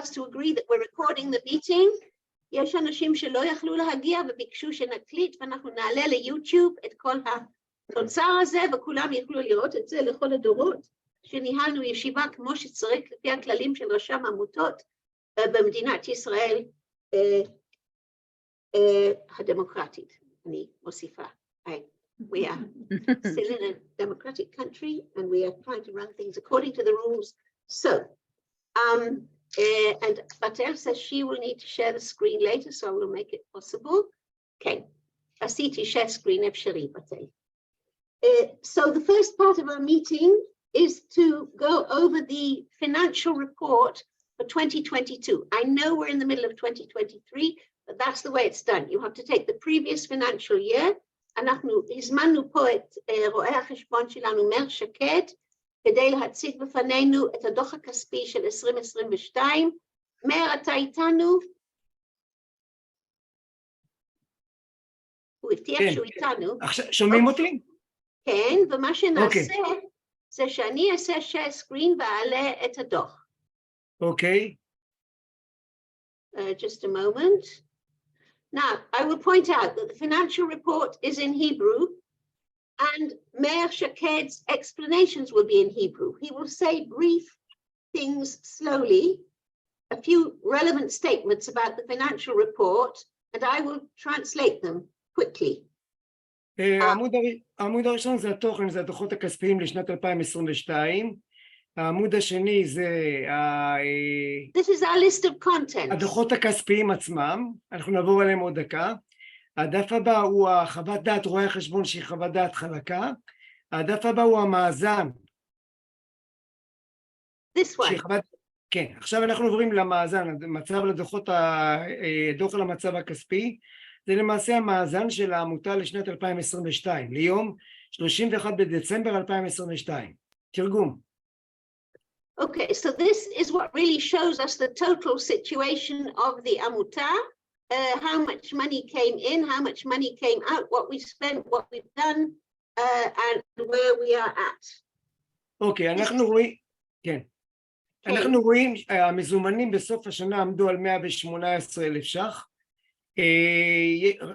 us to agree that we're recording the meeting. יש אנשים שלא יכלו להגיע וביקשו שנקליט, ואנחנו נעלה ליוטיוב את כל התוצר הזה, וכולם יוכלו לראות את זה לכל הדורות, שניהלנו ישיבה כמו שצריך לפי הכללים של רשם עמותות במדינת ישראל הדמוקרטית. אני מוסיפה. We are still in a democratic country and we are trying to run things according to the rules. So, and Batel says she will need to share the screen later, so I will make it possible. Okay, עשיתי share screen אפשרי, Batel. So the first part of our meeting is to go over the financial report for 2022. I know we're in the middle of 2023, but that's the way it's done. You have to take the previous financial year. אנחנו הזמנו פה את רואה החשבון שלנו מאיר שקד, כדי להציג בפנינו את הדוח הכספי של 2022. מאיר, אתה איתנו? הוא הבטיח שהוא איתנו. שומעים אותי? כן, ומה שנעשה זה שאני אעשה share screen ואעלה את הדוח. אוקיי. Just a moment. Now, I will point out that the financial report is in Hebrew and Meir Shaked's explanations will be in Hebrew. He will say brief things slowly, a few relevant statements about the financial report, and I will translate them quickly. העמוד הראשון זה התוכן, זה הדוחות הכספיים לשנת 2022. העמוד השני זה This is our list of contents. הדוחות הכספיים עצמם, אנחנו נעבור עליהם עוד דקה. הדף הבא הוא חוות דעת רואה החשבון שהיא חוות דעת חלקה. הדף הבא הוא המאזן. This one. כן, עכשיו אנחנו עוברים למאזן, מצב לדוחות, דוח על המצב הכספי. זה למעשה המאזן של העמותה לשנת 2022, ליום 31 בדצמבר 2022. תרגום. Okay, so this is what really shows us the total situation of the Amuta, how much money came in, how much money came out, what we spent, what we've done, and where we are at. Okay, אנחנו רואים, כן. אנחנו רואים, המזומנים בסוף השנה עמדו על 118,000 ש"ח.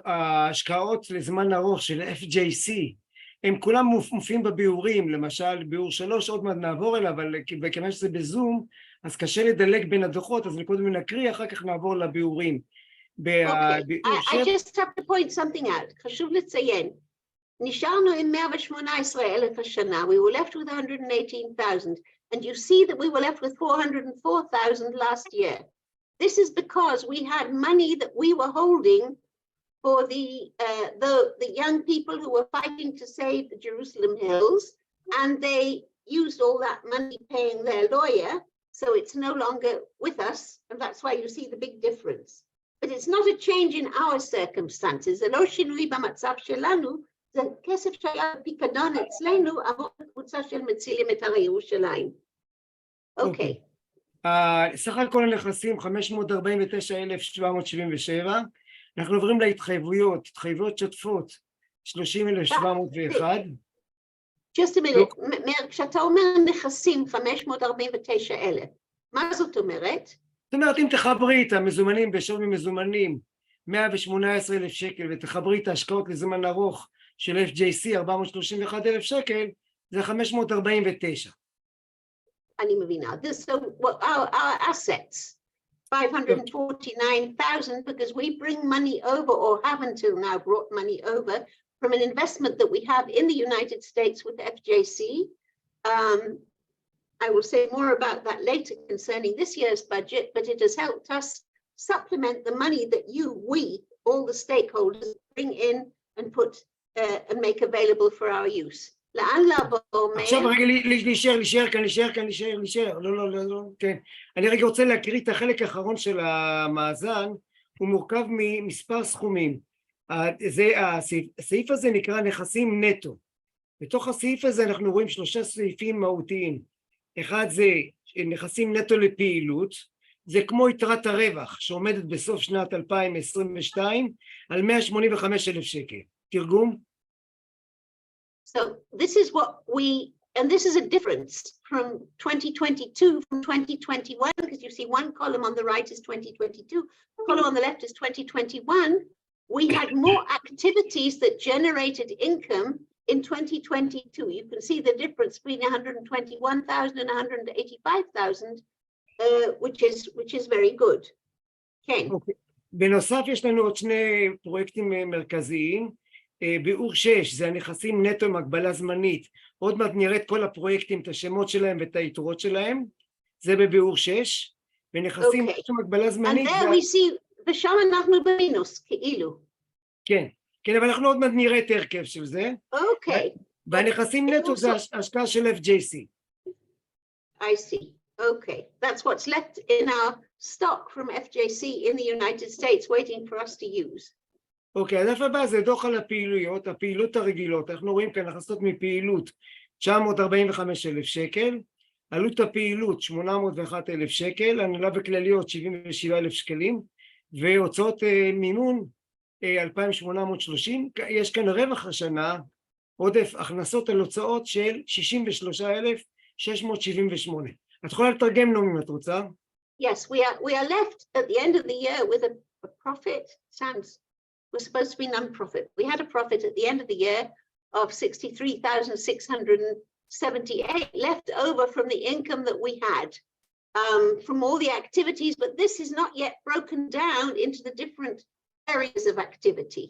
ההשקעות לזמן ארוך של FJC, הם כולם מופיעים בביאורים, למשל ביאור 3, עוד מעט נעבור אליו, אבל כיוון שזה בזום, אז קשה לדלג בין הדוחות, אז קודם נקריא, אחר כך נעבור לביאורים. I just have to point something out, חשוב לציין, נשארנו עם 118,000 השנה, we were left with 118,000, and you see that we were left with 404,000 last year. This is because we had money that we were holding for the young people who were fighting to save the Jerusalem hills, and they used all that money paying their lawyer, so it's no longer with us, and that's why you see the big difference. But it's not a change in our circumstances. זה לא שינוי במצב שלנו, זה כסף שהיה פיקדון אצלנו, עבור הקבוצה של מצילים את הרי ירושלים. אוקיי. סך הכל הנכסים 549,777, אנחנו עוברים להתחייבויות, התחייבויות שוטפות, 30,701. Just a minute, כשאתה אומר נכסים 549,000, מה זאת אומרת? זאת אומרת, אם תחברי את המזומנים בשווי מזומנים 118,000 שקל, ותחברי את ההשקעות לזמן ארוך של FJC 431,000 שקל, זה 549. אני מבינה. So our assets, 549,000, because we bring money over, or have until now brought money over, from an investment that we have in the United States with FJC. I will say more about that later concerning this year's budget, but it has helped us supplement the money that we, all the stakeholders, bring in and put and make available for our use. לאן לעבור? עכשיו רגע, להישאר, לא, כן. אני רגע רוצה להקריא את החלק האחרון של המאזן, הוא מורכב ממספר סכומים. הסעיף הזה נקרא נכסים נטו. בתוך הסעיף הזה אנחנו רואים 3 סעיפים מהותיים. אחד זה נכסים נטו לפעילות, זה כמו יתרת הרווח שעומדת בסוף שנת 2022 על 185,000 שקל. תרגום? So this is what we and this is a difference from 2022 from 2021, because you see one column on the right is 2022, the column on the left is 2021. We had more activities that generated income in 2022. You can see the difference between 121,000 and 185,000, which is very good. כן. בנוסף יש לנו עוד שני פרויקטים מרכזיים. ביאור 6 זה הנכסים נטו עם הגבלה זמנית. עוד מעט נראה את כל הפרויקטים, את השמות שלהם ואת היתרות שלהם. זה בביאור 6. ונכסים נטו עם הגבלה זמנית. ושם אנחנו במינוס, כאילו. כן, כן, אבל אנחנו עוד מעט נראה את הרכב של זה. אוקיי. והנכסים נטו זה השקעה של FJC. I see. Okay. That's what's left in our stock from FJC in the United States waiting for us to use. אוקיי, הדף הבא זה דוח על הפעילויות, הפעילות הרגילות. אנחנו רואים כאן הכנסות מפעילות 945,000 שקל, עלות הפעילות 801,000 שקל, הנהלה וכלליות 77,000 שקלים, והוצאות מימון 2,830. יש כאן רווח השנה, עודף הכנסות על הוצאות של 63,678. את יכולה לתרגם לנו אם את רוצה? Yes, we are left at the end of the year with a profit. We're supposed to be non-profit. We had a profit at the end of the year of 63,678 left over from the income that we had from all the activities, but this is not yet broken down into the different areas of activity.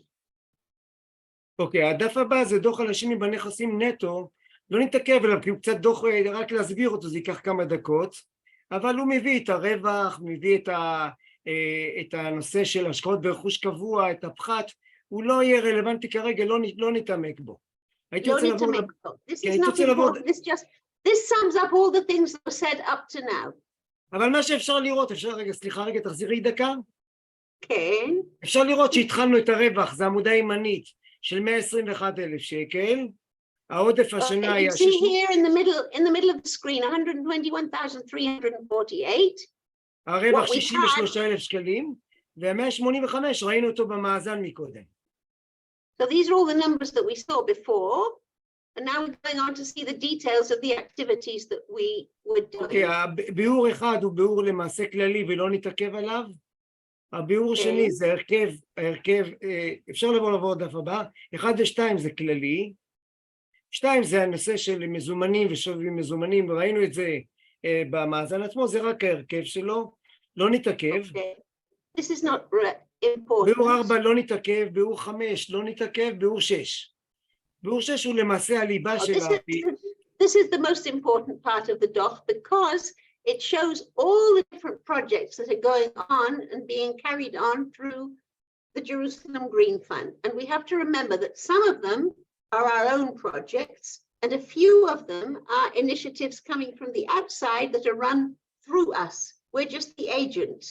אוקיי, הדף הבא זה דוח על השינוי בנכסים נטו. לא נתעכב עליו, כי הוא קצת דוח, רק להסביר אותו, זה ייקח כמה דקות, אבל הוא מביא את הרווח, מביא את הנושא של השקעות ברכוש קבוע, את הפחת, הוא לא יהיה רלוונטי כרגע, לא נתעמק בו. הייתי רוצה לעבור... This sums up all the things that were said up to now. אבל מה שאפשר לראות, סליחה רגע, תחזירי דקה. כן. אפשר לראות שהתחלנו את הרווח, זה עמודה ימנית של 121,000 שקל, העודף השנה היה... You see here in the middle of the screen, 121,348. הרווח 63,000 שקלים, וה-185 ראינו אותו במאזן מקודם. So these are all the numbers that we saw before, and now we're going on to see the details of the activities that we were doing. אוקיי, הביאור אחד הוא ביאור למעשה כללי ולא נתעכב עליו. הביאור השני זה הרכב, אפשר לעבור דף הבא, 1 ו-2 זה כללי, 2 זה הנושא של מזומנים ושווי מזומנים, וראינו את זה במאזן עצמו, זה רק ההרכב שלו, לא נתעכב. This is not important. ביאור 4 לא נתעכב, ביאור 5 לא נתעכב, ביאור 6. ביאור 6 הוא למעשה הליבה של This is the most important part of the doc because it shows all the different projects that are going on and being carried on through the Jerusalem Green Fund. And we have to remember that some of them are our own projects and a few of them are initiatives coming from the outside that are run through us. We're just the agents.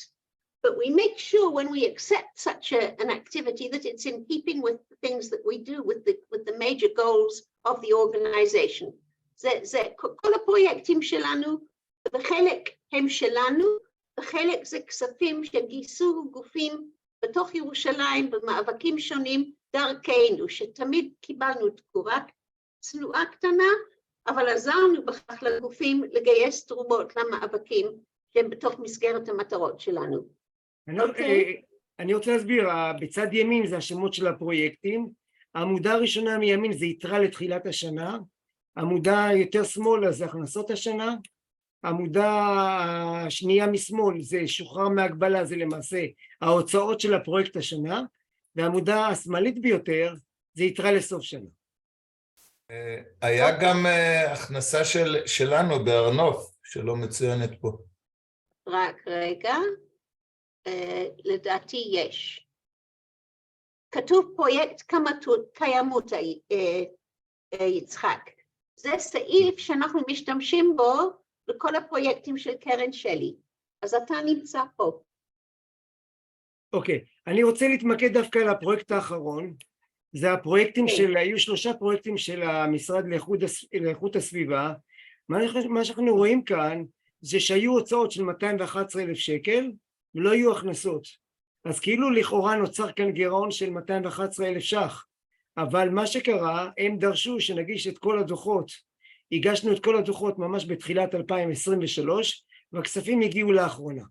But we make sure when we accept such an activity that it's in keeping with the things that we do with the major goals of the organization. זה כל הפרויקטים שלנו, וחלק הם שלנו, וחלק זה כספים שגייסו גופים בתוך ירושלים במאבקים שונים דרכנו, שתמיד קיבלנו תנועה קטנה, אבל עזרנו בכך לגופים לגייס תרומות למאבקים שהם בתוך מסגרת המטרות שלנו. אני רוצה להסביר, בצד ימין זה השמות של הפרויקטים, העמודה הראשונה מימין זה יתרה לתחילת השנה, העמודה יותר שמאלה זה הכנסות השנה, העמודה השנייה משמאל זה שוחרר מהגבלה, זה למעשה ההוצאות של הפרויקט השנה, והעמודה השמאלית ביותר זה יתרה לסוף שנה. היה גם הכנסה שלנו בארנוף, שלא מצוינת פה. רק רגע, לדעתי יש. כתוב פרויקט קיימות יצחק. זה סעיף שאנחנו משתמשים בו לכל הפרויקטים של קרן שלי. אז אתה נמצא פה. אוקיי, אני רוצה להתמקד דווקא על הפרויקט האחרון. זה הפרויקטים היו 3 פרויקטים של המשרד לאיכות הסביבה. מה שאנחנו רואים כאן זה שהיו הוצאות של 211,000 שקל ולא היו הכנסות. אז כאילו לכאורה נוצר כאן גירעון של 211,000 ש"ח. אבל מה שקרה, הם דרשו שנגיש את כל הדוחות הגשנו את כל הדוחות ממש בתחילת 2023, והכספים הגיעו לאחרונה.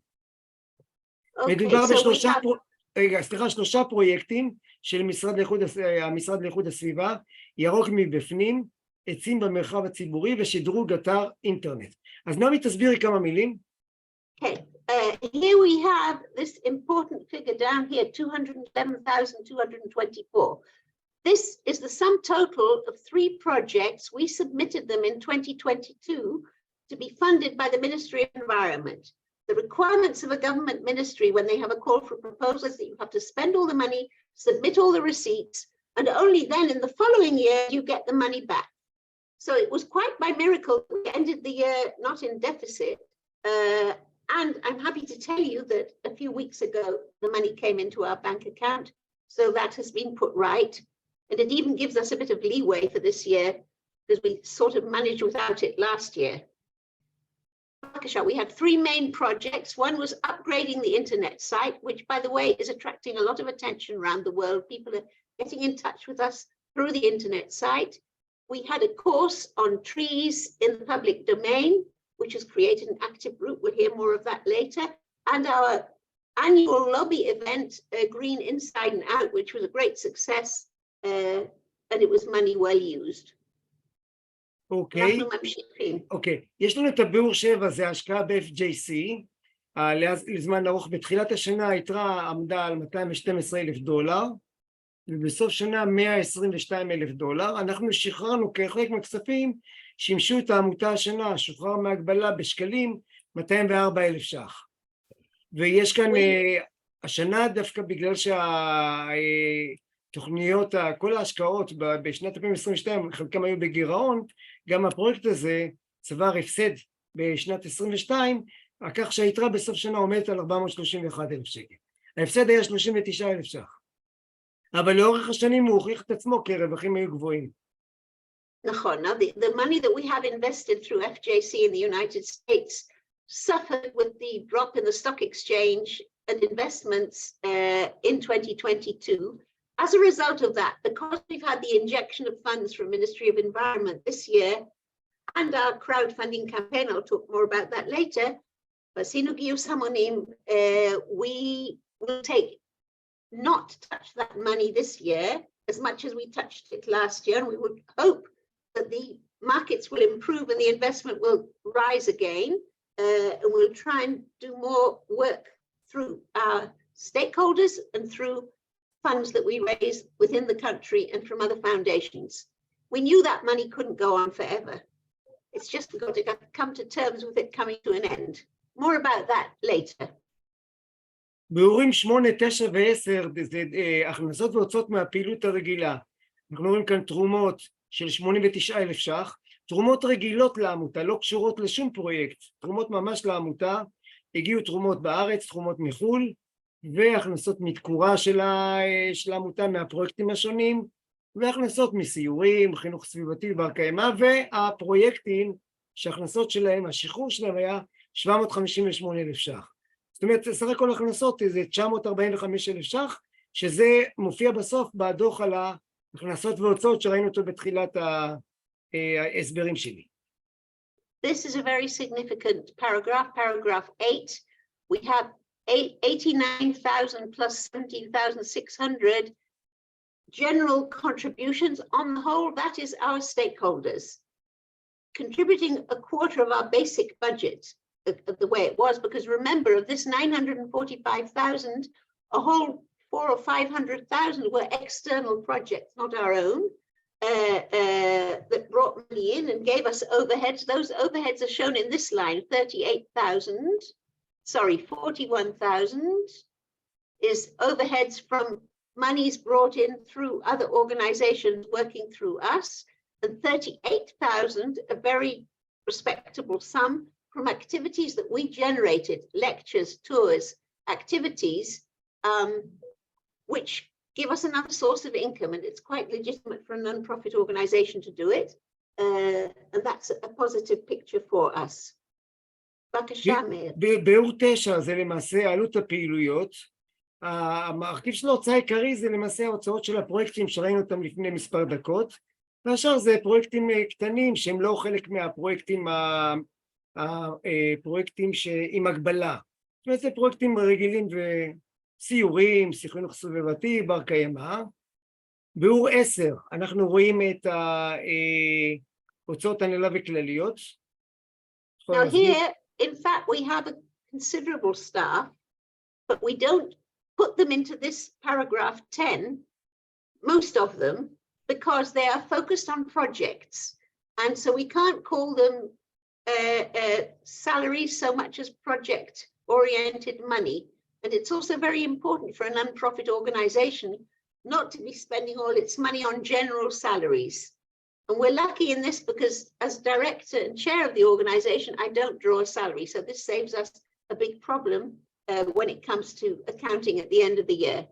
מדובר שלושה פרויקטים של המשרד לאיכות הסביבה, ירוק מבפנים, עצים במרחב הציבורי ושדרוג אתר אינטרנט. אז נעמי תסבירי כמה מילים. Okay, here we have this important figure down here, 211,224. This is the sum total of 3 projects. We submitted them in 2022 to be funded by the Ministry of Environment. The requirements of a government ministry when they have a call for proposals that you have to spend all the money, submit all the receipts, and only then in the following year you get the money back. So it was quite by miracle we ended the year not in deficit. And I'm happy to tell you that a few weeks ago, the money came into our bank account. So that has been put right. And it even gives us a bit of leeway for this year because we sort of managed without it last year. We had 3 main projects. One was upgrading the internet site, which, by the way, is attracting a lot of attention around the world. People are getting in touch with us through the internet site. We had a course on trees in the public domain, which has created an active group. We'll hear more of that later. And our annual lobby event, Green Inside and Out, which was a great success, and it was money well used. אוקיי, יש לנו את הביאור 7, זה השקעה ב-FJC, לזמן ארוך. בתחילת השנה היתרה עמדה על $212,000, ובסוף שנה $122,000. אנחנו שחררנו כחלק מהכספים, שימשו את העמותה השנה, שוחרר מהגבלה בשקלים 204,000 ש"ח. ויש כאן השנה דווקא בגלל שהתוכניות, כל ההשקעות בשנת 2022, חלקם היו בגירעון, גם הפרויקט הזה צבר הפסד בשנת 22, כך שהיתרה בסוף שנה עומדת על 431,000 שקל. ההפסד היה 39,000 ש"ח. אבל לאורך השנים הוא הוכיח את עצמו כי הרווחים היו גבוהים. נכון, now the money that we have invested through FJC in the United States suffered with the drop in the stock exchange and investments in 2022. As a result of that, because we've had the injection of funds from Ministry of Environment this year and our crowdfunding campaign, I'll talk more about that later, we will not touch that money this year as much as we touched it last year, and we would hope that the markets will improve and the investment will rise again, and we'll try and do more work through our stakeholders and through funds that we raise within the country and from other foundations. We knew that money couldn't go on forever. It's just we've got to come to terms with it coming to an end. More about that later. ביאורים 8, 9 ו-10 זה הכנסות והוצאות מהפעילות הרגילה. אנחנו רואים כאן תרומות של 89,000 ש"ח, תרומות רגילות לעמותה, לא קשורות לשום פרויקט, תרומות ממש לעמותה, הגיעו תרומות בארץ, תרומות מחול, והכנסות מתקורה של העמותה מהפרויקטים השונים, והכנסות מסיורים, חינוך סביבתי ובר קיימא, והפרויקטים שההכנסות שלהם, השחרור שלהם היה 758,000 ש"ח. זאת אומרת, סך הכל הכנסות זה 945,000 ש"ח, שזה מופיע בסוף בדוח על ההכנסות והוצאות שראינו אותו בתחילת ההסברים שלי. This is a very significant paragraph, paragraph 8. We have 89,000 plus 17,600 general contributions. On the whole, that is our stakeholders contributing a quarter of our basic budget the way it was, because remember, of this 945,000, a whole 400,000 or 500,000 were external projects, not our own, that brought money in and gave us overheads. Those overheads are shown in this line, 41,000 is overheads from monies brought in through other organizations working through us, and 38,000, a very respectable sum, from activities that we generated, lectures, tours, activities, which give us another source of income, and it's quite legitimate for a non-profit organization to do it, and that's a positive picture for us. ביאור 9 זה למעשה עלות הפעילויות, המרכיב של ההוצאה העיקרי זה למעשה ההוצאות של הפרויקטים שראינו אותם לפני מספר דקות, והשאר זה פרויקטים קטנים שהם לא חלק מהפרויקטים הפרויקטים עם הגבלה. זאת אומרת, זה פרויקטים רגילים וסיורים, חינוך סביבתי, בר קיימא. ביאור 10, אנחנו רואים את הוצאות הנהלה וכלליות. Now here, in fact, we have a considerable staff, but we don't put them into this paragraph 10, most of them, because they are focused on projects. And so we can't call them salaries so much as project-oriented money. And it's also very important for a non-profit organization not to be spending all its money on general salaries. And we're lucky in this because as director and chair of the organization, I don't draw a salary. So this saves us a big problem when it comes to accounting at the end of the year.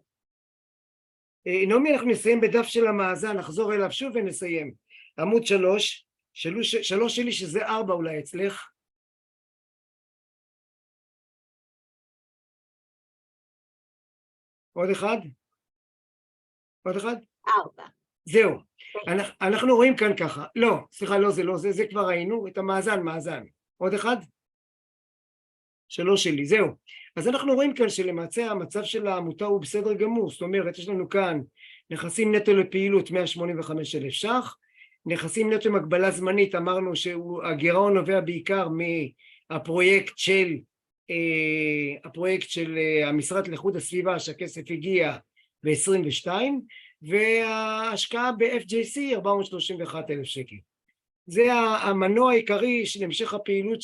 נעמי, אנחנו נסיים בדף של המאזן, נחזור אליו שוב ונסיים. עמוד 3, 3 שלי שזה 4 אולי אצלך. עוד אחד? עוד אחד? 4. זהו. אנחנו רואים כאן ככה. לא, סליחה, לא, זה כבר ראינו, את המאזן, מאזן. עוד אחד? 3 שלי, זהו. אז אנחנו רואים כאן שלמעשה המצב של העמותה הוא בסדר גמור, זאת אומרת, יש לנו כאן נכסים נטו לפעילות 185,000 ש"ח, נכסים נטו עם הגבלה זמנית, אמרנו שהגירעון נובע בעיקר מהפרויקט של המשרד לאיכות הסביבה, שהכסף הגיע ב-22, וההשקעה ב-FJC 431,000 שקל. זה המנוע העיקרי של המשך הפעילות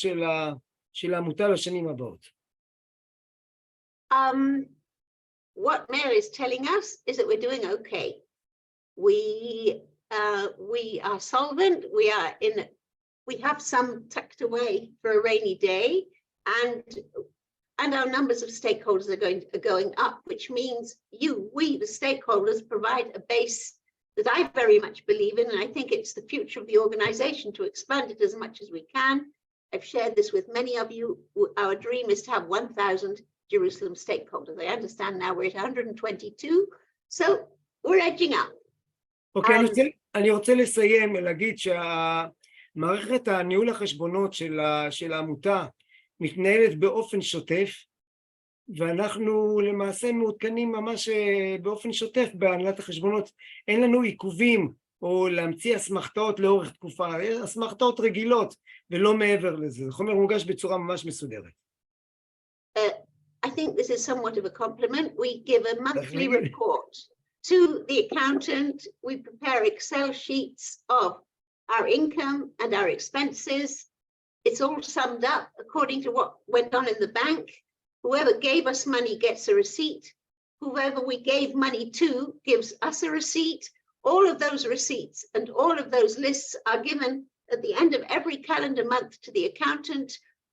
של העמותה לשנים הבאות. What Mayor is telling us is that we're doing okay. We are solvent. We have some tucked away for a rainy day, and our numbers of stakeholders are going up, which means we, the stakeholders, provide a base that I very much believe in, and I think it's the future of the organization to expand it as much as we can. I've shared this with many of you. Our dream is to have 1,000 Jerusalem stakeholders. I understand now we're at 122, so we're edging up. אוקיי, אני רוצה לסיים ולהגיד שהמערכת הניהול החשבונות של העמותה מתנהלת באופן שוטף, ואנחנו למעשה מעודכנים ממש באופן שוטף בהנהלת החשבונות. אין לנו עיכובים או להמציא אסמכתאות לאורך תקופה, אסמכתאות רגילות ולא מעבר לזה. זה חומר מוגש בצורה ממש מסודרת. I think this is somewhat of a compliment. We give a monthly report to the accountant. We prepare Excel sheets of our income and our expenses. It's all summed up according to what went on in the bank. Whoever gave us money gets a receipt. Whoever we gave money to gives us a receipt. All of those receipts and all of those lists are given at the end of every calendar month to the accountant,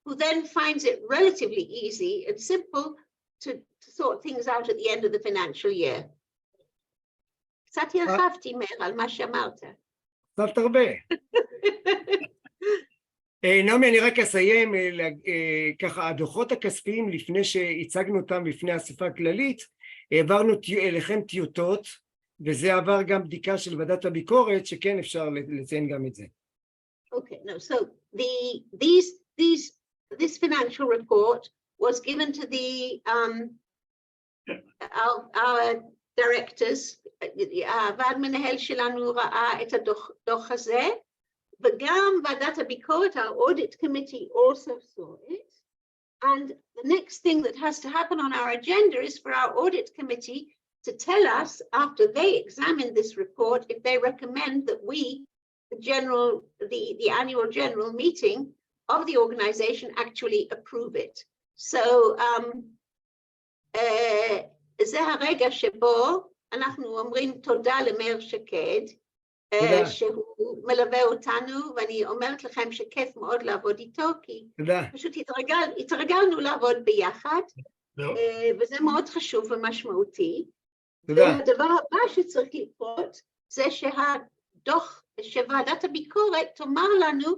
who then finds it relatively easy and simple to sort things out at the end of the financial year. קצת הרחבתי על מה שאמרת. קצת הרבה. נעמי, אני רק אסיים ככה, הדוחות הכספיים לפני שהצגנו אותם בפני האספה הכללית, העברנו אליכם טיוטות, וזה עבר גם בדיקה של ועדת הביקורת, שכן אפשר לציין גם את זה. Okay, no, so this financial report was given to our directors. הוועד מנהל שלנו ראה את הדוח הזה, וגם ועדת הביקורת, our audit committee also saw it. And the next thing that has to happen on our agenda is for our audit committee to tell us, after they examine this report, if they recommend that we, the annual general meeting of the organization, actually approve it. So זה הרגע שבו אנחנו אומרים תודה למאיר שקד, שהוא מלווה אותנו, ואני אומרת לכם שכיף מאוד לעבוד איתו, כי פשוט התרגלנו לעבוד ביחד, וזה מאוד חשוב ומשמעותי. והדבר הבא שצריך לקרות, זה שוועדת הביקורת תאמר לנו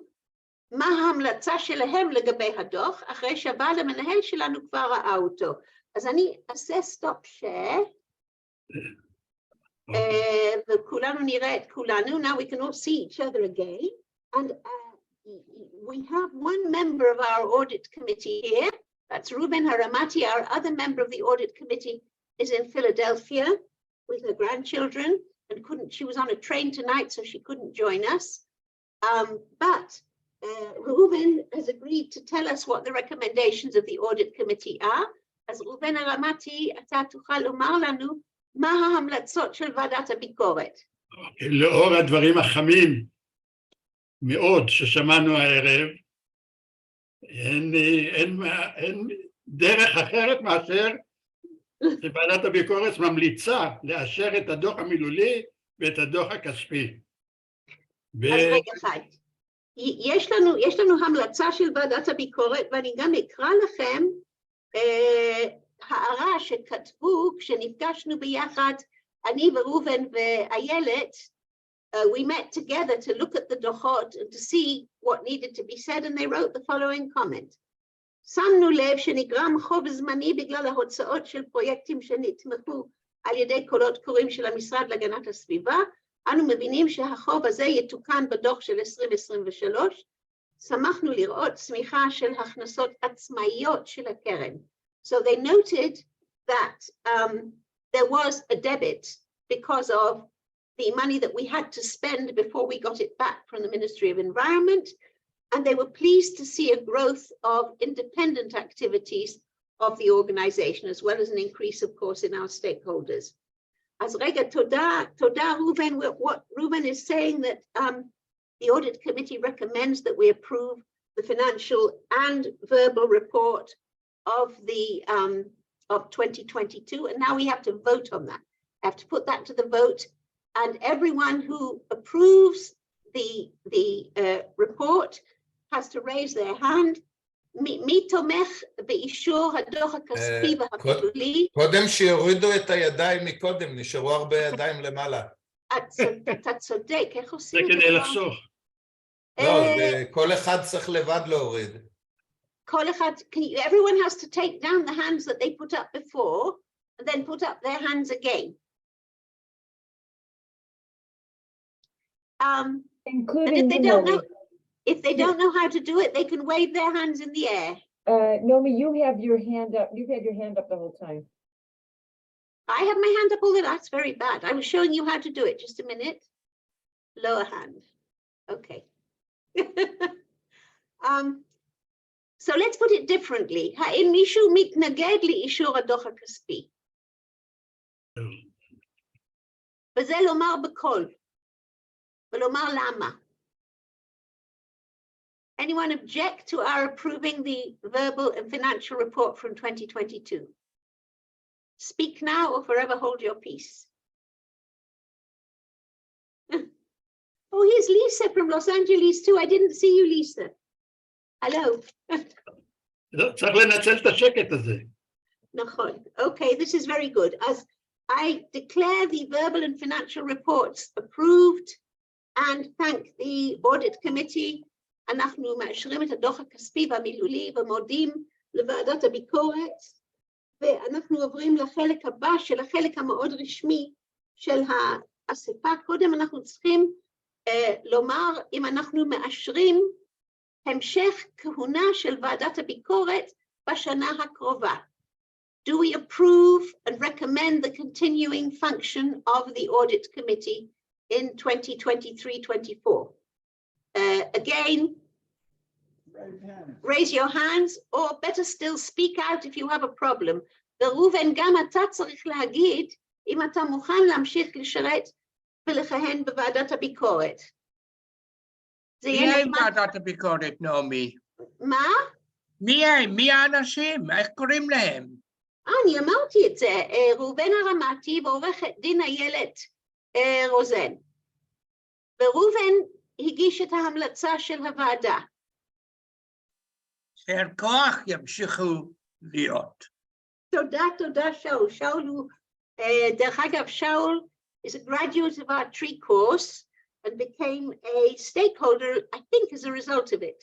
מה ההמלצה שלהם לגבי הדוח, אחרי שהוועד המנהל שלנו כבר ראה אותו. אז אני אעשה סטופ שייר. וכולנו נראה את כולנו. Now we can all see each other again. And we have one member of our audit committee here. That's Ruben Haramati. Our other member of the audit committee is in Philadelphia with her grandchildren and she was on a train tonight, so she couldn't join us. But Ruben has agreed to tell us what the recommendations of the audit committee are. אז Ruben Haramati, אתה תוכל לומר לנו מה ההמלצות של ועדת הביקורת. לאור הדברים החמים מאוד ששמענו הערב, אין דרך אחרת מאשר שוועדת הביקורת ממליצה לאשר את הדוח המילולי ואת הדוח הכספי. אז רגע אחד, יש לנו המלצה של ועדת הביקורת, ואני גם אקרא לכם הערה שכתבו כשנפגשנו ביחד, אני ורובן ואיילת, we met together to look at the דוחות and to see what needed to be said, and they wrote the following comment. שמנו לב שנגרם חוב זמני בגלל ההוצאות של פרויקטים שנתמכו על ידי קולות קוראים של המשרד להגנת הסביבה. אנו מבינים שהחוב הזה יתוקן בדוח של 2023. שמחנו לראות צמיחה של הכנסות עצמאיות של הקרן. So they noted that there was a debit because of the money that we had to spend before we got it back from the Ministry of Environment, and they were pleased to see a growth of independent activities of the organization, as well as an increase, of course, in our stakeholders. As Rega Toda Ruben, what Ruben is saying that the audit committee recommends that we approve the financial and verbal report of the of 2022, and now we have to vote on that. I have to put that to the vote, and everyone who approves the report has to raise their hand. מי תומך באישור הדוח הכספי והמילולי? קודם שיורידו את הידיים מקודם, נשארו הרבה ידיים למעלה. אתה צודק, איך עושים את זה? זה כדי לחסוך. לא, כל אחד צריך לבד להוריד. כל אחד, everyone has to take down the hands that they put up before and then put up their hands again. Including if they don't know how to do it, they can wave their hands in the air. Nomi, you have your hand up. You've had your hand up the whole time. I have my hand up all the time. That's very bad. I was showing you how to do it. Just a minute. Lower hand. Okay. So let's put it differently. האם מישהו מתנגד לאישור הדוח הכספי? וזה לומר בקול. ולומר למה. Anyone object to our approving the verbal and financial report from 2022? Speak now or forever hold your peace. Oh, here's Lisa from Los Angeles too. I didn't see you, Lisa. Hello. צריך לנצל את השקט הזה. נכון. Okay, this is very good. As I declare the verbal and financial reports approved and thank the audit committee, אנחנו מאשרים את הדוח הכספי והמילולי ומודים לוועדת הביקורת, ואנחנו עוברים לחלק הבא של החלק המאוד רשמי של האספה. קודם אנחנו צריכים לומר אם אנחנו מאשרים המשך כהונה של ועדת הביקורת בשנה הקרובה. Do we approve and recommend the continuing function of the audit committee in 2023-24? Again, raise your hands, or better still, speak out if you have a problem. וראובן, גם אתה צריך להגיד אם אתה מוכן להמשיך לשרת ולכהן בוועדת הביקורת. מי הם ועדת הביקורת, נעמי? מה? מי האנשים? איך קוראים להם? אני אמרתי את זה, ראובן הרמתי ועורכת דין איילת רוזן. וראובן הגיש את ההמלצה של הוועדה. שאר כוח ימשיכו להיות. תודה, שאול. שאול הוא, דרך אגב, שאול is a graduate of our tree course and became a stakeholder, I think, as a result of it.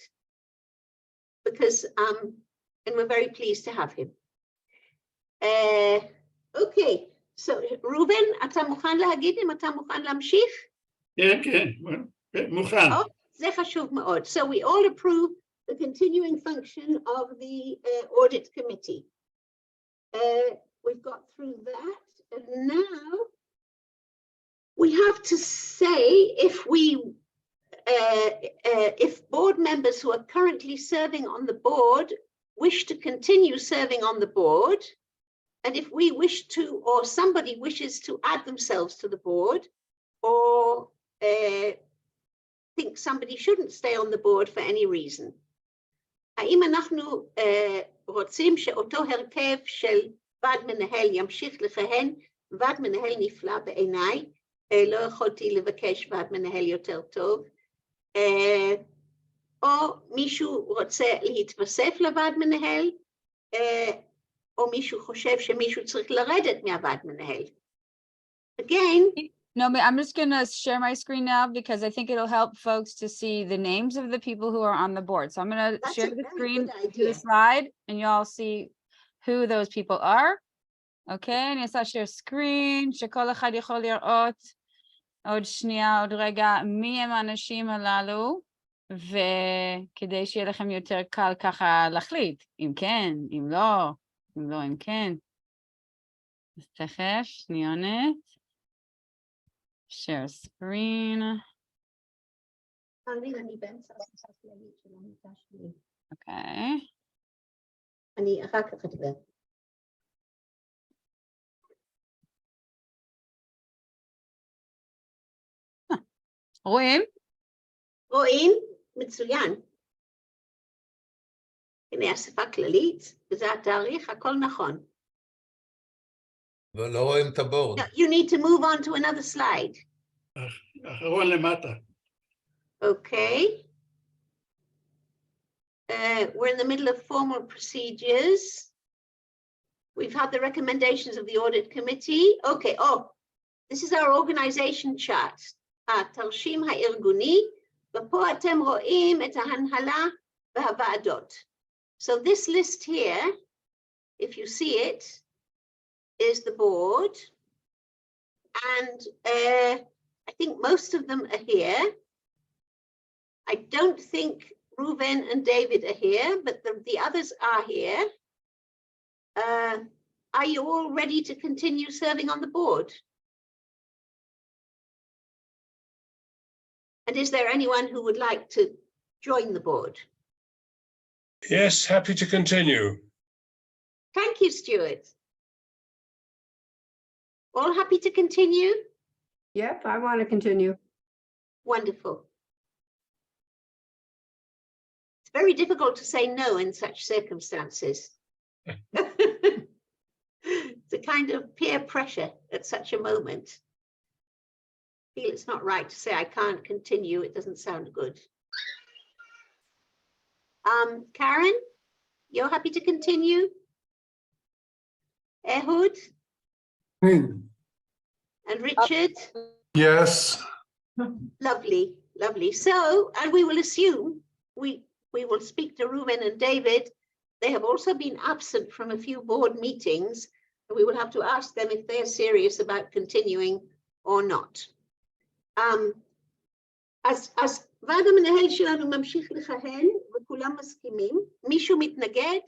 Because, and we're very pleased to have him. Okay, So, ראובן, אתה מוכן להגיד אם אתה מוכן להמשיך? כן, כן, מוכן. זה חשוב מאוד. So we all approve the continuing function of the audit committee. We've got through that, and now we have to say if board members who are currently serving on the board wish to continue serving on the board, and if we wish to, or somebody wishes to add themselves to the board, or think somebody shouldn't stay on the board for any reason. האם אנחנו רוצים שאותו הרכב של ועד מנהל ימשיך לכהן? ועד מנהל נפלא בעיניי, לא יכולתי לבקש ועד מנהל יותר טוב, או מישהו רוצה להתווסף לוועד מנהל, או מישהו חושב שמישהו צריך לרדת מהוועד מנהל. Again, No, I'm just going to share my screen now because I think it'll help folks to see the names of the people who are on the board. So I'm going to share the screen to the slide and you all see who those people are. Okay, אני אעשה share screen, שכל אחד יכול לראות עוד שנייה, עוד רגע, מי הם האנשים הללו, וכדי שיהיה לכם יותר קל ככה להחליט, אם כן, אם לא, אם לא, אם כן. אז תכף, שניונת. share screen. אני באמצע אספה כללית של העמותה שלי. אוקיי. אני אחר כך אדבר. רואים? רואים? מצוין. הנה אספה כללית, וזה התאריך, הכל נכון. ולא רואים את הבורד. You need to move on to another slide. אחרון למטה. Okay. We're in the middle of formal procedures. We've had the recommendations of the audit committee. Okay, this is our organization chart. התרשים הארגוני, ופה אתם רואים את ההנהלה והוועדות. So this list here, if you see it, is the board. And I think most of them are here. I don't think Reuven and David are here, but the others are here. Are you all ready to continue serving on the board? And is there anyone who would like to join the board? Yes, happy to continue. Thank you, Stuart. All happy to continue? Yep, I want to continue. Wonderful. It's very difficult to say no in such circumstances. It's a kind of peer pressure at such a moment. I feel it's not right to say I can't continue. It doesn't sound good. Karen, you're happy to continue? Ehud? And Richard? Yes. Lovely, lovely. So, and we will assume, we will speak to Reuven and David. They have also been absent from a few board meetings, and we will have to ask them if they're serious about continuing or not. אז ועד המנהל שלנו ממשיך לכהן, וכולם מסכימים. מישהו מתנגד?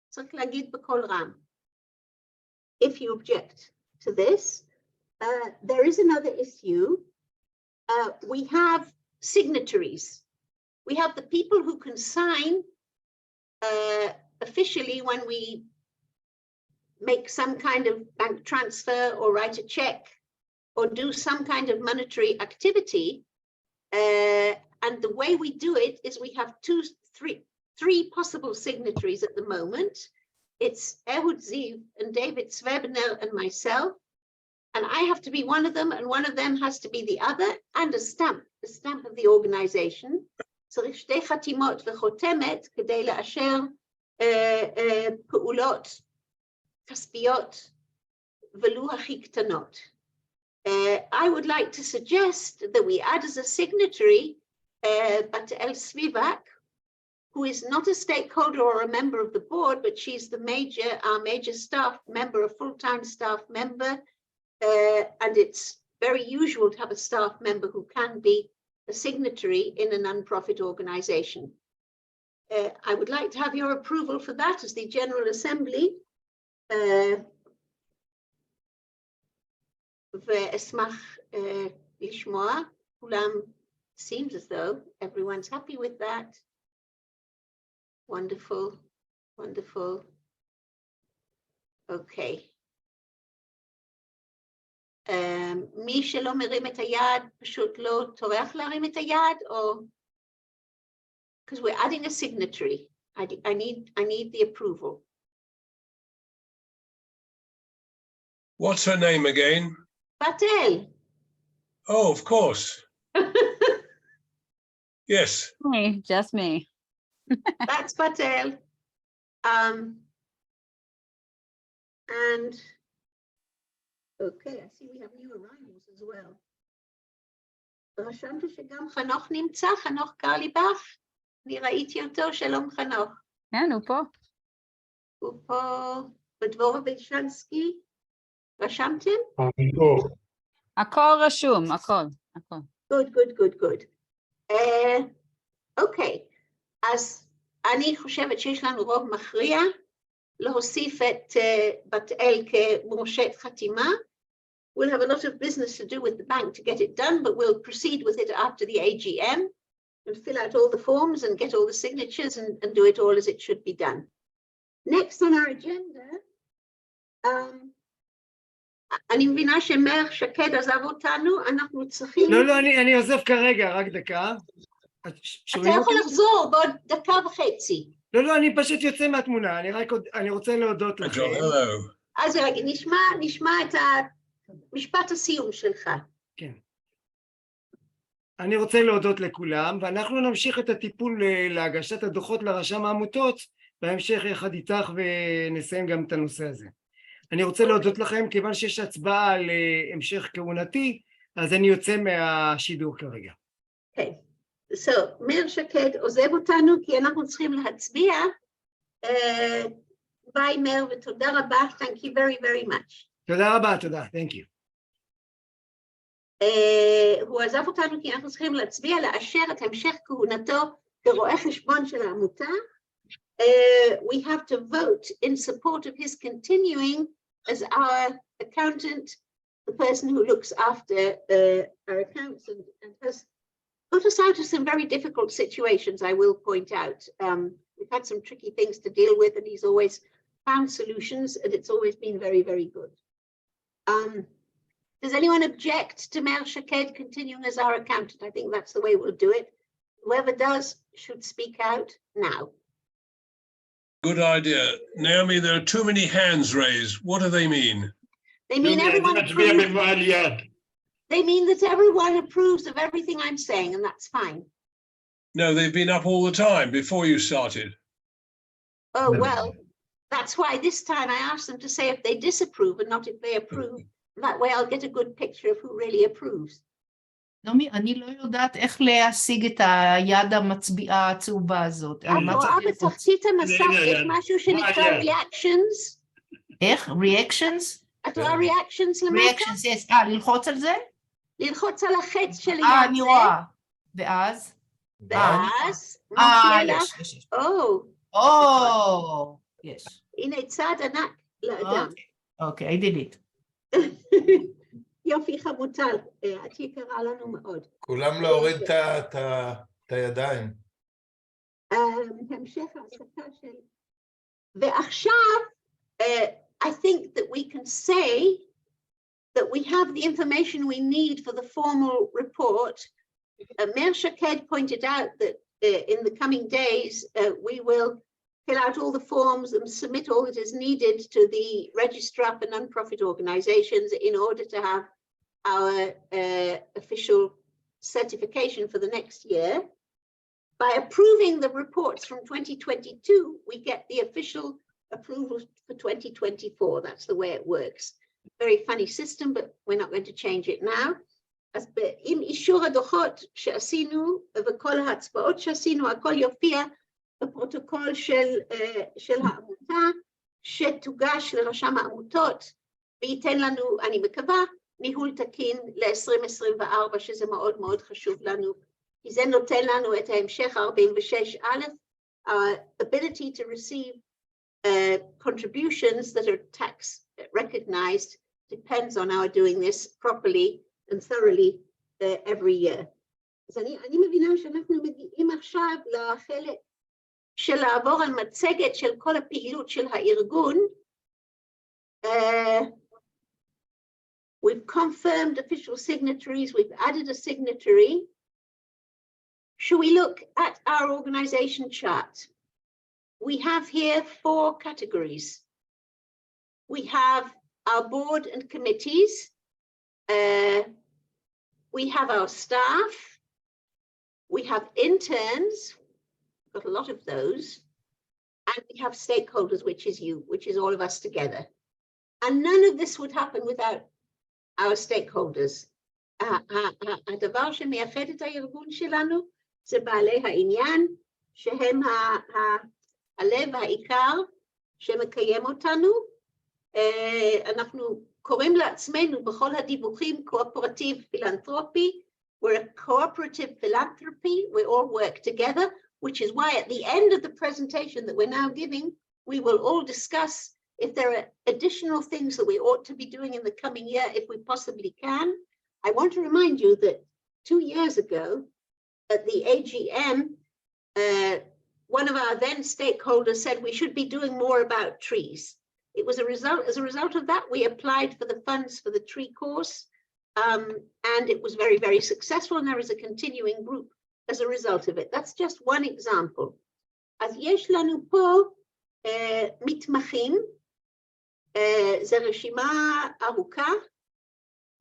צריך להגיד בקול רם. If you object to this, there is another issue. We have signatories. We have the people who can sign officially when we make some kind of bank transfer or write a check or do some kind of monetary activity. And the way we do it is we have three possible signatories at the moment. It's Ehud Ziv and David Swebner and myself. And I have to be one of them, and one of them has to be the other, and a stamp, the stamp of the organization. צריך שתי חתימות וחותמת כדי לאשר פעולות כספיות ולו הכי קטנות. I would like to suggest that we add as a signatory Batel Svivak, who is not a stakeholder or a member of the board, but she's our major staff member, a full-time staff member and it's very usual to have a staff member who can be a signatory in a non-profit organization. I would like to have your approval for that as the General Assembly. ואשמח לשמוע, כולם, seems as though everyone's happy with that. Wonderful, wonderful. Okay. מי שלא מרים את היד, פשוט לא טורח להרים את היד, או... Because we're adding a signatory. I need the approval. What's her name again? Patel. Oh, of course. Yes. Me, just me. That's Patel. And okay, I see we have new arrivals as well. רשמת שגם חנוך נמצא, חנוך קרליבך? אני ראיתי אותו, שלום חנוך. כן, הוא פה. הוא פה, בדבורה בלשנסקי. רשמתם? הכל רשום, הכל. Good. אוקיי, אז אני חושבת שיש לנו רוב מכריע להוסיף את בת אל כמורשת חתימה. We'll have a lot of business to do with the bank to get it done, but we'll proceed with it after the AGM and fill out all the forms and get all the signatures and do it all as it should be done. Next on our agenda, אני מבינה שמאיר שקד עזב אותנו, אנחנו צריכים... לא, אני עוזב כרגע, רק דקה. אתה יכול לחזור בעוד דקה וחצי. לא, אני פשוט יוצא מהתמונה, אני רוצה להודות לכם. אז רגע, נשמע את משפט הסיום שלך. כן. אני רוצה להודות לכולם, ואנחנו נמשיך את הטיפול להגשת הדוחות לרשם העמותות, בהמשך יחד איתך ונסיים גם את הנושא הזה. אני רוצה להודות לכם, כיוון שיש הצבעה על המשך כהונתי, אז אני יוצא מהשידור כרגע. אוקיי. So, מאיר שקד עוזב אותנו, כי אנחנו צריכים להצביע. ביי מאיר, ותודה רבה. Thank you very, very much. תודה רבה, תודה. Thank you. הוא עזב אותנו כי אנחנו צריכים להצביע, לאשר את המשך כהונתו כרואה חשבון של העמותה. We have to vote in support of his continuing as our accountant, the person who looks after our accounts and has got us out of some very difficult situations, I will point out. We've had some tricky things to deal with, and he's always found solutions, and it's always been very, very good. Does anyone object to Meir Shaked continuing as our accountant? I think that's the way we'll do it. Whoever does should speak out now. Good idea. Naomi, there are too many hands raised. What do they mean? They mean everyone approves. They mean that everyone approves of everything I'm saying, and that's fine. No, they've been up all the time before you started. Oh, well, that's why this time I asked them to say if they disapprove and not if they approve. That way I'll get a good picture of who really approves. נעמי, אני לא יודעת איך להשיג את היד המצביעה הצהובה הזאת. את רואה בתחתית המסך יש משהו שנקרא reactions. איך? reactions? את רואה reactions למטה? reactions, yes. ללחוץ על זה? ללחוץ על החץ של יד אני רואה. ואז? ואז? מופיע לך? יש. הנה צעד ענק לאדם. אוקיי, I did it. יופי חמוטל, את יקרה לנו מאוד. כולם להוריד את הידיים. המשך ההעסקה של... ועכשיו, I think that we can say that we have the information we need for the formal report. Meir Shaked pointed out that in the coming days, we will fill out all the forms and submit all that is needed to the registrar for non-profit organizations in order to have our official certification for the next year. By approving the reports from 2022, we get the official approval for 2024. That's the way it works. Very funny system, but we're not going to change it now. אז עם אישור הדוחות שעשינו וכל ההצבעות שעשינו, הכל יופיע בפרוטוקול של העמותה, שתוגש לרשם העמותות וייתן לנו, אני מקווה, ניהול תקין ל-2024, שזה מאוד מאוד חשוב לנו, כי זה נותן לנו את ההמשך 46א, ability to receive contributions that are tax recognized depends on our doing this properly and thoroughly every year. אז אני מבינה שאנחנו מגיעים עכשיו לחלק של לעבור על מצגת של כל הפעילות של הארגון. We've confirmed official signatories, we've added a signatory. Should we look at our organization chart? We have here 4 categories. We have our board and committees. We have our staff. We have interns, got a lot of those. And we have stakeholders, which is you, which is all of us together. And none of this would happen without our stakeholders. הדבר שמייחד את הארגון שלנו זה בעלי העניין, שהם הלב העיקר שמקיים אותנו. אנחנו קוראים לעצמנו בכל הדיווחים cooperative philanthropy. We're a cooperative philanthropy. We all work together, which is why at the end of the presentation that we're now giving, we will all discuss if there are additional things that we ought to be doing in the coming year, if we possibly can. I want to remind you that 2 years ago at the AGM, one of our then stakeholders said we should be doing more about trees. It was as a result of that, we applied for the funds for the tree course, and it was very, very successful, and there is a continuing group as a result of it. That's just one example. אז יש לנו פה מתמחים, זו רשימה ארוכה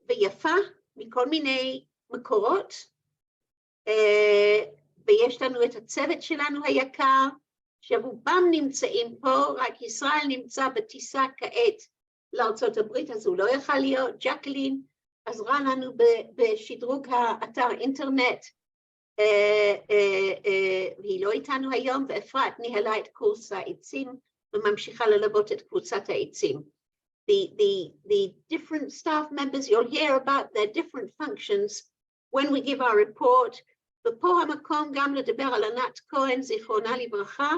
ויפה מכל מיני מקורות, ויש לנו את הצוות שלנו היקר, שרובם נמצאים פה, רק ישראל נמצא בטיסה כעת לארצות הברית, אז הוא לא יכל להיות. ג'קלין עזרה לנו בשדרוג האתר אינטרנט, והיא לא איתנו היום, ואפרת ניהלה את קורס העצים, וממשיכה ללוות את קבוצת העצים. The different staff members, you'll hear about their different functions when we give our report. ופה המקום גם לדבר על ענת כהן, זיכרונה לברכה.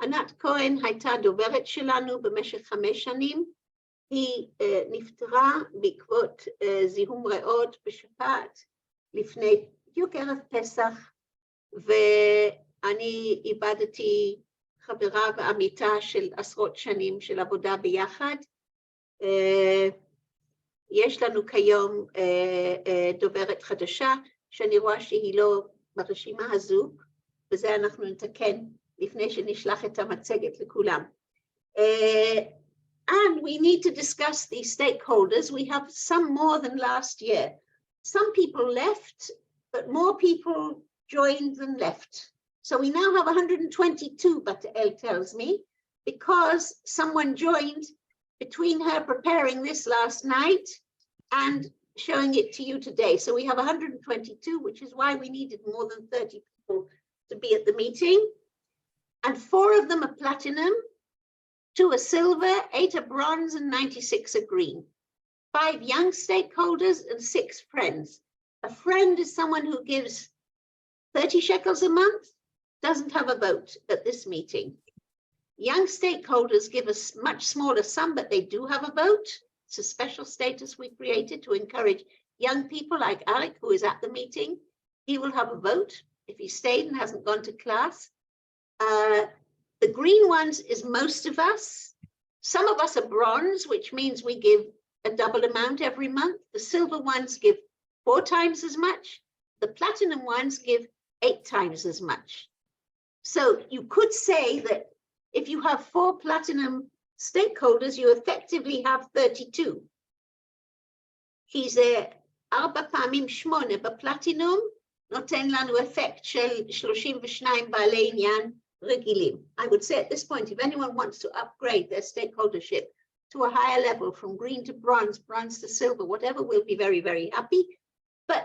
ענת כהן הייתה דוברת שלנו במשך 5 שנים. היא נפטרה בעקבות זיהום ריאות בשפעת לפני בדיוק ערב פסח, ואני איבדתי חברה ועמיתה של עשרות שנים של עבודה ביחד. יש לנו כיום דוברת חדשה, שאני רואה שהיא לא ברשימה הזו, וזה אנחנו נתקן לפני שנשלח את המצגת לכולם. And we need to discuss these stakeholders. We have some more than last year. Some people left, but more people joined than left. So we now have 122, Batael tells me, because someone joined between her preparing this last night and showing it to you today. So we have 122, which is why we needed more than 30 people to be at the meeting. And 4 of them are platinum, 2 are silver, 8 are bronze, and 96 are green. 5 young stakeholders and 6 friends. A friend is someone who gives 30 shekels a month, doesn't have a vote at this meeting. Young stakeholders give a much smaller sum, but they do have a vote. It's a special status we created to encourage young people like Arik, who is at the meeting. He will have a vote if he stayed and hasn't gone to class. The green ones is most of us. Some of us are bronze, which means we give a double amount every month. The silver ones give 4 times as much. The platinum ones give 8 times as much. So you could say that if you have 4 platinum stakeholders, you effectively have 32. כי זה 4 פעמים 8 בפלטינום, נותן לנו אפקט של 32 בעלי עניין רגילים. I would say at this point, if anyone wants to upgrade their stakeholdership to a higher level from green to bronze, bronze to silver, whatever, we'll be very, very happy. But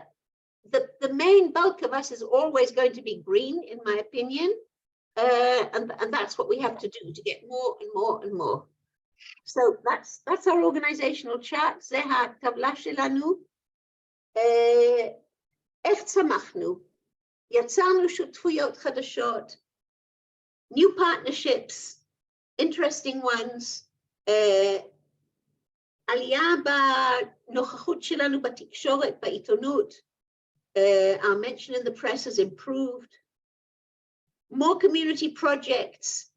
the main bulk of us is always going to be green, in my opinion. And that's what we have to do to get more and more and more. So that's our organizational chart. זה הטבלה שלנו. איך צמחנו? יצרנו שותפויות חדשות, new partnerships, interesting ones, עלייה בנוכחות שלנו בתקשורת, בעיתונות, our mention in the press has improved, more community projects,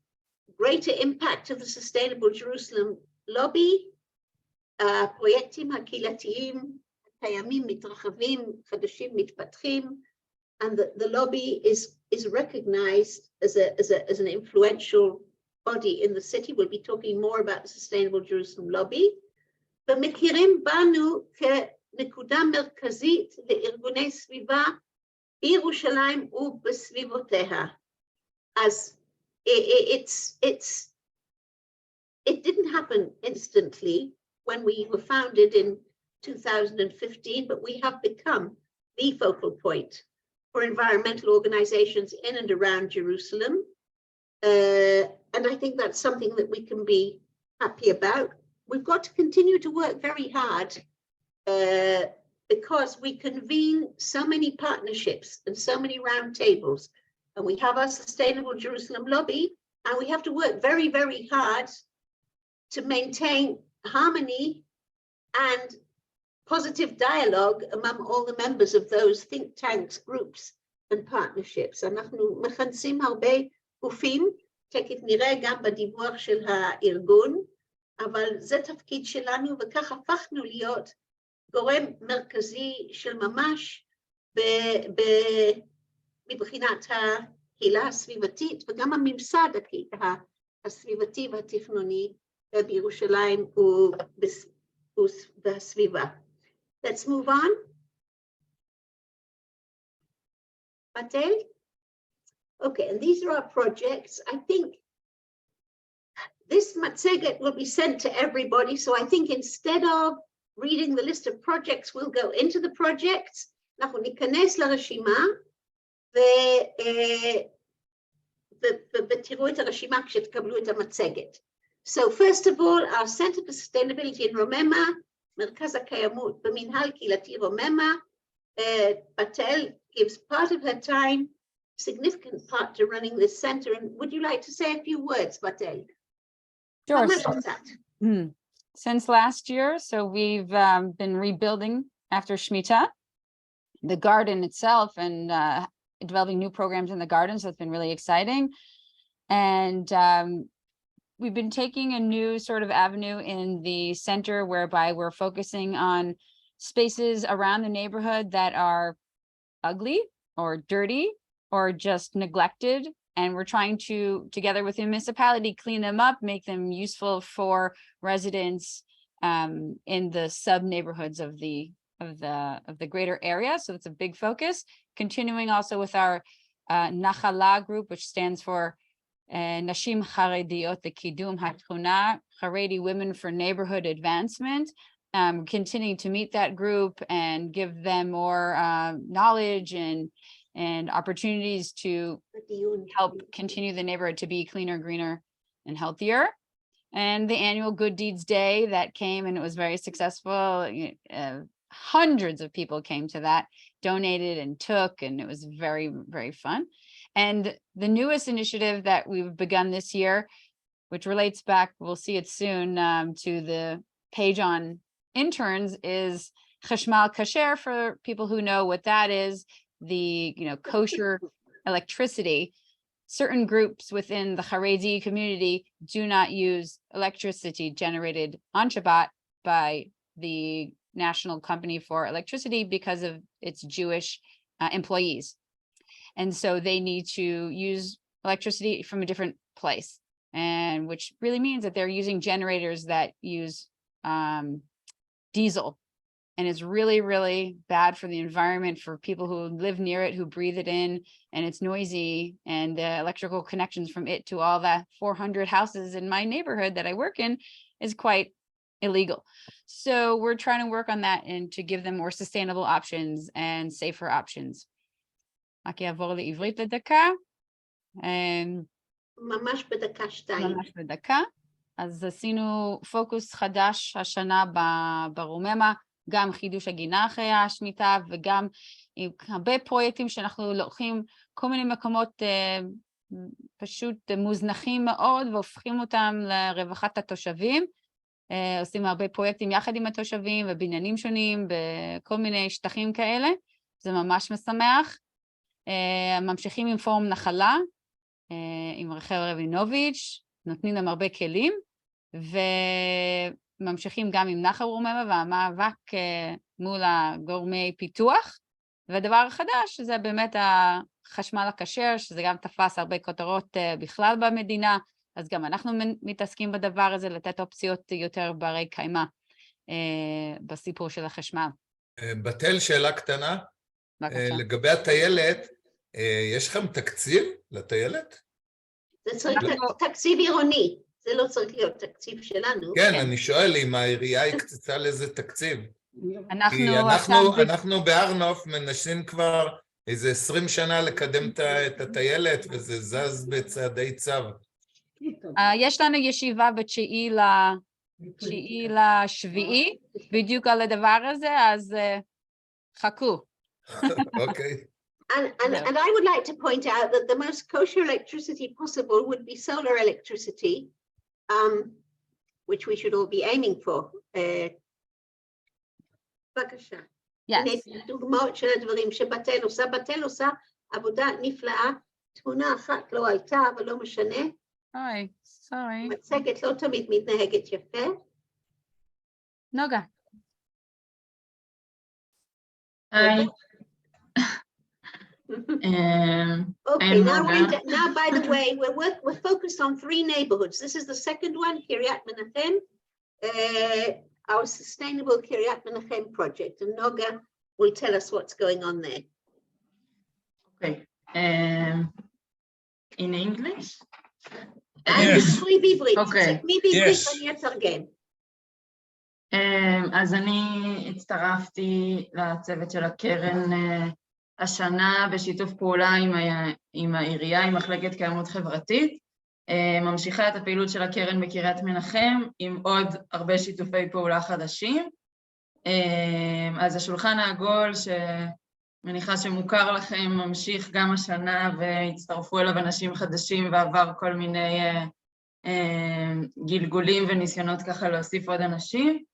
greater impact of the Sustainable Jerusalem lobby, פרויקטים הקהילתיים, קיימים, מתרחבים, חדשים, מתפתחים, and the lobby is recognized as an influential body in the city. We'll be talking more about the Sustainable Jerusalem lobby. ומכירים בנו כנקודה מרכזית לארגוני סביבה בירושלים ובסביבותיה. As it didn't happen instantly when we were founded in 2015, but we have become the focal point for environmental organizations in and around Jerusalem. And I think that's something that we can be happy about. We've got to continue to work very hard because we convene so many partnerships and so many roundtables. And we have our Sustainable Jerusalem lobby, and we have to work very, very hard to maintain harmony and positive dialogue among all the members of those think tanks, groups, and partnerships. אנחנו מכנסים הרבה גופים, תכף נראה גם בדיווח של הארגון, אבל זה תפקיד שלנו, וכך הפכנו להיות גורם מרכזי של ממש מבחינת הקהילה הסביבתית, וגם הממסד הסביבתי והתכנוני בירושלים ובסביבה. Let's move on. Patel? Okay, and these are our projects. I think this matzeget will be sent to everybody, so I think instead of reading the list of projects, we'll go into the projects. אנחנו ניכנס לרשימה, ותראו את הרשימה כשתקבלו את המצגת. So first of all, our Center for Sustainability in Romema, מרכז הקיימות במנהל קהילתי רוממה, Patel gives part of her time, significant part to running this center. And would you like to say a few words, Patel? Sure. that? Since last year, so we've been rebuilding after Shemitah, the garden itself, and developing new programs in the garden, so it's been really exciting. And we've been taking a new sort of avenue in the center whereby we're focusing on spaces around the neighborhood that are ugly or dirty or just neglected. And we're trying to, together with the municipality, clean them up, make them useful for residents in the sub-neighborhoods of the greater area. So it's a big focus. Continuing also with our Nachala group, which stands for Nashim Charediyot Lekidum HaTchuna, Haredi Women for Neighborhood Advancement. Continuing to meet that group and give them more knowledge and opportunities to help continue the neighborhood to be cleaner, greener, and healthier. And the annual Good Deeds Day that came, and it was very successful. Hundreds of people came to that, donated and took, and it was very, very fun. And the newest initiative that we've begun this year, which relates back, we'll see it soon, to the page on interns, is Chashmal Kasher, for people who know what that is, the kosher electricity. Certain groups within the Haredi community do not use electricity generated on Shabbat by the National Company for Electricity because of its Jewish employees. And so they need to use electricity from a different place, and which really means that they're using generators that use diesel. And it's really, really bad for the environment, for people who live near it, who breathe it in, and it's noisy, and the electrical connections from it to all the 400 houses in my neighborhood that I work in is quite illegal. So we're trying to work on that and to give them more sustainable options and safer options. רק יעבור לעברית לדקה. ממש בדקה שתיים. ממש בדקה. אז עשינו פוקוס חדש השנה ברוממה, גם חידוש הגינה אחרי השמיטה, וגם עם הרבה פרויקטים שאנחנו לוקחים כל מיני מקומות פשוט מוזנחים מאוד, והופכים אותם לרווחת התושבים. עושים הרבה פרויקטים יחד עם התושבים, ובניינים שונים, בכל מיני שטחים כאלה. זה ממש משמח. ממשיכים עם פורום נחלה, עם רחל רבינוביץ', נותנים להם הרבה כלים, וממשיכים גם עם נחל רוממה, והמאבק מול הגורמי פיתוח. והדבר החדש זה באמת החשמל הכשר, שזה גם תפס הרבה כותרות בכלל במדינה, אז גם אנחנו מתעסקים בדבר הזה, לתת אופציות יותר ברי קיימא בסיפור של החשמל. בתל, שאלה קטנה. בבקשה. לגבי הטיילת, יש לכם תקציב לטיילת? זה צריך תקציב עירוני, זה לא צריך להיות תקציב שלנו. כן, אני שואל אם העירייה הקצתה לזה תקציב. כי אנחנו בהר-נוף מנסים כבר איזה 20 שנה לקדם את הטיילת, וזה זז בצעדי צו. יש לנו ישיבה ב9/7, בדיוק על הדבר הזה, אז חכו. אוקיי. And I would like to point out that the most kosher electricity possible would be solar electricity, which we should all be aiming for. בבקשה. Yes. דוגמאות של הדברים שבתל עושה. בתל עושה עבודה נפלאה. תמונה אחת לא הייתה, אבל לא משנה. אוי, סורי. מצגת לא תמיד מתנהגת יפה. נוגה. היי. Okay, now by the way, we're focused on 3 neighborhoods. This is the second one, Kiryat Menachem, our sustainable Kiryat Menachem project, and Noga will tell us what's going on there. Okay. In English? Yes. Okay. Yes. אז אני הצטרפתי לצוות של הקרן השנה בשיתוף פעולה עם העירייה, עם מחלקת קיימות חברתית, ממשיכה את הפעילות של הקרן בקריית מנחם עם עוד הרבה שיתופי פעולה חדשים. אז השולחן העגול שמניחה שמוכר לכם ממשיך גם השנה, והצטרפו אליו אנשים חדשים ועבר כל מיני גלגולים וניסיונות ככה להוסיף עוד אנשים.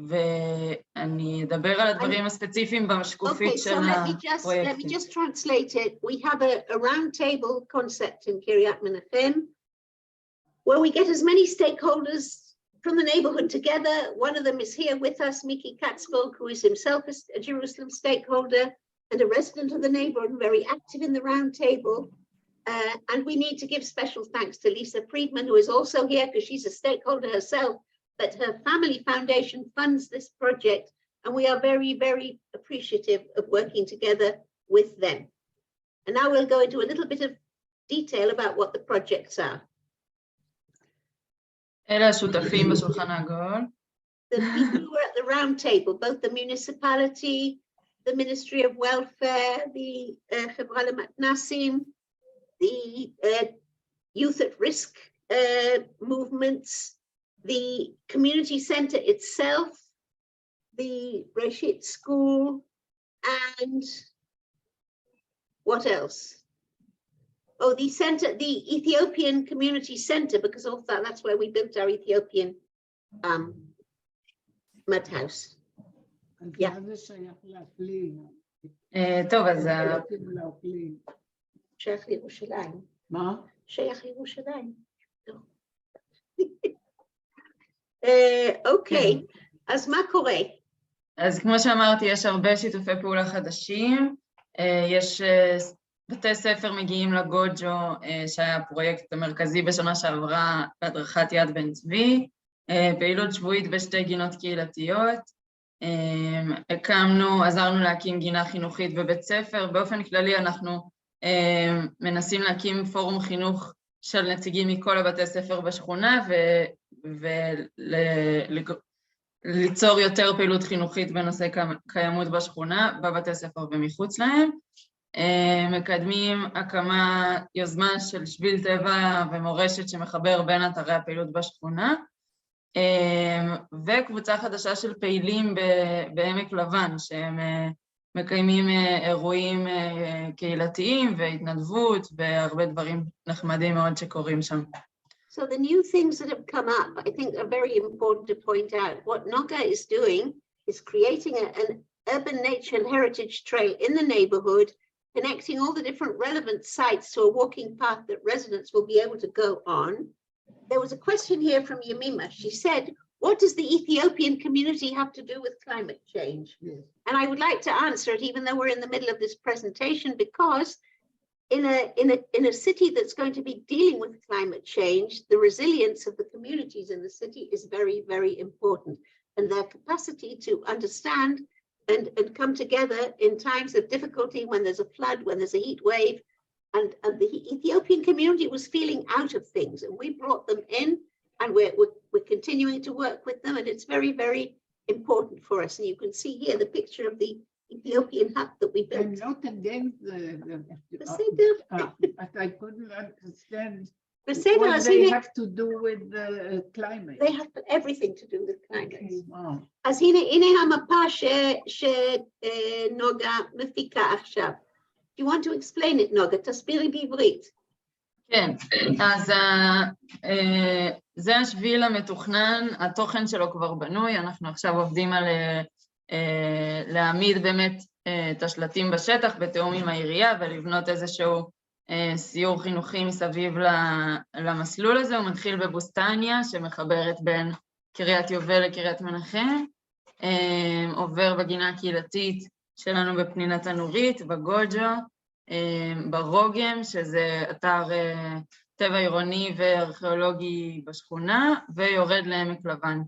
ואני אדבר על הדברים הספציפיים בשקופית של הפרויקטים. Let me just translate it. We have a round table concept in Kiryat Menachem where we get as many stakeholders from the neighborhood together. One of them is here with us, Mickey Katzberg, who is himself a Jerusalem stakeholder and a resident of the neighborhood and very active in the round table. And we need to give special thanks to Lisa Friedman, who is also here because she's a stakeholder herself, but her family foundation funds this project, and we are very, very appreciative of working together with them. And now we'll go into a little bit of detail about what the projects are. אלה השותפים בשולחן העגול. The people who are at the round table, both the municipality, the Ministry of Welfare, the Chevra Lematnasim, the youth at risk movements, the community center itself, the Reshit school, and what else? Oh, the center, the Ethiopian Community Center, because of that, that's where we built our Ethiopian mud house. Yeah. טוב, אז... שייך לירושלים. מה? שייך לירושלים. אוקיי, אז מה קורה? אז כמו שאמרתי, יש הרבה שיתופי פעולה חדשים, יש בתי ספר מגיעים לגוג'ו, שהיה הפרויקט המרכזי בשנה שעברה בהדרכת יד בן צבי, פעילות שבועית בשתי גינות קהילתיות, עזרנו להקים גינה חינוכית בבית ספר, באופן כללי אנחנו מנסים להקים פורום חינוך של נציגים מכל הבתי ספר בשכונה, וליצור יותר פעילות חינוכית בנושא קיימות בשכונה, בבתי ספר ומחוץ להם. מקדמים הקמה יוזמה של שביל טבע ומורשת שמחבר בין אתרי הפעילות בשכונה, וקבוצה חדשה של פעילים בעמק לבן, שהם מקיימים אירועים קהילתיים והתנדבות והרבה דברים נחמדים מאוד שקורים שם. So the new things that have come up, I think are very important to point out. What Noga is doing is creating an urban nature and heritage trail in the neighborhood, connecting all the different relevant sites to a walking path that residents will be able to go on. There was a question here from Yemima. She said, what does the Ethiopian community have to do with climate change? Yes. And I would like to answer it, even though we're in the middle of this presentation, because in a city that's going to be dealing with climate change, the resilience of the communities in the city is very, very important. And their capacity to understand and come together in times of difficulty, when there's a flood, when there's a heat wave, and the Ethiopian community was feeling out of things, and we brought them in, and we're continuing to work with them, and it's very, very important for us. And you can see here the picture of the Ethiopian hut that we built. I'm not against but I couldn't understand what they have to do with the climate. They have everything to do with climate. Okay, wow. אז הנה המפה שנוגה מפיקה עכשיו. Do you want to explain it, נוגה? תסבירי בעברית. כן, אז זה השביל המתוכנן, התוכן שלו כבר בנוי, אנחנו עכשיו עובדים על להעמיד באמת את השלטים בשטח בתיאום עם העירייה ולבנות איזשהו סיור חינוכי מסביב למסלול הזה. הוא מתחיל בבוסטניה שמחברת בין קריית יובל לקריית מנחם, עובר בגינה הקהילתית שלנו בפנינת הנורית, בגוג'ו, ברוגם, שזה אתר טבע עירוני וארכיאולוגי בשכונה, ויורד לעמק לבן.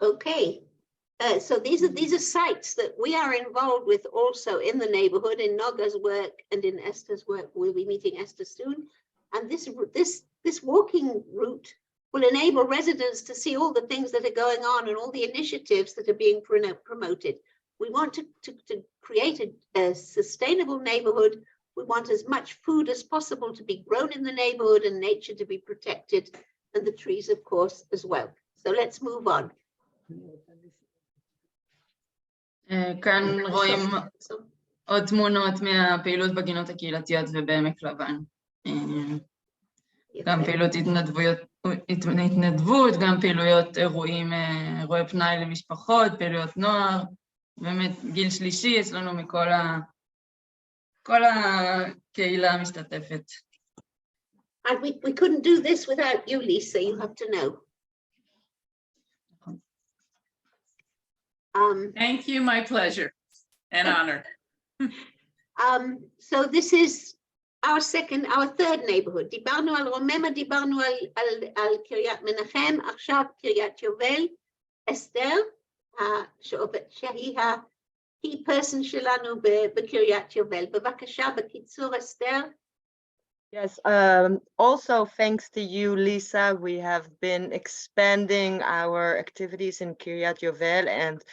Okay. So these are sites that we are involved with also in the neighborhood, in Noga's work and in Esther's work. We'll be meeting Esther soon. And this walking route will enable residents to see all the things that are going on and all the initiatives that are being promoted. We want to create a sustainable neighborhood. We want as much food as possible to be grown in the neighborhood and nature to be protected, and the trees, of course, as well. So let's move on. כאן רואים עוד תמונות מהפעילות בגינות הקהילתיות ובעמק לבן. גם פעילות התנדבות, גם פעילויות אירועי פנאי למשפחות, פעילויות נוער, באמת גיל שלישי, יש לנו כל הקהילה המשתתפת. And we couldn't do this without you, Lisa, you have to know. Thank you, my pleasure and honor. So this is our third neighborhood. דיברנו על רוממה, דיברנו על קריית מנחם, עכשיו קריית יובל, אסתר, שהיא ה-key person שלנו בקריית יובל. בבקשה, בקיצור, אסתר. Yes, also thanks to you, Lisa, we have been expanding our activities in Kiryat Yovel, and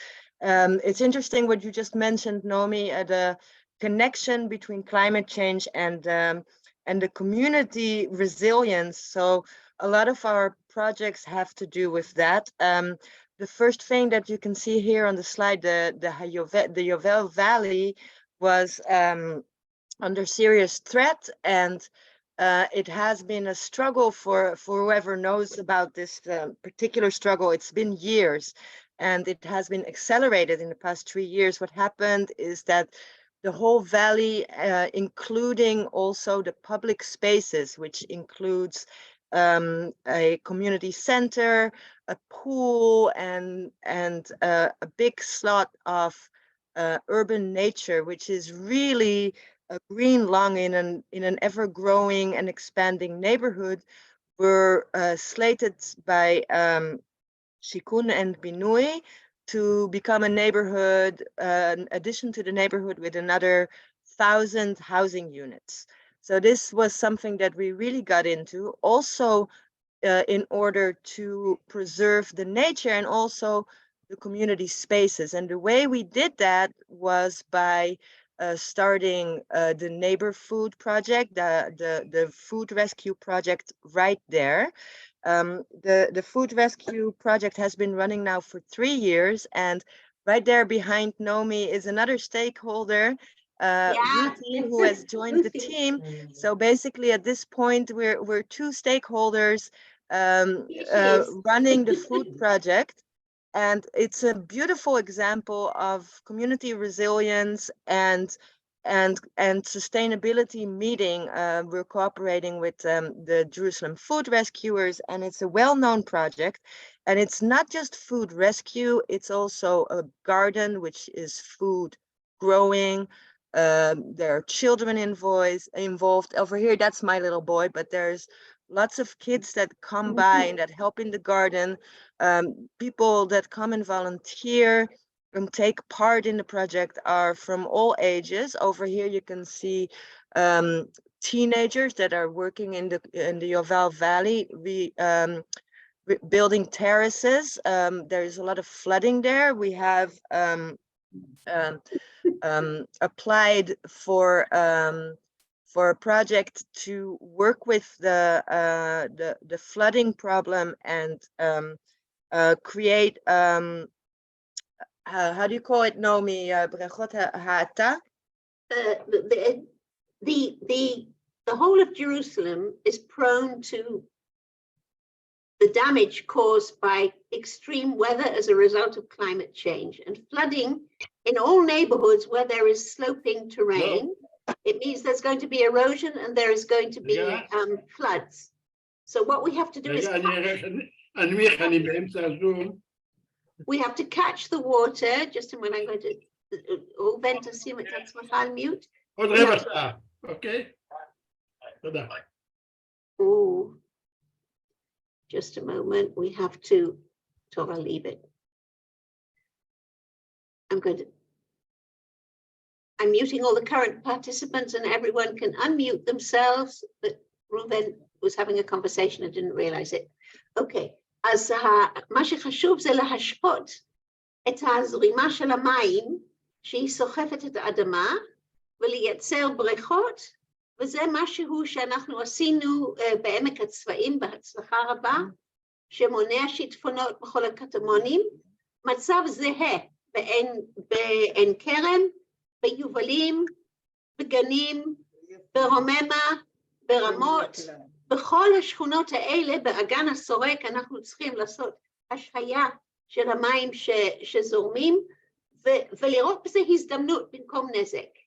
it's interesting what you just mentioned, Nomi, the connection between climate change and the community resilience. So a lot of our projects have to do with that. The first thing that you can see here on the slide, the Yovel Valley was under serious threat, and it has been a struggle for whoever knows about this particular struggle. It's been years, and it has been accelerated in the past 3 years. What happened is that the whole valley, including also the public spaces, which includes a community center, a pool, and a big slot of urban nature, which is really a green lung in an ever-growing and expanding neighborhood, were slated by Shikun and Binui to become a neighborhood, an addition to the neighborhood with another 1,000 housing units. So this was something that we really got into, also in order to preserve the nature and also the community spaces. And the way we did that was by starting the neighbor food project, the food rescue project right there. The food rescue project has been running now for 3 years, and right there behind Nomi is another stakeholder, Ruthie, who has joined the team. So basically at this point, we're 2 stakeholders running the food project. And it's a beautiful example of community resilience and sustainability meeting. We're cooperating with the Jerusalem Food Rescuers, and it's a well-known project. And it's not just food rescue, it's also a garden, which is food growing. There are children involved. Over here, that's my little boy, but there's lots of kids that come by and that help in the garden, people that come and volunteer and take part in the project are from all ages. Over here you can see teenagers that are working in the Yovel Valley, building terraces. There's a lot of flooding there. We have applied for a project to work with the flooding problem and create how do you call it, Nomi? Brechot ha'ata? The whole of Jerusalem is prone to the damage caused by extreme weather as a result of climate change, and flooding in all neighborhoods where there is sloping terrain. It means there's going to be erosion and there is going to be floods. So what we have to do is we have to catch the water. Just a moment, I'm going to mute. Okay. Oh, just a moment. We have to Torah leave it. I'm muting all the current participants and everyone can unmute themselves, but Reuven was having a conversation, I didn't realize it. Okay, אז מה שחשוב זה להשפות את הזרימה של המים שהיא סוחפת את האדמה ולייצר בריכות, וזה משהו שאנחנו עשינו בעמק הצבאים בהצלחה רבה, שמונע שיטפונות בכל הקטמונים. מצב זהה בעין כרם, ביובלים, בגנים, ברוממה, ברמות, בכל השכונות האלה, באגן הסורק, אנחנו צריכים לעשות השהיה של המים שזורמים, ולראות בזה הזדמנות במקום נזק.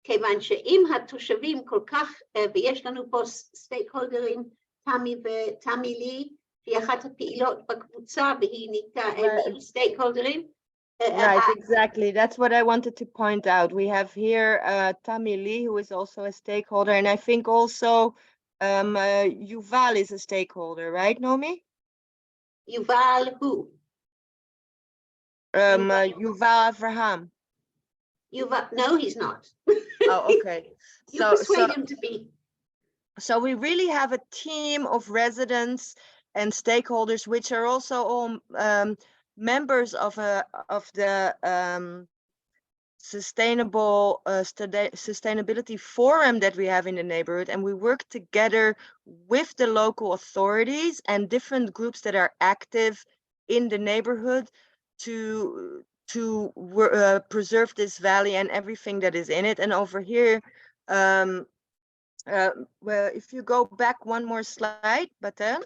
כיוון שאם התושבים כל כך, ויש לנו פה סטייקהולדרים, תמי לי, שהיא אחת הפעילות בקבוצה, והיא נהייתה סטייקהולדרים, Right, exactly. That's what I wanted to point out. We have here Tammy Lee, who is also a stakeholder, and I think also Yuval is a stakeholder, right, Nomi? Yuval who? Yuval Avraham. Yuval, no, he's not. Oh, okay. You persuade him to be. So we really have a team of residents and stakeholders, which are also all members of the sustainability forum that we have in the neighborhood, and we work together with the local authorities and different groups that are active in the neighborhood to preserve this valley and everything that is in it. And over here, well, if you go back one more slide, Batel.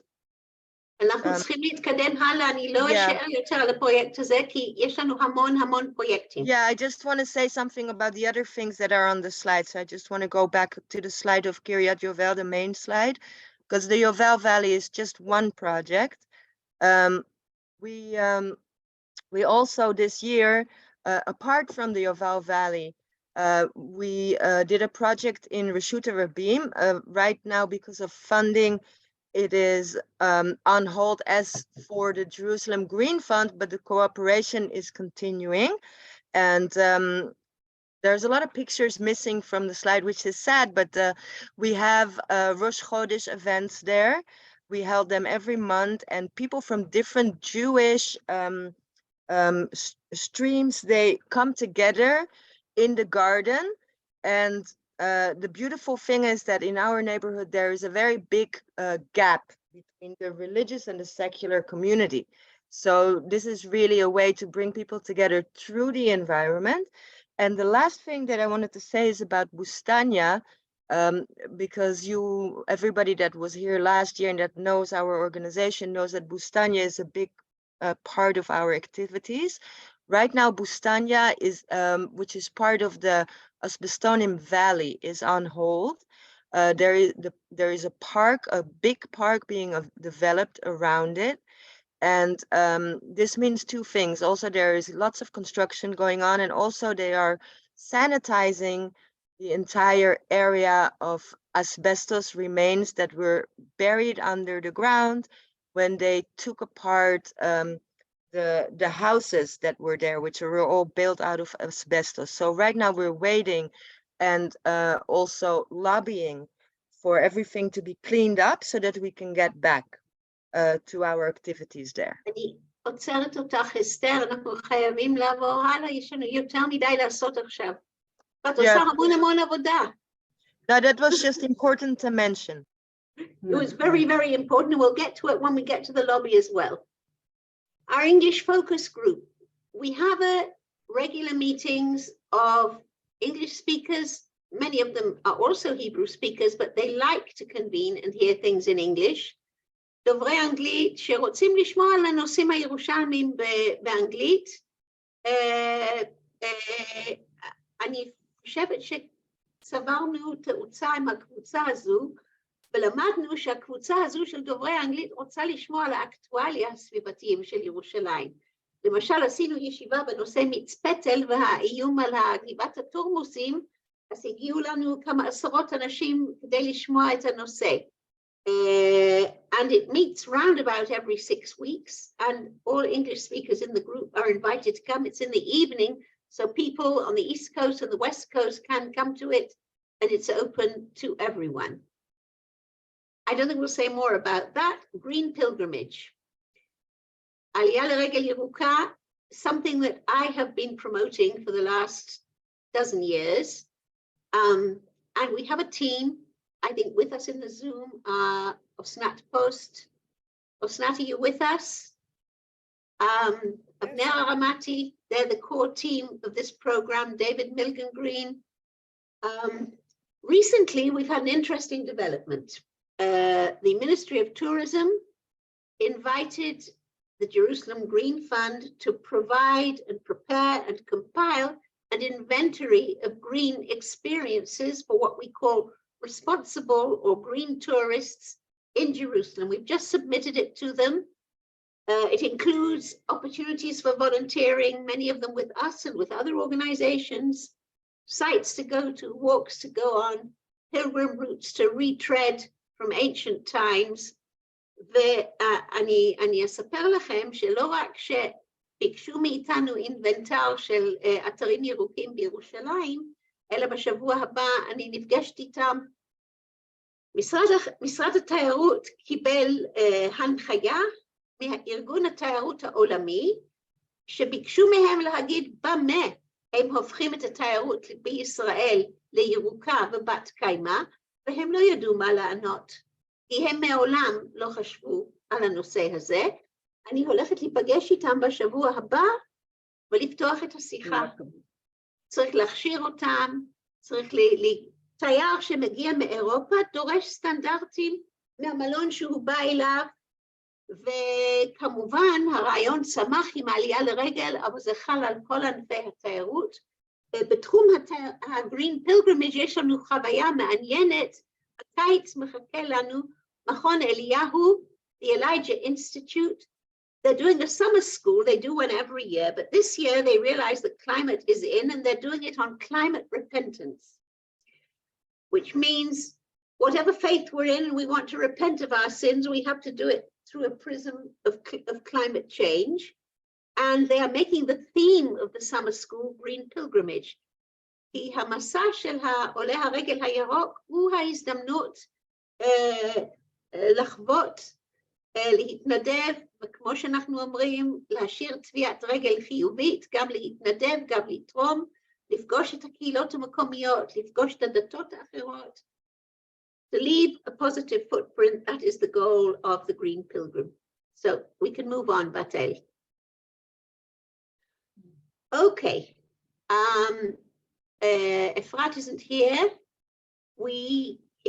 אנחנו צריכים להתקדם הלאה, אני לא אשאר יותר על הפרויקט הזה, כי יש לנו המון פרויקטים. Yeah, I just want to say something about the other things that are on the slide. So I just want to go back to the slide of Kiryat Yovel, the main slide, because the Yovel Valley is just one project. We also this year, apart from the Yovel Valley, we did a project in Reshut Rabim. Right now, because of funding, it is on hold as for the Jerusalem Green Fund, but the cooperation is continuing. And there's a lot of pictures missing from the slide, which is sad, but we have Rosh Chodesh events there. We held them every month, and people from different Jewish streams, they come together in the garden. And the beautiful thing is that in our neighborhood, there is a very big gap between the religious and the secular community. So this is really a way to bring people together through the environment. And the last thing that I wanted to say is about Bustania, because everybody that was here last year and that knows our organization knows that Bustania is a big part of our activities. Right now, Bustania is, which is part of the Asbestonim Valley, is on hold. There is a park, a big park being developed around it. And this means two things. Also, there is lots of construction going on, and also they are sanitizing the entire area of asbestos remains that were buried under the ground when they took apart the houses that were there, which were all built out of asbestos. So right now we're waiting and also lobbying for everything to be cleaned up so that we can get back to our activities there. אני עוצרת אותך, אסתר, אנחנו חייבים לעבור הלאה, יש לנו יותר מדי לעשות עכשיו. ואת עושה המון עבודה. No, that was just important to mention. It was very, very important. We'll get to it when we get to the lobby as well. Our English focus group, we have regular meetings of English speakers. Many of them are also Hebrew speakers, but they like to convene and hear things in English. דוברי אנגלית שרוצים לשמוע על הנושאים הירושלמיים באנגלית. אני חושבת שצברנו תאוצה עם הקבוצה הזו, ולמדנו שהקבוצה הזו של דוברי האנגלית רוצה לשמוע על האקטואליה הסביבתיים של ירושלים. למשל, עשינו ישיבה בנושא מצפתל והאיום על גבעת התורמוסים, אז הגיעו לנו כמה עשרות אנשים כדי לשמוע את הנושא. And it meets round about every 6 weeks, and all English speakers in the group are invited to come. It's in the evening, so people on the East Coast and the West Coast can come to it, and it's open to everyone. I don't think we'll say more about that. Green pilgrimage. Aliyah l'regel Yirokah, something that I have been promoting for the last dozen years. And we have a team, I think, with us in the Zoom, Osnat Post. Osnat, are you with us? Abner Aramati, they're the core team of this program, David Milgan Green. Recently, we've had an interesting development. The Ministry of Tourism invited the Jerusalem Green Fund to provide and prepare and compile an inventory of green experiences for what we call responsible or green tourists in Jerusalem. We've just submitted it to them. It includes opportunities for volunteering, many of them with us and with other organizations, sites to go to, walks to go on, pilgrim routes to retread from ancient times. ואני אספר לכם שלא רק שביקשו מאיתנו אינבנטר של אתרים ירוקים בירושלים, אלא בשבוע הבא אני נפגשת איתם. משרד התיירות קיבל הנחיה מארגון התיירות העולמי, שביקשו מהם להגיד במה הם הופכים את התיירות בישראל לירוקה ובת קיימא, והם לא ידעו מה לענות, כי הם מעולם לא חשבו על הנושא הזה. אני הולכת להיפגש איתם בשבוע הבא ולפתוח את השיחה. צריך להכשיר אותם, צריך תייר שמגיע מאירופה, דורש סטנדרטים מהמלון שהוא בא אליו, וכמובן הרעיון צמח עם העלייה לרגל, אבל זה חל על כל ענפי התיירות. בתחום ה-Green Pilgrimage יש לנו חוויה מעניינת, הקיץ מחכה לנו מכון אליהו, the Elijah Institute. They're doing a summer school, they do one every year, but this year they realize that climate is in and they're doing it on climate repentance, which means whatever faith we're in and we want to repent of our sins, we have to do it through a prism of climate change. And they are making the theme of the summer school Green Pilgrimage. כי המסע של עולי הרגל הירוק הוא ההזדמנות לחוות להתנדב, וכמו שאנחנו אומרים, להשאיר טביעת רגל חיובית, גם להתנדב, גם לתרום, לפגוש את הקהילות המקומיות, לפגוש את הדתות האחרות. To leave a positive footprint, that is the goal of the Green Pilgrim. So we can move on, Batel. Okay. Efrat isn't here.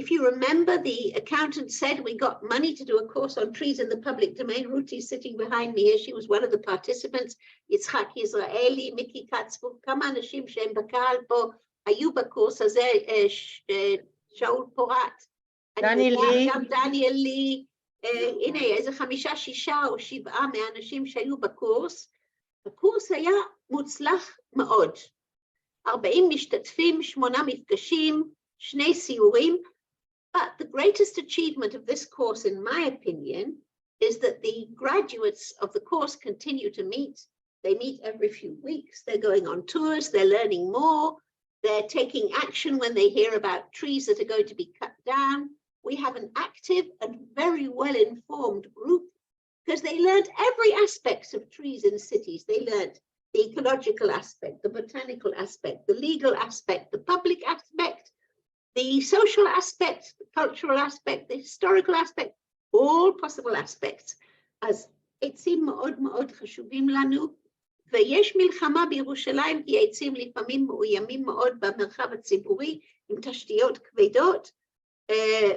If you remember, the accountant said we got money to do a course on trees in the public domain. Ruti is sitting behind me here. She was one of the participants. Yitzhak Israeli, Miki Katzburg, כמה אנשים שהם בקהל פה היו בקורס הזה, שאול פורט. דניאל לי. גם דניאל לי. הנה, איזה 5, 6 או 7 מהאנשים שהיו בקורס. הקורס היה מוצלח מאוד. 40 משתתפים, 8 מפגשים, 2 סיורים. But the greatest achievement of this course, in my opinion, is that the graduates of the course continue to meet. They meet every few weeks. They're going on tours. They're learning more. They're taking action when they hear about trees that are going to be cut down. We have an active and very well-informed group because they learned every aspect of trees in cities. They learned the ecological aspect, the botanical aspect, the legal aspect, the public aspect, the social aspect, the cultural aspect, the historical aspect, all possible aspects. אז עצים מאוד מאוד חשובים לנו, ויש מלחמה בירושלים, כי העצים לפעמים מאוימים מאוד במרחב הציבורי, עם תשתיות כבדות,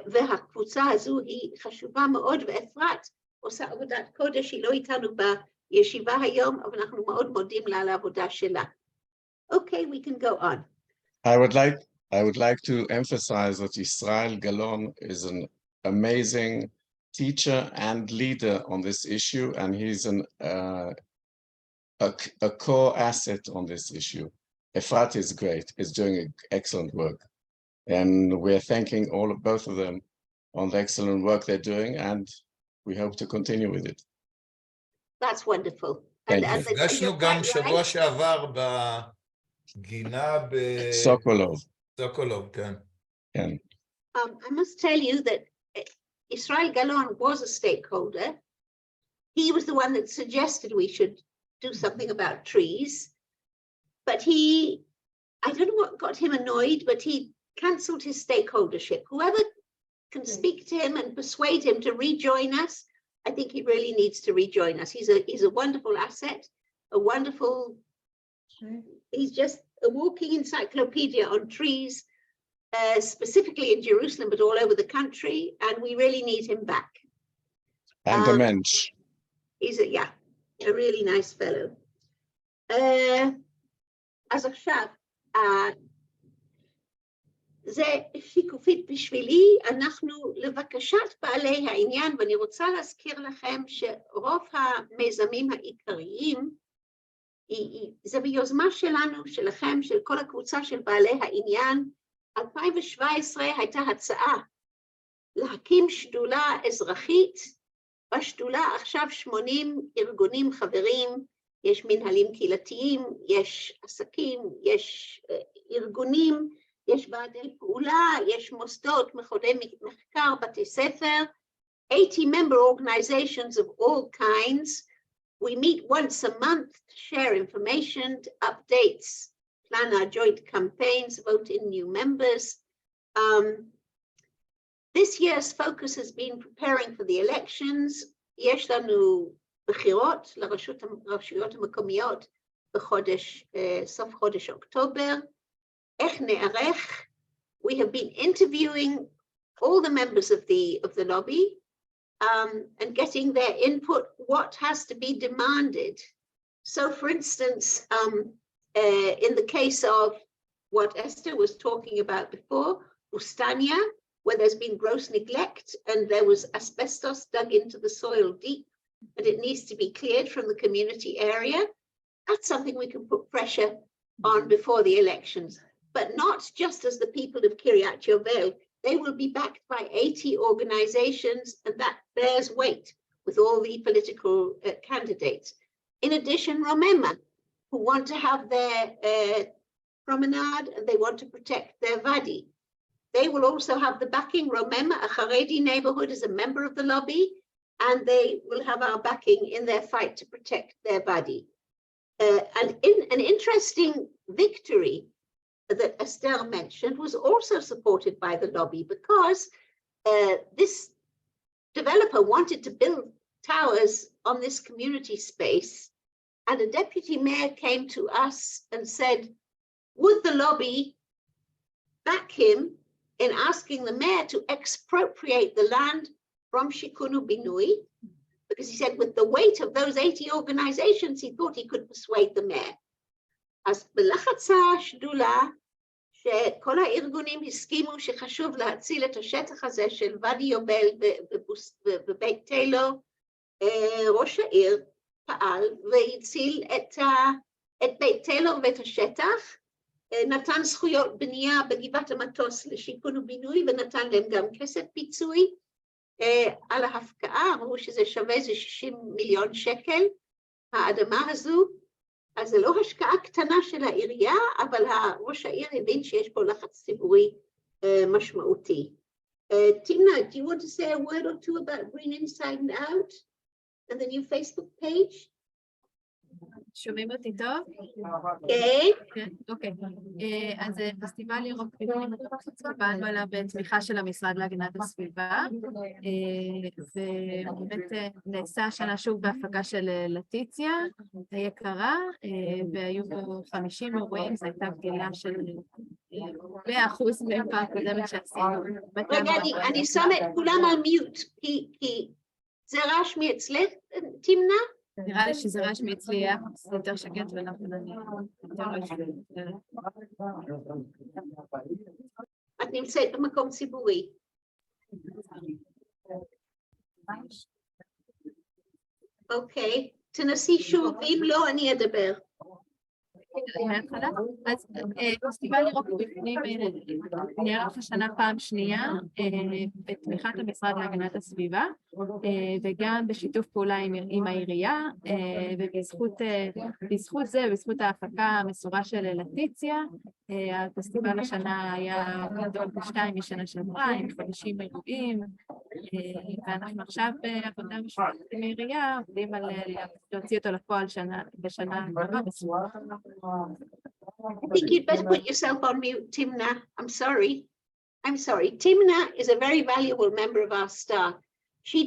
והקבוצה הזו היא חשובה מאוד, ואפרת עושה עבודת קודש, היא לא איתנו בישיבה היום, אבל אנחנו מאוד מודים לה על העבודה שלה. Okay, we can go on. I would like to emphasize that Israel Galon is an amazing teacher and leader on this issue, and he's a core asset on this issue. Efrat is great, is doing excellent work. And we're thanking both of them on the excellent work they're doing, and we hope to continue with it. That's wonderful. נפגשנו גם שבוע שעבר בגינה סוקולוב. סוקולוב, כן. כן. I must tell you that Israel Galon was a stakeholder. He was the one that suggested we should do something about trees. But I don't know what got him annoyed, but he cancelled his stakeholdership. Whoever can speak to him and persuade him to rejoin us, I think he really needs to rejoin us. He's a wonderful asset, he's just a walking encyclopedia on trees, specifically in Jerusalem, but all over the country, and we really need him back. And a mensch. He's a really nice fellow. אז עכשיו, זה שיקופית בשבילי, אנחנו לבקשת בעלי העניין, ואני רוצה להזכיר לכם שרוב המיזמים העיקריים, זה ביוזמה שלנו, שלכם, של כל הקבוצה של בעלי העניין. 2017 הייתה הצעה להקים שדולה אזרחית, בשדולה עכשיו 80 ארגונים חברים, יש מנהלים קהילתיים, יש עסקים, יש ארגונים, יש ועדי פעולה, יש מוסדות, מכוני מחקר, בתי ספר, 80 member organizations of all kinds. We meet once a month to share information, to updates, plan our joint campaigns, vote in new members. This year's focus has been preparing for the elections. יש לנו בחירות לרשויות המקומיות סוף חודש אוקטובר. איך נערך? We have been interviewing all the members of the lobby and getting their input, what has to be demanded. So for instance, in the case of what Esther was talking about before, Bustania, where there's been gross neglect and there was asbestos dug into the soil deep and it needs to be cleared from the community area, that's something we can put pressure on before the elections. But not just as the people of Kiryat Yovel, they will be backed by 80 organizations, and that bears weight with all the political candidates. In addition, Romema, who want to have their promenade and they want to protect their Vadi. They will also have the backing. Romema, a Haredi neighborhood, is a member of the lobby, and they will have our backing in their fight to protect their body. And in an interesting victory that Esther mentioned was also supported by the lobby, because this developer wanted to build towers on this community space, and a deputy mayor came to us and said, would the lobby back him in asking the mayor to expropriate the land from Shikunu Binui? Because he said with the weight of those 80 organizations, he thought he could persuade the mayor. אז בלחץ השדולה, שכל הארגונים הסכימו שחשוב להציל את השטח הזה של ודי יובל בבית טיילו, ראש העיר פעל והציל את בית טיילו ואת השטח, נתן זכויות בנייה בגבעת המטוס לשיכון ובינוי, ונתן להם גם כסף פיצוי על ההפקעה, אמרו שזה שווה איזה 60 מיליון שקל, האדמה הזו. אז זה לא השקעה קטנה של העירייה, אבל ראש העיר הבין שיש פה לחץ ציבורי משמעותי. Timna, do you want to say a word or two about Green Inside and Out and the new Facebook page? שומעים אותי טוב? כן. אוקיי. אז פסטיבל ירוק קיבלנו עליו בתמיכה של המשרד להגנת הסביבה, ובאמת נעשה השנה שוב בהפקה של לטיציה היקרה, והיו בו 50 אירועים, זו הייתה גדילה של 100% מהפעם הקודמת שעשינו. רגע, אני שמה את כולם על מיוט, כי זה רעש מאצלך, תמנה? נראה לי שזה רעש מאצלי יותר שקט ואנחנו את נמצאת במקום ציבורי. אוקיי, תנסי שוב, ואם לא, אני אדבר. אז פסטיבל ירוק בפנים נערך השנה פעם שנייה בתמיכת המשרד להגנת הסביבה וגם בשיתוף פעולה עם העירייה, ובזכות זה, בזכות ההפקה המסורה של לטיציה, הפסטיבל השנה היה גדול בשתיים משנה שעברה עם 50 אירועים, ואנחנו עכשיו בעבודה משותפת עם העירייה עובדים על להוציא אותו לפועל בשנה הבאה. I think you'd best put yourself on mute, Timna. I'm sorry. Timna is a very valuable member of our staff. She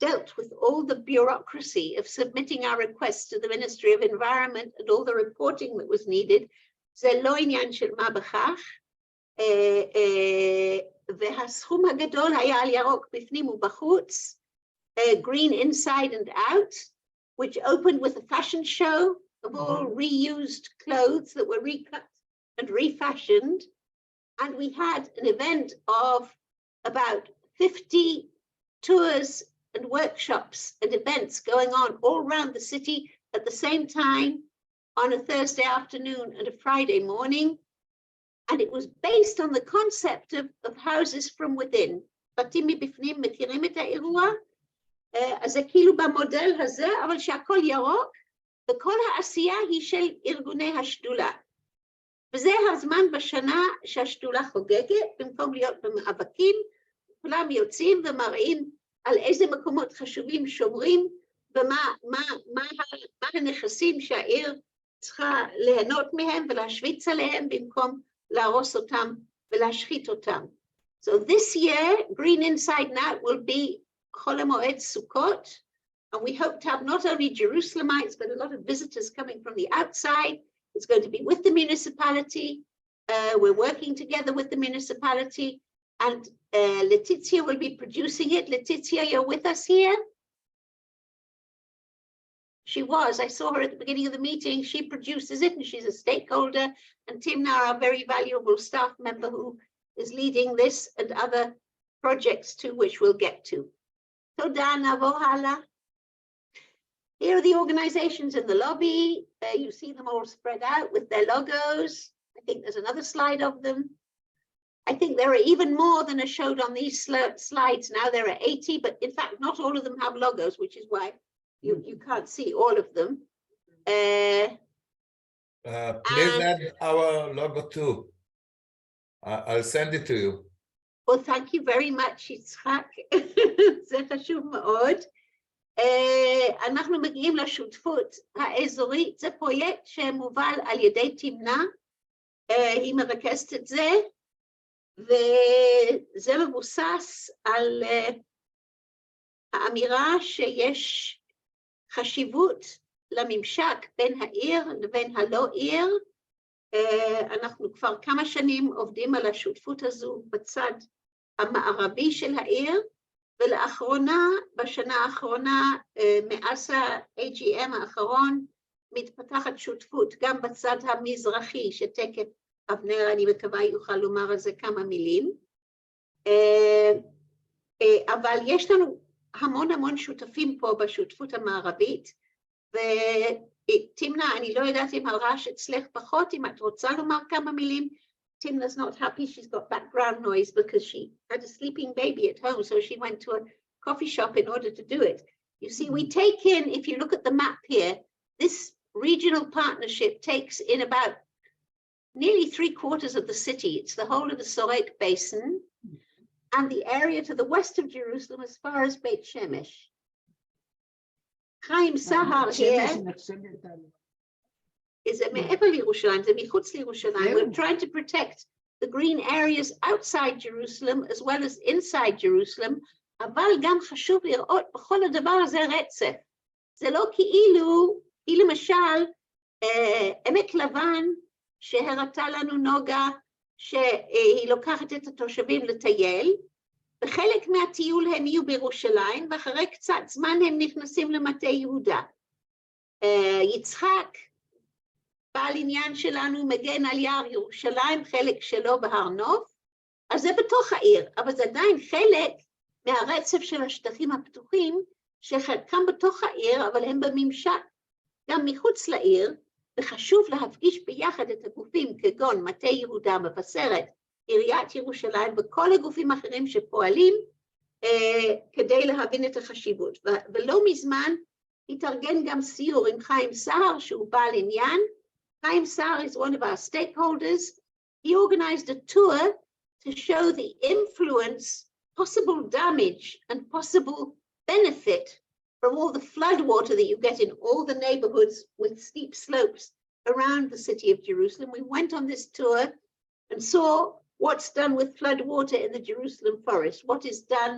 dealt with all the bureaucracy of submitting our requests to the Ministry of Environment and all the reporting that was needed. זה לא עניין של מה בכך. והסכום הגדול היה על ירוק בפנים ובחוץ, Green Inside and Out, which opened with a fashion show of all reused clothes that were recut and refashioned. And we had an event of about 50 tours and workshops and events going on all around the city at the same time on a Thursday afternoon and a Friday morning. And it was based on the concept of houses from within. בתים מבפנים מכירים את האירוע? אז זה כאילו במודל הזה, אבל שהכל ירוק, וכל העשייה היא של ארגוני השדולה. וזה הזמן בשנה שהשדולה חוגגת, במקום להיות במאבקים, כולם יוצאים ומראים על איזה מקומות חשובים שומרים, ומה הנכסים שהעיר צריכה ליהנות מהם ולהשוויץ עליהם, במקום להרוס אותם ולהשחית אותם. So this year, Green Inside and Out will be Chol HaMoed Sukkot, and we hope to have not only Jerusalemites, but a lot of visitors coming from the outside. It's going to be with the municipality. We're working together with the municipality, and Letizia will be producing it. Letizia, you're with us here? She was. I saw her at the beginning of the meeting. She produces it, and she's a stakeholder. And Timna, our very valuable staff member who is leading this and other projects too, which we'll get to. תודה, נעבור הלאה. Here are the organizations in the lobby. You see them all spread out with their logos. I think there's another slide of them. I think there are even more than are showed on these slides now. There are 80, but in fact, not all of them have logos, which is why you can't see all of them. Please add our logo too. I'll send it to you. Well, thank you very much, יצחק. זה חשוב מאוד. אנחנו מגיעים לשותפות האזורית, זה פרויקט שמובל על ידי תמנה, היא מרכזת את זה, וזה מבוסס על האמירה שיש חשיבות לממשק בין העיר לבין הלא עיר. אנחנו כבר כמה שנים עובדים על השותפות הזו בצד המערבי של העיר, ולאחרונה, בשנה האחרונה, מאז ה-AGM האחרון, מתפתחת שותפות גם בצד המזרחי, שתכף אבנר, אני מקווה, יוכל לומר על זה כמה מילים. אבל יש לנו המון שותפים פה בשותפות המערבית, ותמנה, אני לא יודעת אם הרעש אצלך פחות, אם את רוצה לומר כמה מילים. Timna's not happy, she's got background noise because she had a sleeping baby at home, so she went to a coffee shop in order to do it. You see, we take in, if you look at the map here, this regional partnership takes in about nearly 3/4 of the city. It's the whole of the Sorek Basin and the area to the west of Jerusalem as far as Beit Shemesh. Chaim Sahar here is a מעבר לירושלים, זה מחוץ לירושלים. We're trying to protect the green areas outside Jerusalem as well as inside Jerusalem, אבל גם חשוב לראות בכל הדבר הזה רצף. זה לא כאילו, היא למשל, עמק לבן, שהראתה לנו נוגה, שהיא לוקחת את התושבים לטייל, וחלק מהטיול הם יהיו בירושלים, ואחרי קצת זמן הם נכנסים למטה יהודה. יצחק, בעל עניין שלנו, מגן על יער ירושלים, חלק שלו בהר נוף, אז זה בתוך העיר, אבל זה עדיין חלק מהרצף של השטחים הפתוחים, שחלקם בתוך העיר, אבל הם בממשק גם מחוץ לעיר, וחשוב להפגיש ביחד את הגופים כגון מטה יהודה, מבשרת, עיריית ירושלים וכל הגופים האחרים שפועלים כדי להבין את החשיבות. ולא מזמן התארגן גם סיור עם חיים סהר שהוא בעל עניין. Chaim Sahar is one of our stakeholders. He organized a tour to show the influence, possible damage and possible benefit from all the flood water that you get in all the neighborhoods with steep slopes around the city of Jerusalem. We went on this tour and saw what's done with flood water in the Jerusalem forest, what is done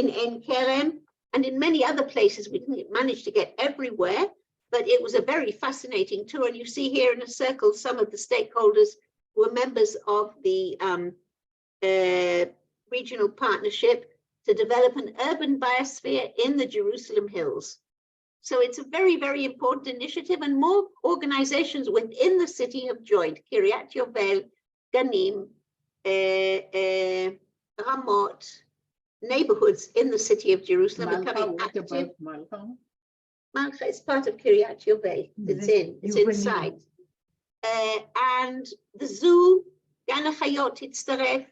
in En Kerem, and in many other places. We didn't manage to get everywhere, but it was a very fascinating tour. And you see here in a circle some of the stakeholders who are members of the regional partnership to develop an urban biosphere in the Jerusalem hills. So it's a very important initiative, and more organizations within the city have joined. Kiryat Yovel, Ganim, Ramot, neighborhoods in the city of Jerusalem are becoming active. Malcha is part of Kiryat Yovel. It's inside. And the zoo, Gan HaChayot, הצטרף,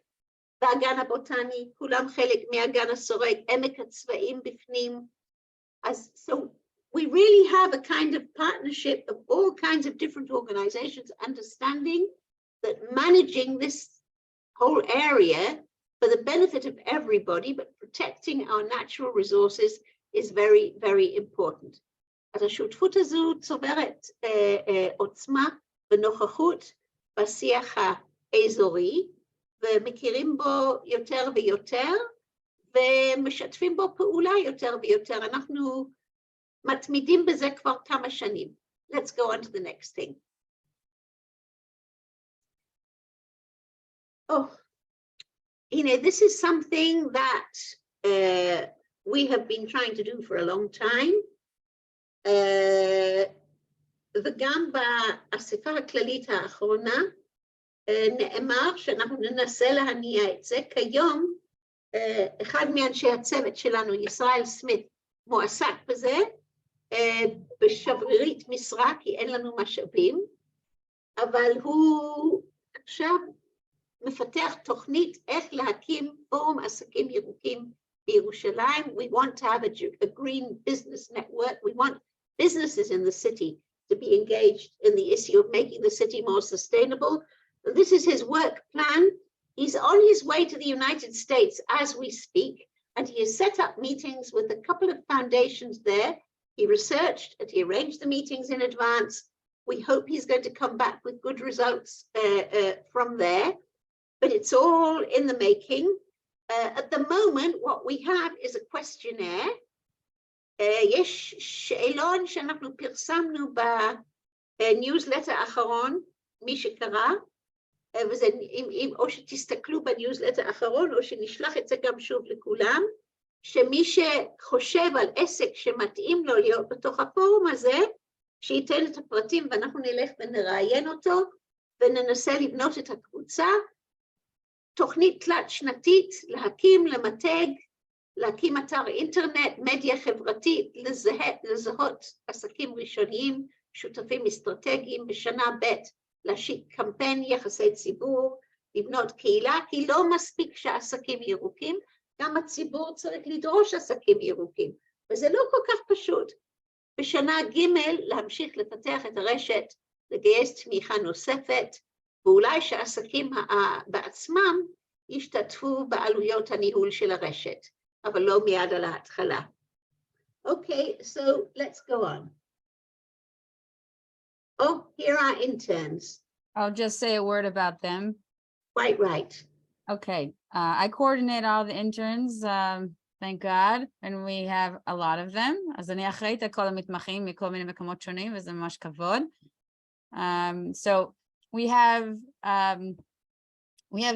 והגן הבוטני, כולם חלק מהגן הסורק, עמק הצבעים בפנים. So we really have a kind of partnership of all kinds of different organizations, understanding that managing this whole area for the benefit of everybody, but protecting our natural resources is very important. אז השותפות הזו צוברת עוצמה ונוכחות בשיח האזורי, ומכירים בו יותר ויותר, ומשתפים בו פעולה יותר ויותר. אנחנו מתמידים בזה כבר כמה שנים. Let's go on to the next thing. Oh, this is something that we have been trying to do for a long time. וגם באספה הכללית האחרונה, נאמר שאנחנו ננסה להניע את זה. כיום, אחד מאנשי הצוות שלנו, ישראל סמית, מועסק בזה, בשברירית משרה, כי אין לנו משאבים, אבל הוא עכשיו מפתח תוכנית איך להקים פורום עסקים ירוקים בירושלים. We want to have a green business network. We want businesses in the city to be engaged in the issue of making the city more sustainable. And this is his work plan. He's on his way to the United States as we speak, and he has set up meetings with a couple of foundations there. He researched and he arranged the meetings in advance. We hope he's going to come back with good results from there, but it's all in the making. At the moment, what we have is a questionnaire. יש שאלון שאנחנו פרסמנו בניוזלטר האחרון, מי שקרא, וזה, או שתסתכלו בניוזלטר האחרון, או שנשלח את זה גם שוב לכולם, שמי שחושב על עסק שמתאים לו להיות בתוך הפורום הזה, שייתן את הפרטים ואנחנו נלך ונראיין אותו, וננסה לבנות את הקבוצה, תוכנית תלת שנתית, להקים, למתג, להקים אתר אינטרנט, מדיה חברתית, לזהות עסקים ראשוניים, שותפים אסטרטגיים, בשנה ב' להשיק קמפיין יחסי ציבור, לבנות קהילה, כי לא מספיק שהעסקים ירוקים, גם הציבור צריך לדרוש עסקים ירוקים, וזה לא כל כך פשוט. בשנה ג' להמשיך לפתח את הרשת, לגייס תמיכה נוספת, ואולי שהעסקים בעצמם ישתתפו בעלויות הניהול של הרשת, אבל לא מיד על ההתחלה. Okay, so let's go on. Oh, here are interns. I'll just say a word about them. Right. Okay, I coordinate all the interns, thank God, and we have a lot of them. אז אני אחראית על כל המתמחים מכל מיני מקומות שונים, וזה ממש כבוד. So we have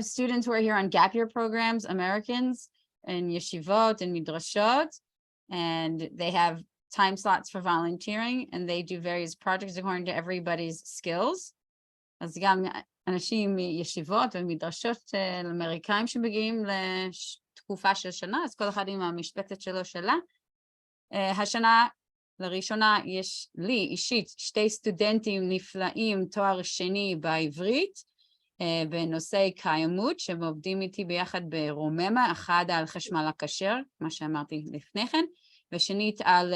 students who are here on gap year programs, Americans, in yeshivot and midrashot, and they have time slots for volunteering, and they do various projects according to everybody's skills. אז גם אנשים מישיבות ומדרשות אמריקאים שמגיעים לתקופה של שנה, אז כל אחד עם המשבצת שלו שלה. השנה לראשונה יש לי אישית 2 סטודנטים נפלאים תואר שני בעברית, בנושאי קיימות, שהם עובדים איתי ביחד ברוממה, אחד על חשמל הכשר, מה שאמרתי לפני כן, ושנית על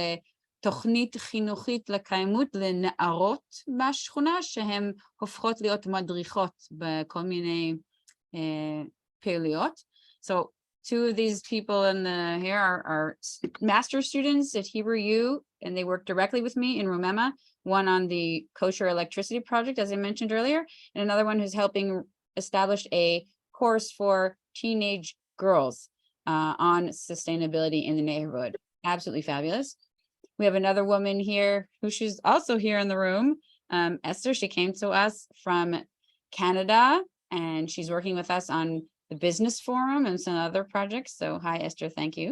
תוכנית חינוכית לקיימות לנערות בשכונה, שהן הופכות להיות מדריכות בכל מיני פעילויות. So 2 of these people here are master students at Hebrew U, and they work directly with me in Rumema, one on the kosher electricity project, as I mentioned earlier, and another one who's helping establish a course for teenage girls on sustainability in the neighborhood. Absolutely fabulous. We have another woman here who she's also here in the room, Esther. She came to us from Canada, and she's working with us on the business forum and some other projects. So hi, Esther, thank you.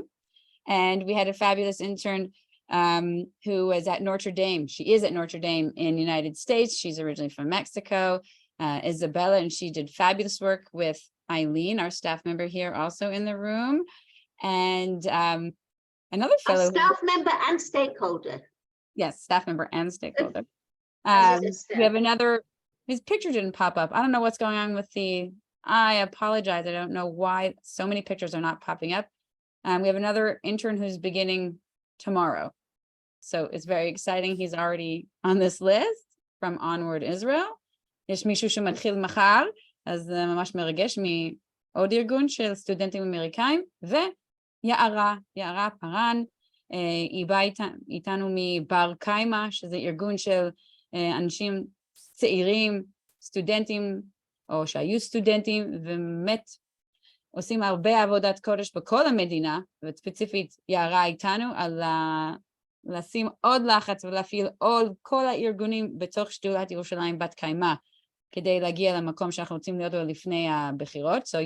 And we had a fabulous intern who was at Notre Dame. She is at Notre Dame in the United States. She's originally from Mexico, Isabella, and she did fabulous work with Eileen, our staff member here also in the room. And another fellow. A staff member and stakeholder. Yes, staff member and stakeholder. We have another, his picture didn't pop up. I don't know what's going on with I apologize. I don't know why so many pictures are not popping up. We have another intern who's beginning tomorrow. So it's very exciting. He's already on this list from Onward Israel. יש מישהו שמתחיל מחר, אז זה ממש מרגש מעוד ארגון של סטודנטים אמריקאים, יערה פרן, היא באה איתנו מבר קיימה, שזה ארגון של אנשים צעירים, סטודנטים, או שהיו סטודנטים, ובאמת עושים הרבה עבודת קודש בכל המדינה, וספציפית יערה איתנו, על לשים עוד לחץ ולהפעיל עוד כל הארגונים בתוך שדולת ירושלים בת קיימה, כדי להגיע למקום שאנחנו רוצים להיות בו לפני הבחירות. So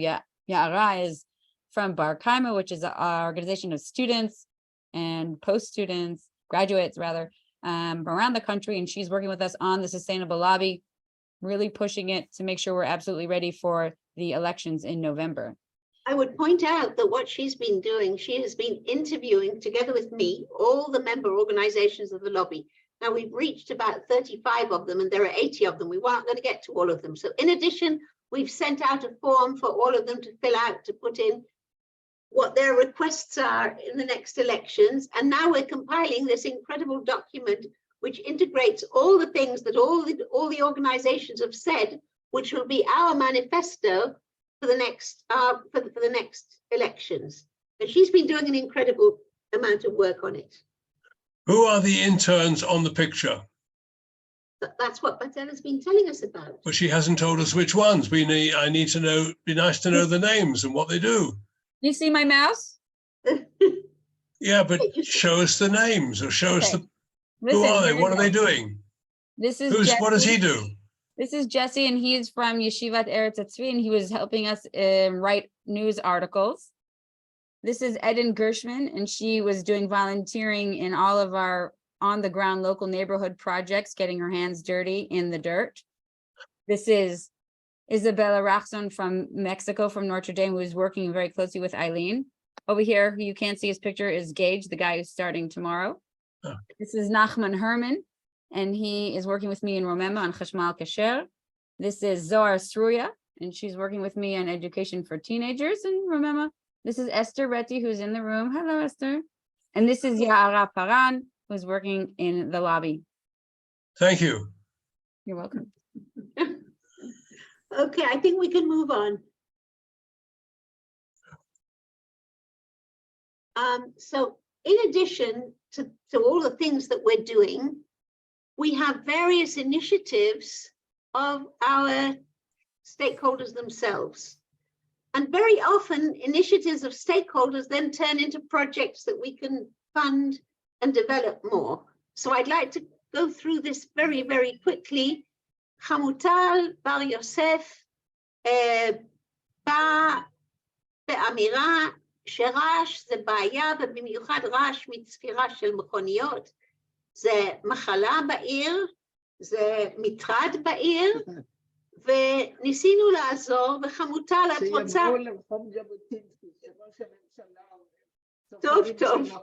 יערה is from Bar Kaima, which is an organization of students and post-students, graduates rather, around the country, and she's working with us on the sustainable lobby, really pushing it to make sure we're absolutely ready for the elections in November. I would point out that what she's been doing, she has been interviewing together with me, all the member organizations of the lobby. Now we've reached about 35 of them, and there are 80 of them. We weren't going to get to all of them. So in addition, we've sent out a form for all of them to fill out, to put in what their requests are in the next elections. And now we're compiling this incredible document, which integrates all the things that all the organizations have said, which will be our manifesto for the next elections. And she's been doing an incredible amount of work on it. Who are the interns on the picture? That's what Batella's been telling us about. But she hasn't told us which ones. I need to know, be nice to know the names and what they do. You see my mouse? Yeah, but show us the names or show us who are they? What are they doing? This is Jesse. What does he do? This is Jesse, and he is from Yeshivat Eretz Tzvi, and he was helping us write news articles. This is Eden Gershman, and she was doing volunteering in all of our on-the-ground local neighborhood projects, getting her hands dirty in the dirt. This is Isabella Rachson from Mexico, from Notre Dame, who is working very closely with Eileen. Over here, who you can't see his picture, is Gage, the guy who's starting tomorrow. Oh. This is Nachman Herman, and he is working with me in Romema on Chashmal Kasher. This is Zohar Sruya, and she's working with me on education for teenagers in Romema. This is Esther Retty, who's in the room. Hello, Esther. And this is Ya'ara Paran, who's working in the lobby. Thank you. You're welcome. Okay, I think we can move on. So in addition to all the things that we're doing, we have various initiatives of our stakeholders themselves. And very often initiatives of stakeholders then turn into projects that we can fund and develop more. So I'd like to go through this very, very quickly. Hamutal, Bar Yosef, באמירה שרעש זה בעיה, ובמיוחד רעש מצפירה של מכוניות. זה מחלה בעיר, זה מטרד בעיר, וניסינו לעזור, וחמוטל, את רוצה... טוב, טוב.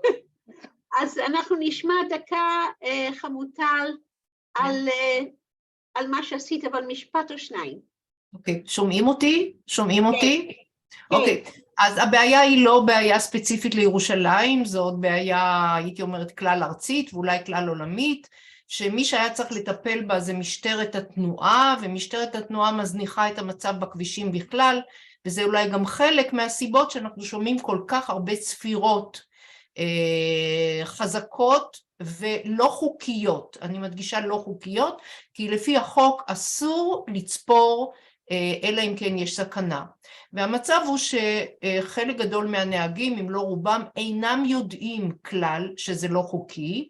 אז אנחנו נשמע דקה, חמוטל, על מה שעשית, אבל משפט או שניים. אוקיי, שומעים אותי? שומעים אותי? אוקיי, אז הבעיה היא לא בעיה ספציפית לירושלים, זאת בעיה, הייתי אומרת, כלל ארצית ואולי כלל עולמית, שמי שהיה צריך לטפל בה זה משטרת התנועה, ומשטרת התנועה מזניחה את המצב בכבישים בכלל, וזה אולי גם חלק מהסיבות שאנחנו שומעים כל כך הרבה צפירות חזקות ולא חוקיות. אני מדגישה לא חוקיות, כי לפי החוק אסור לצפור, אלא אם כן יש סכנה. והמצב הוא שחלק גדול מהנהגים, אם לא רובם, אינם יודעים כלל שזה לא חוקי,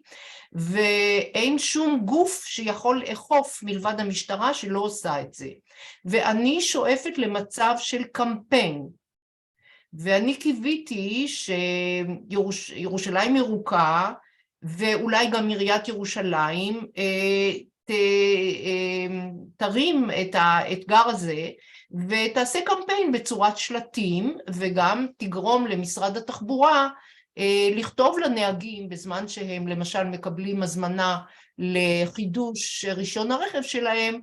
ואין שום גוף שיכול לאכוף מלבד המשטרה שלא עושה את זה. ואני שואפת למצב של קמפיין, ואני קיוויתי שירושלים ירוקה, ואולי גם עיריית ירושלים, תרים את האתגר הזה, ותעשה קמפיין בצורת שלטים, וגם תגרום למשרד התחבורה לכתוב לנהגים בזמן שהם למשל מקבלים הזמנה לחידוש רישיון הרכב שלהם,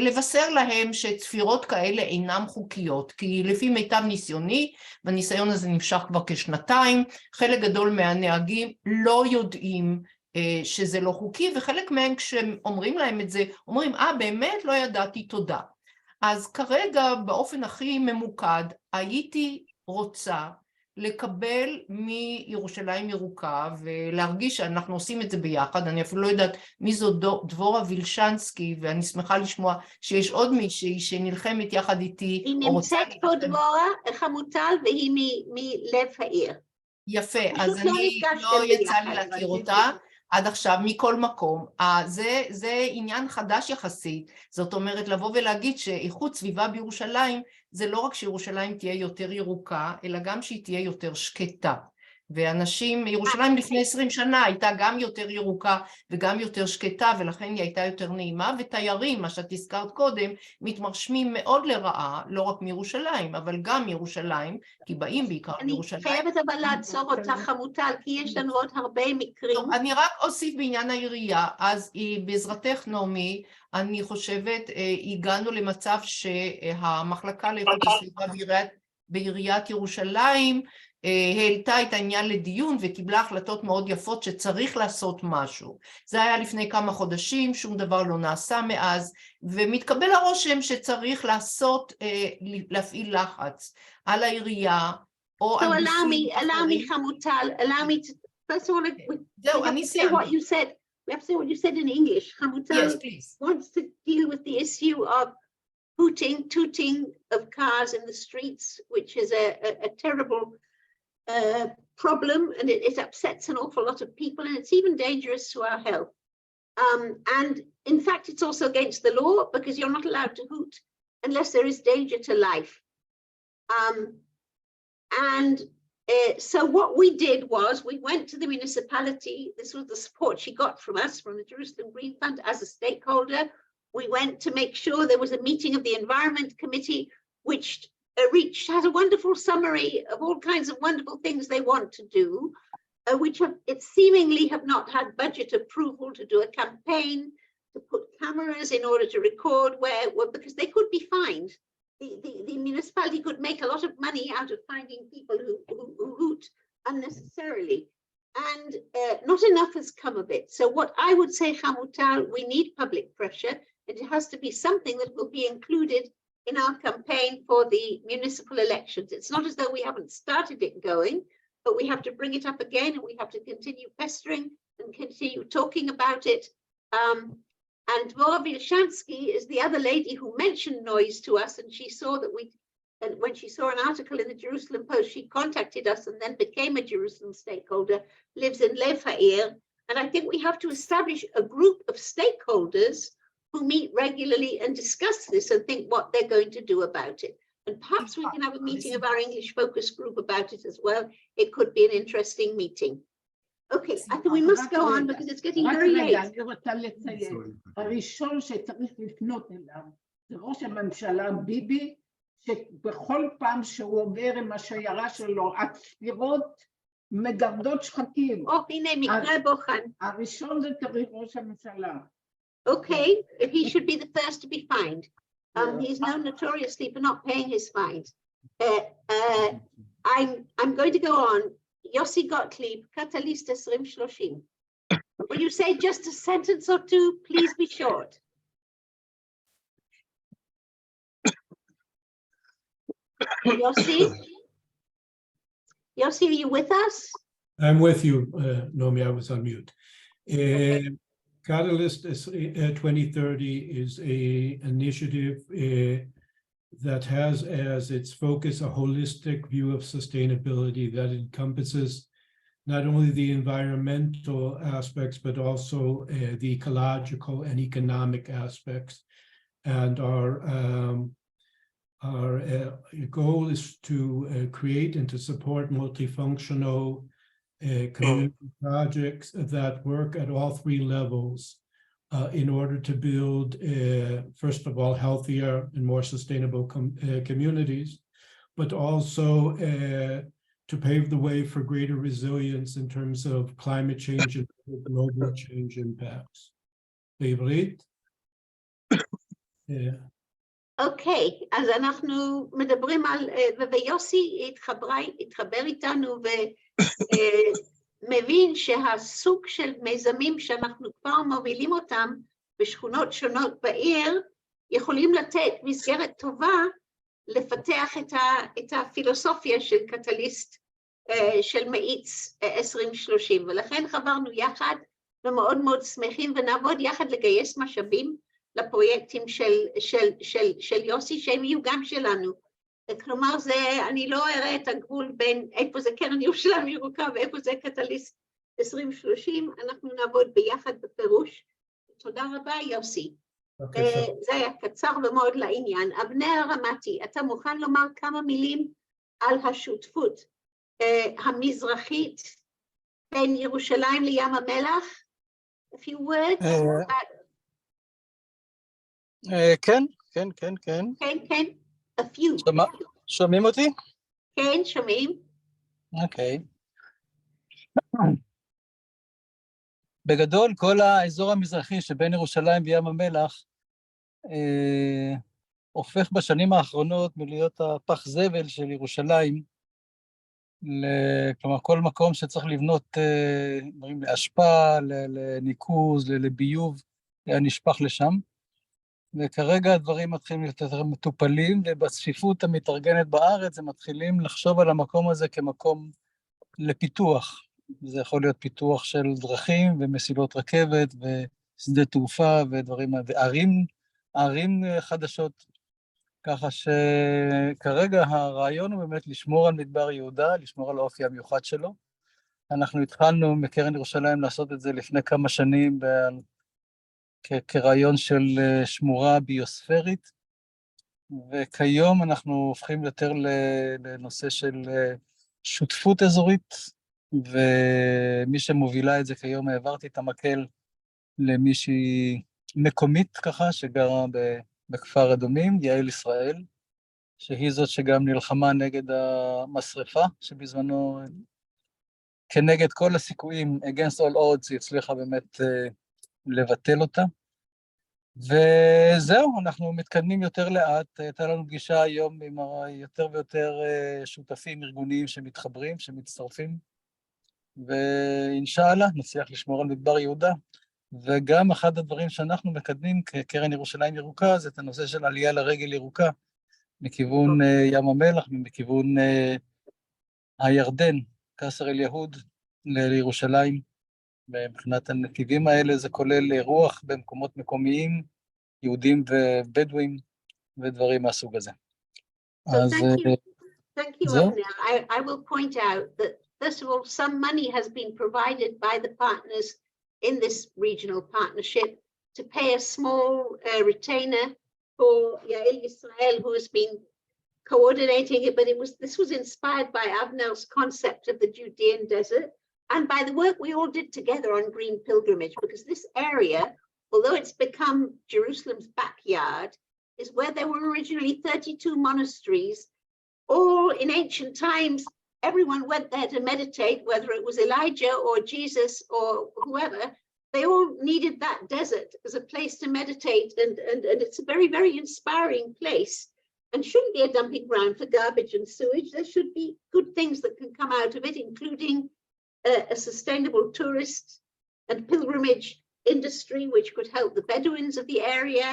לבשר להם שצפירות כאלה אינם חוקיות, כי לפי מיטב ניסיוני, והניסיון הזה נמשך כבר כשנתיים, חלק גדול מהנהגים לא יודעים שזה לא חוקי, וחלק מהם כשאומרים להם את זה, אומרים, באמת לא ידעתי, תודה. אז כרגע באופן הכי ממוקד, הייתי רוצה לקבל מירושלים ירוקה, ולהרגיש שאנחנו עושים את זה ביחד. אני אפילו לא יודעת מי זו דבורה וילשנסקי, ואני שמחה לשמוע שיש עוד מישהי שנלחמת יחד איתי. היא נמצאת פה דבורה, חמוטל, והיא מלב העיר. יפה, אז אני לא יצא לי להכיר אותה עד עכשיו מכל מקום. זה עניין חדש יחסית, זאת אומרת לבוא ולהגיד שאיכות סביבה בירושלים, זה לא רק שירושלים תהיה יותר ירוקה, אלא גם שהיא תהיה יותר שקטה. ואנשים, ירושלים לפני 20 שנה הייתה גם יותר ירוקה וגם יותר שקטה, ולכן היא הייתה יותר נעימה, ותיירים, מה שאת הזכרת קודם, מתמרשמים מאוד לרעה, לא רק מירושלים, אבל גם מירושלים, כי באים בעיקר מירושלים. אני חייבת אבל לעצור אותך חמוטל, כי יש לנו עוד הרבה מקרים. טוב, אני רק אוסיף בעניין העירייה, אז בעזרתך נעמי, אני חושבת, הגענו למצב שהמחלקה לאיכות הסביבה בעיריית ירושלים, העלתה את העניין לדיון וקיבלה החלטות מאוד יפות שצריך לעשות משהו. זה היה לפני כמה חודשים, שום דבר לא נעשה מאז, ומתקבל הרושם שצריך להפעיל לחץ על העירייה, או על גופים אחרים. allow me, חמוטל, allow me to, first of all, זהו, אני סיימתי. what you said. We have to say what you said in English. Hamutal Yes, please. wants to deal with the issue of tooting of cars in the streets, which is a terrible problem, and it upsets an awful lot of people, and it's even dangerous to our health. And in fact, it's also against the law because you're not allowed to hoot unless there is danger to life. So what we did was we went to the municipality. This was the support she got from us, from the Jerusalem Green Fund as a stakeholder. We went to make sure there was a meeting of the Environment Committee, which has a wonderful summary of all kinds of wonderful things they want to do, which it seemingly have not had budget approval to do a campaign, to put cameras in order to record because they could be fined. The municipality could make a lot of money out of finding people who hoot unnecessarily, and not enough has come of it. So what I would say, Hamutal, we need public pressure, and it has to be something that will be included in our campaign for the municipal elections. It's not as though we haven't started it going, but we have to bring it up again, and we have to continue pestering and continue talking about it. And Dvora Vilshansky is the other lady who mentioned noise to us, and she saw that and when she saw an article in the Jerusalem Post, she contacted us and then became a Jerusalem stakeholder, lives in Lev Ha'ir. And I think we have to establish a group of stakeholders who meet regularly and discuss this and think what they're going to do about it. And perhaps we can have a meeting of our English focus group about it as well. It could be an interesting meeting. Okay, I think we must go on because it's getting very late. אני רוצה לציין, הראשון שצריך לפנות אליו זה ראש הממשלה ביבי, שבכל פעם שהוא עובר עם השיירה שלו, הצפירות מגרדות שחקים. הנה, מקרה בוחן. הראשון זה צריך ראש הממשלה. Okay, he should be the first to be fined. He's known notoriously for not paying his fines. I'm going to go on. Yossi Gottlieb, Catalyst 2030. Will you say just a sentence or two? Please be short. Yossi? Yossi, are you with us? I'm with you, Nomi, I was on mute. Catalyst 2030 is an initiative that has as its focus a holistic view of sustainability that encompasses not only the environmental aspects, but also the ecological and economic aspects. And our goal is to create and to support multifunctional community projects that work at all three levels in order to build, first of all, healthier and more sustainable communities, but also to pave the way for greater resilience in terms of climate change and global change impacts. בעברית? אוקיי, אז אנחנו מדברים על, ויוסי התחבר איתנו ומבין שהסוג של מיזמים שאנחנו כבר מובילים אותם בשכונות שונות בעיר, יכולים לתת מסגרת טובה לפתח את הפילוסופיה של קטליסט של מאיץ 2030, ולכן חברנו יחד ומאוד מאוד שמחים ונעבוד יחד לגייס משאבים לפרויקטים של יוסי, שהם יהיו גם שלנו. כלומר, אני לא אראה את הגבול בין איפה זה קרן ירושלים ירוקה ואיפה זה קטליסט 2030, אנחנו נעבוד ביחד בפירוש. תודה רבה, יוסי. זה היה קצר ומאוד לעניין. אבנר רמתי, אתה מוכן לומר כמה מילים על השותפות המזרחית בין ירושלים לים המלח? A few words? כן. כן, a few. שומעים אותי? כן, שומעים. אוקיי. בגדול, כל האזור המזרחי שבין ירושלים וים המלח הופך בשנים האחרונות מלהיות הפח זבל של ירושלים כלומר, כל מקום שצריך לבנות דברים לאספה, לניקוז, לביוב, היה נשפך לשם. וכרגע הדברים מתחילים להיות יותר מטופלים, ובצפיפות המתארגנת בארץ, הם מתחילים לחשוב על המקום הזה כמקום לפיתוח. זה יכול להיות פיתוח של דרכים ומסילות רכבת ושדה תעופה ודברים, וערים חדשות. ככה שכרגע הרעיון הוא באמת לשמור על מדבר יהודה, לשמור על האופי המיוחד שלו. אנחנו התחלנו מקרן ירושלים לעשות את זה לפני כמה שנים כרעיון של שמורה ביוספרית, וכיום אנחנו הופכים יותר לנושא של שותפות אזורית, ומי שמובילה את זה כיום, העברתי את המקל למישהי מקומית ככה, שגרה בכפר אדומים, יעל ישראל, שהיא זאת שגם נלחמה נגד המשרפה, שבזמנו, כנגד כל הסיכויים, against all odds, היא הצליחה באמת לבטל אותה. וזהו, אנחנו מתקדמים יותר לאט, הייתה לנו פגישה היום עם יותר ויותר שותפים ארגוניים שמתחברים, שמצטרפים, ואינשאללה נצליח לשמור על מדבר יהודה. וגם אחד הדברים שאנחנו מקדמים כקרן ירושלים ירוקה, זה את הנושא של עלייה לרגל ירוקה, מכיוון ים המלח ומכיוון הירדן, קסר אל יהוד, לירושלים. מבחינת הנתיבים האלה זה כולל רוח במקומות מקומיים, יהודים ובדואים ודברים מהסוג הזה. So thank you, Avner. I will point out that first of all, some money has been provided by the partners in this regional partnership to pay a small retainer for Yael Israel, who has been coordinating it, but this was inspired by Avner's concept of the Judean desert and by the work we all did together on Green Pilgrimage, because this area, although it's become Jerusalem's backyard, is where there were originally 32 monasteries. All in ancient times, everyone went there to meditate, whether it was Elijah or Jesus or whoever. They all needed that desert as a place to meditate, and it's a very, very inspiring place, and shouldn't be a dumping ground for garbage and sewage. There should be good things that can come out of it, including a sustainable tourist and pilgrimage industry, which could help the Bedouins of the area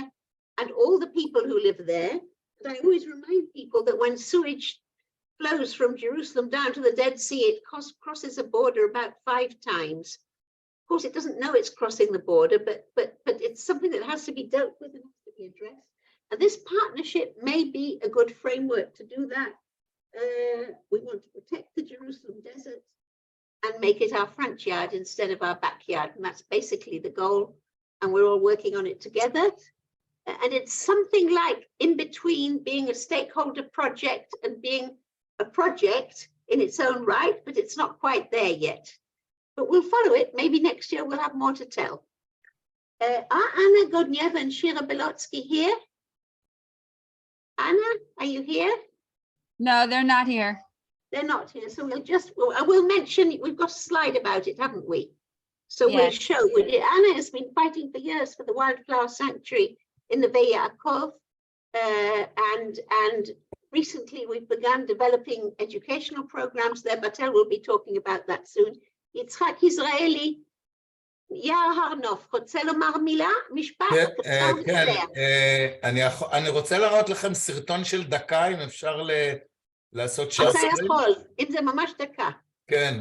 and all the people who live there. And I always remind people that when sewage flows from Jerusalem down to the Dead Sea, it crosses a border about 5 times. Of course, it doesn't know it's crossing the border, but it's something that has to be dealt with and has to be addressed. And this partnership may be a good framework to do that. We want to protect the Jerusalem desert and make it our front yard instead of our backyard. And that's basically the goal. And we're all working on it together. And it's something like in between being a stakeholder project and being a project in its own right, but it's not quite there yet. But we'll follow it. Maybe next year we'll have more to tell. Are Anna Godniev and Shira Belotsky here? Anna, are you here? No, they're not here. They're not here, so we'll mention, we've got a slide about it, haven't we? So yes. We'll show, Anna has been fighting for years for the wildflower sanctuary in the Ve Yaakov, and recently we've begun developing educational programs there. Batel will be talking about that soon. Yitzhak Israeli, יער הרנוף, רוצה לומר מילה? משפט? כן, אני רוצה להראות לכם סרטון של דקה, אם אפשר לעשות share screen. אתה יכול, אם זה ממש דקה. כן,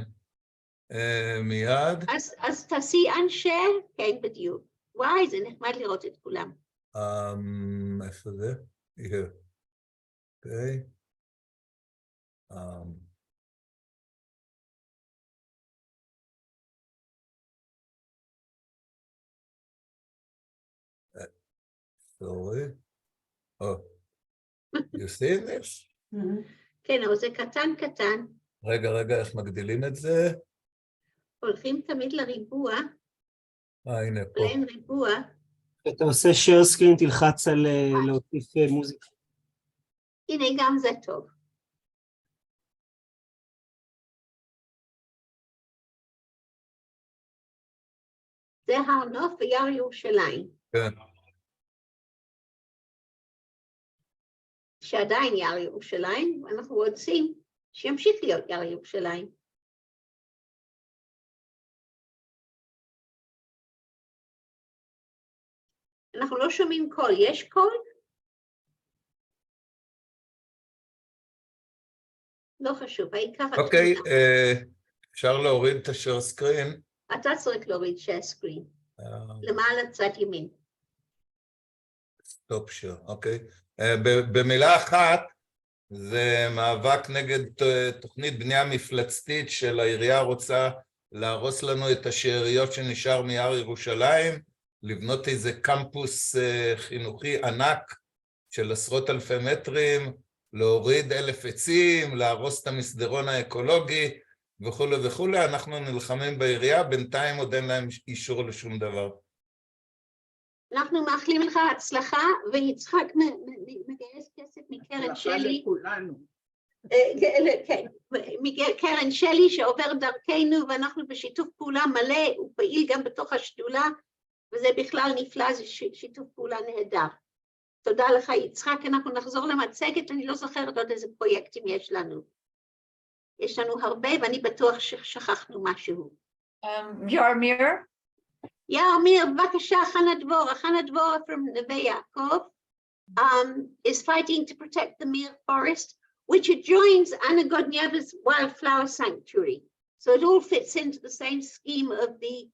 מיד. אז תעשי unshare, כן בדיוק. וואי, זה נחמד לראות את כולם. איפה זה? Here. אוקיי. Sorry. Oh. You see this? כן, אבל זה קטן קטן. רגע, איך מגדילים את זה? הולכים תמיד לריבוע. הנה פה. אין ריבוע. אתה עושה share screen, תלחץ על להוסיף מוזיקה. הנה, גם זה טוב. זה הר נוף ויער ירושלים. כן. שעדיין יער ירושלים, אנחנו רוצים שימשיך להיות יער ירושלים. אנחנו לא שומעים קול, יש קול? לא חשוב, העיקר התמונה. אוקיי, אפשר להוריד את השאר סקרין. אתה צריך להוריד share screen, למעלה צד ימין. סטופ שייר, אוקיי. במילה אחת, זה מאבק נגד תוכנית בנייה מפלצתית של העירייה רוצה להרוס לנו את השאריות שנשאר מיער ירושלים, לבנות איזה קמפוס חינוכי ענק של עשרות אלפי מטרים, להוריד 1,000 עצים, להרוס את המסדרון האקולוגי וכו' וכו'. אנחנו נלחמים בעירייה, בינתיים עוד אין להם אישור לשום דבר. אנחנו מאחלים לך הצלחה, ויצחק מגייס כסף מקרן שלי. כן, מקרן שלי שעובר דרכנו, ואנחנו בשיתוף פעולה מלא, הוא פעיל גם בתוך השדולה, וזה בכלל נפלא, זה שיתוף פעולה נהדר. תודה לך יצחק, אנחנו נחזור למצגת, אני לא זוכרת עוד איזה פרויקטים יש לנו. יש לנו הרבה, ואני בטוח ששכחנו משהו. ירמיר? ירמיר, בבקשה, חנה דבורה from Neve Yaakov is fighting to protect the Mir forest, which adjoins Anna Godnieva's wildflower sanctuary. So it all fits into the same scheme of the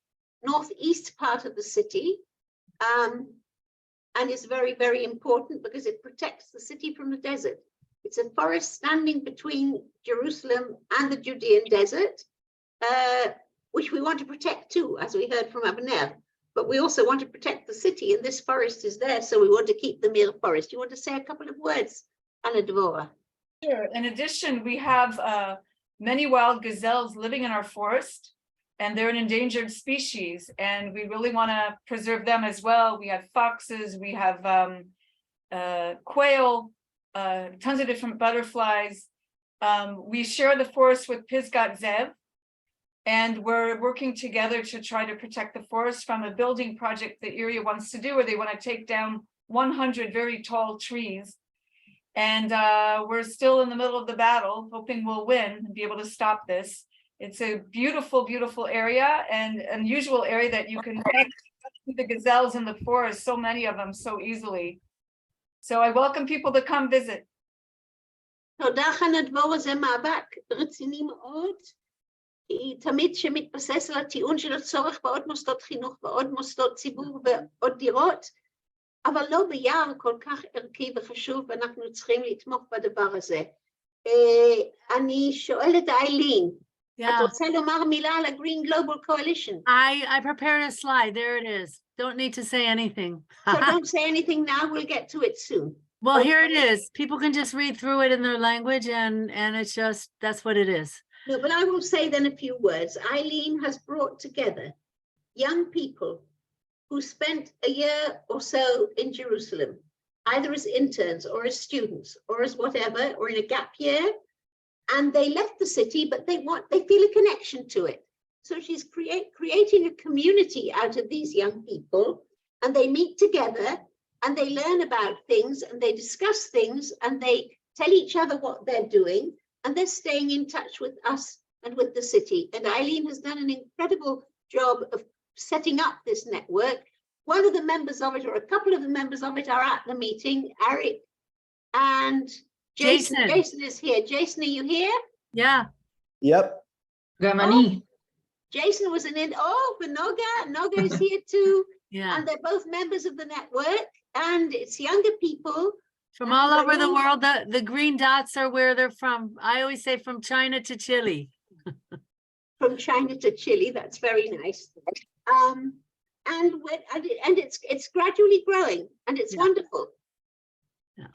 northeast part of the city, and is very, very important because it protects the city from the desert. It's a forest standing between Jerusalem and the Judean desert, which we want to protect too, as we heard from Abner. But we also want to protect the city, and this forest is there, so we want to keep the Mir forest. You want to say a couple of words, Anna Dvora? Sure. In addition, we have many wild gazelles living in our forest, and they're an endangered species, and we really want to preserve them as well. We have foxes, we have quail, tons of different butterflies. We share the forest with Pisgat Zev, and we're working together to try to protect the forest from a building project the area wants to do, where they want to take down 100 very tall trees. And we're still in the middle of the battle, hoping we'll win and be able to stop this. It's a beautiful, beautiful area, and unusual area that you can see the gazelles in the forest, so many of them, so easily. So I welcome people to come visit. תודה חנה דבורה, זה מאבק רציני מאוד, כי תמיד שמתבסס על הטיעון של הצורך בעוד מוסדות חינוך ועוד מוסדות ציבור ועוד דירות, אבל לא ביער כל כך ערכי וחשוב, ואנחנו צריכים לתמוך בדבר הזה. אני שואלת איילין, את רוצה לומר מילה על ה-Green Global Coalition? I prepared a slide, there it is. Don't need to say anything. So don't say anything now, we'll get to it soon. Well, here it is. People can just read through it in their language, and it's just, that's what it is. No, but I will say then a few words. Eileen has brought together young people who spent a year or so in Jerusalem, either as interns or as students or as whatever, or in a gap year, and they left the city, but they feel a connection to it. So she's creating a community out of these young people, and they meet together and they learn about things and they discuss things and they tell each other what they're doing, and they're staying in touch with us and with the city. And Eileen has done an incredible job of setting up this network. One of the members of it, or a couple of the members of it, are at the meeting, Eric and Jason. Jason is here. Jason, are you here? Yeah. Yep. Jason was for Noga is here too. Yeah. And they're both members of the network, and it's younger people. From all over the world. The green dots are where they're from. I always say from China to Chile. From China to Chile, that's very nice. And it's gradually growing, and it's wonderful. Yeah.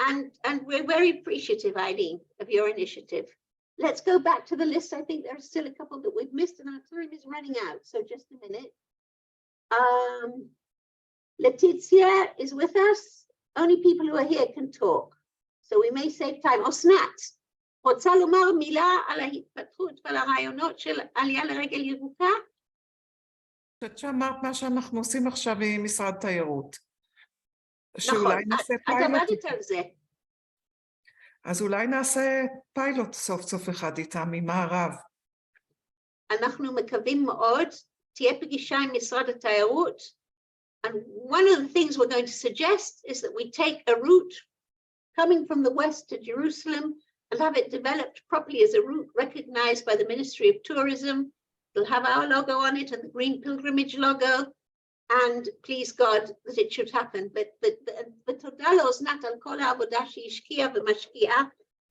And we're very appreciative, Eileen, of your initiative. Let's go back to the list. I think there are still a couple that we've missed, and our time is running out. So just a minute. Letizia is with us. Only people who are here can talk, so we may save time. אסנת, רוצה לומר מילה על ההתפתחות ועל הרעיונות של עלייה לרגל ירוקה? אני חושבת שאמרת מה שאנחנו עושים עכשיו עם משרד תיירות. נכון, את עבדת על זה. אז אולי נעשה פיילוט סוף סוף אחד איתם, עם מערב. אנחנו מקווים מאוד, תהיה פגישה עם משרד התיירות, and one of the things we're going to suggest is that we take a route coming from the west to Jerusalem and have it developed properly as a route recognized by the Ministry of Tourism. It'll have our logo on it and the Green Pilgrimage logo, and please God that it should happen. But תודה לאוזנת על כל העבודה שהשקיעה ומשקיעה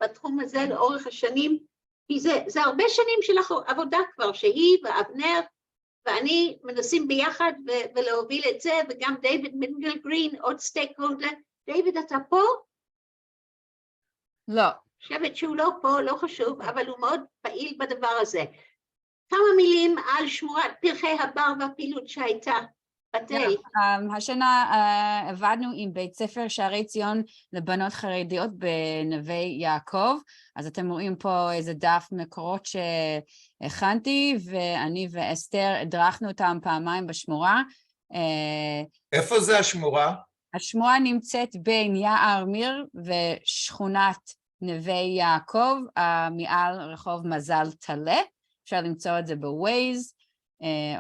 בתחום הזה לאורך השנים, כי זה הרבה שנים של עבודה כבר, שהיא ואבנר ואני מנסים ביחד ולהוביל את זה, וגם דיוויד מינגל גרין, עוד סטייק הולדר. דיוויד, אתה פה? לא. חושבת שהוא לא פה, לא חשוב, אבל הוא מאוד פעיל בדבר הזה. כמה מילים על שמורת פרחי הבר והפעילות שהייתה. בתל. השנה עבדנו עם בית ספר שערי ציון לבנות חרדיות בנווה יעקב, אז אתם רואים פה איזה דף מקורות שהכנתי, ואני ואסתר הדרכנו אותם פעמיים בשמורה. איפה זה השמורה? השמורה נמצאת בין יער מיר ושכונת נווה יעקב, מעל רחוב מזל תלה, אפשר למצוא את זה בווייז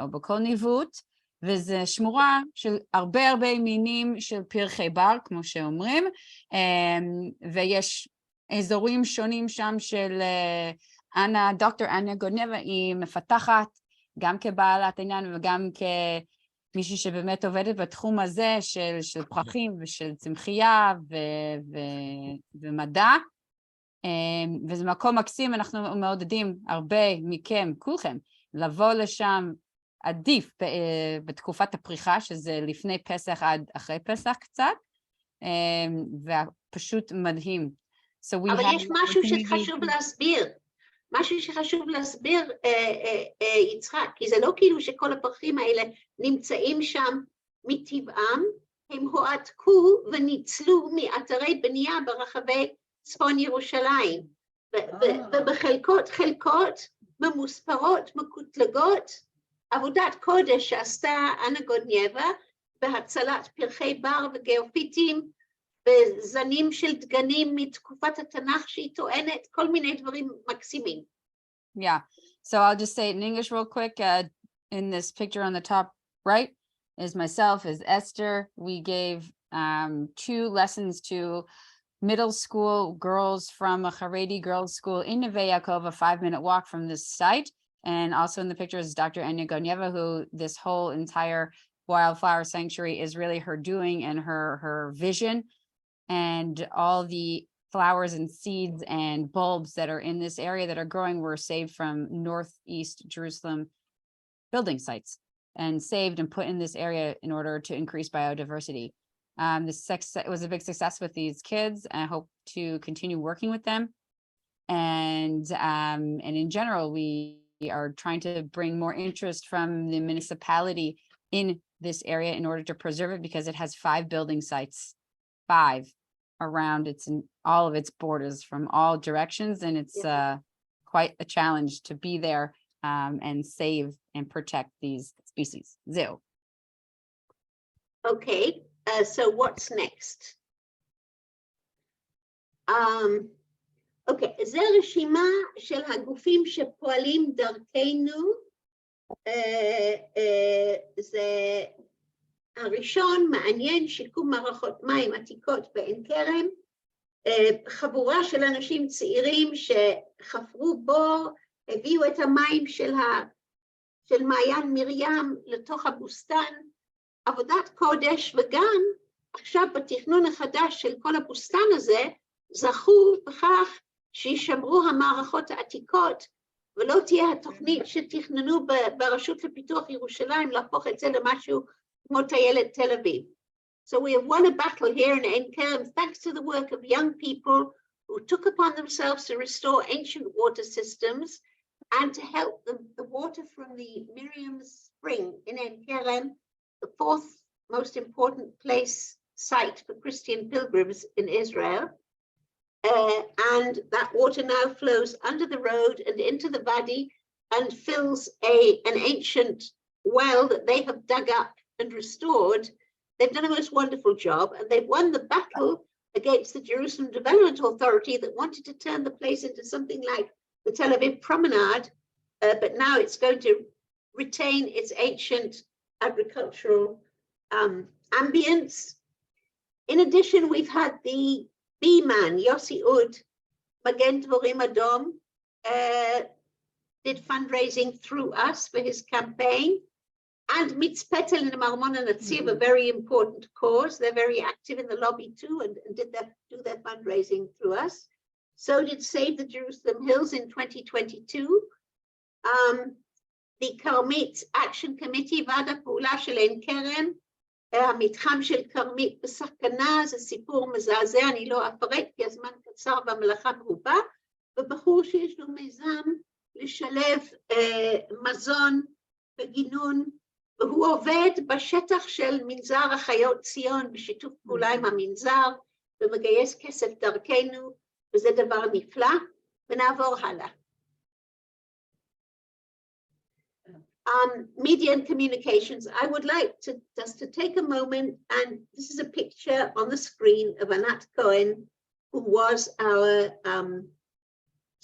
או בכל ניווט, וזה שמורה של הרבה מינים של פרחי בר, כמו שאומרים, ויש אזורים שונים שם של דוקטור אנה גונבה, היא מפתחת גם כבעלת עניין וגם כמישהי שבאמת עובדת בתחום הזה של פרחים ושל צמחייה ומדע, וזה מקום מקסים. אנחנו מעודדים הרבה מכם, כולכם, לבוא לשם, עדיף בתקופת הפריחה, שזה לפני פסח עד אחרי פסח קצת, ופשוט מדהים. אבל יש משהו שחשוב להסביר, יצחק, כי זה לא כאילו שכל הפרחים האלה נמצאים שם מטבעם, הם הועתקו וניצלו מאתרי בנייה ברחבי צפון ירושלים, ובחלקות ממוספרות, מקוטלגות, עבודת קודש שעשתה אנה גודנייבה בהצלת פרחי בר וגיאופיטים וזנים של דגנים מתקופת התנ"ך שהיא טוענת כל מיני דברים מקסימים. Yeah, so I'll just say it in English real quick. In this picture on the top right is myself, is Esther. We gave 2 lessons to middle school girls from a Haredi girls school in Neve Yaakov, a 5-minute walk from this site. And also in the picture is Dr. Anya Gonyeva, who this whole entire wildflower sanctuary is really her doing and her vision. And all the flowers and seeds and bulbs that are in this area that are growing were saved from Northeast Jerusalem building sites and saved and put in this area in order to increase biodiversity. It was a big success with these kids, and I hope to continue working with them. And in general, we are trying to bring more interest from the municipality in this area in order to preserve it, because it has 5 building sites, 5 around its in all of its borders from all directions, and it's quite a challenge to be there and save and protect these species. Zero. Okay, so what's next? אוקיי, זו רשימה של הגופים שפועלים דרכנו. זה הראשון, מעניין, שיקום מערכות מים עתיקות בעין כרם, חבורה של אנשים צעירים שחפרו בור, הביאו את המים של מעיין מרים לתוך הבוסתן, עבודת קודש, וגם עכשיו בתכנון החדש של כל הבוסתן הזה, זכו בכך שישמרו המערכות העתיקות, ולא תהיה התוכנית שתכננו ברשות לפיתוח ירושלים להפוך את זה למשהו כמו טיילת תל אביב. So we have won a battle here in Ein Kerem thanks to the work of young people who took upon themselves to restore ancient water systems and to help the water from the Miriam's spring in Ein Kerem, the 4th most important site for Christian pilgrims in Israel. And that water now flows under the road and into the Wadi and fills an ancient well that they have dug up and restored. They've done a most wonderful job, and they've won the battle against the Jerusalem Development Authority that wanted to turn the place into something like the Tel Aviv Promenade, but now it's going to retain its ancient agricultural ambience. In addition, we've had the B-man, Yossi Ud, Magen Dvorim Adom, did fundraising through us for his campaign. And Mitzpetel and Marmon and Atziv, a very important cause. They're very active in the lobby too, and do their fundraising through us. So did Save the Jerusalem Hills in 2022. The Karmit Action Committee, ועד הפעולה של עין כרם, המתחם של כרמית בסכנה, זה סיפור מזעזע, אני לא אפרט כי הזמן קצר והמלאכה מרובה, ובחור שיש לו מיזם לשלב מזון וגינון, והוא עובד בשטח של מנזר החיות ציון בשיתוף פעולה עם המנזר, ומגייס כסף דרכנו, וזה דבר נפלא, ונעבור הלאה. Media and communications, I would like to just to take a moment, and this is a picture on the screen of Anat Cohen, who was our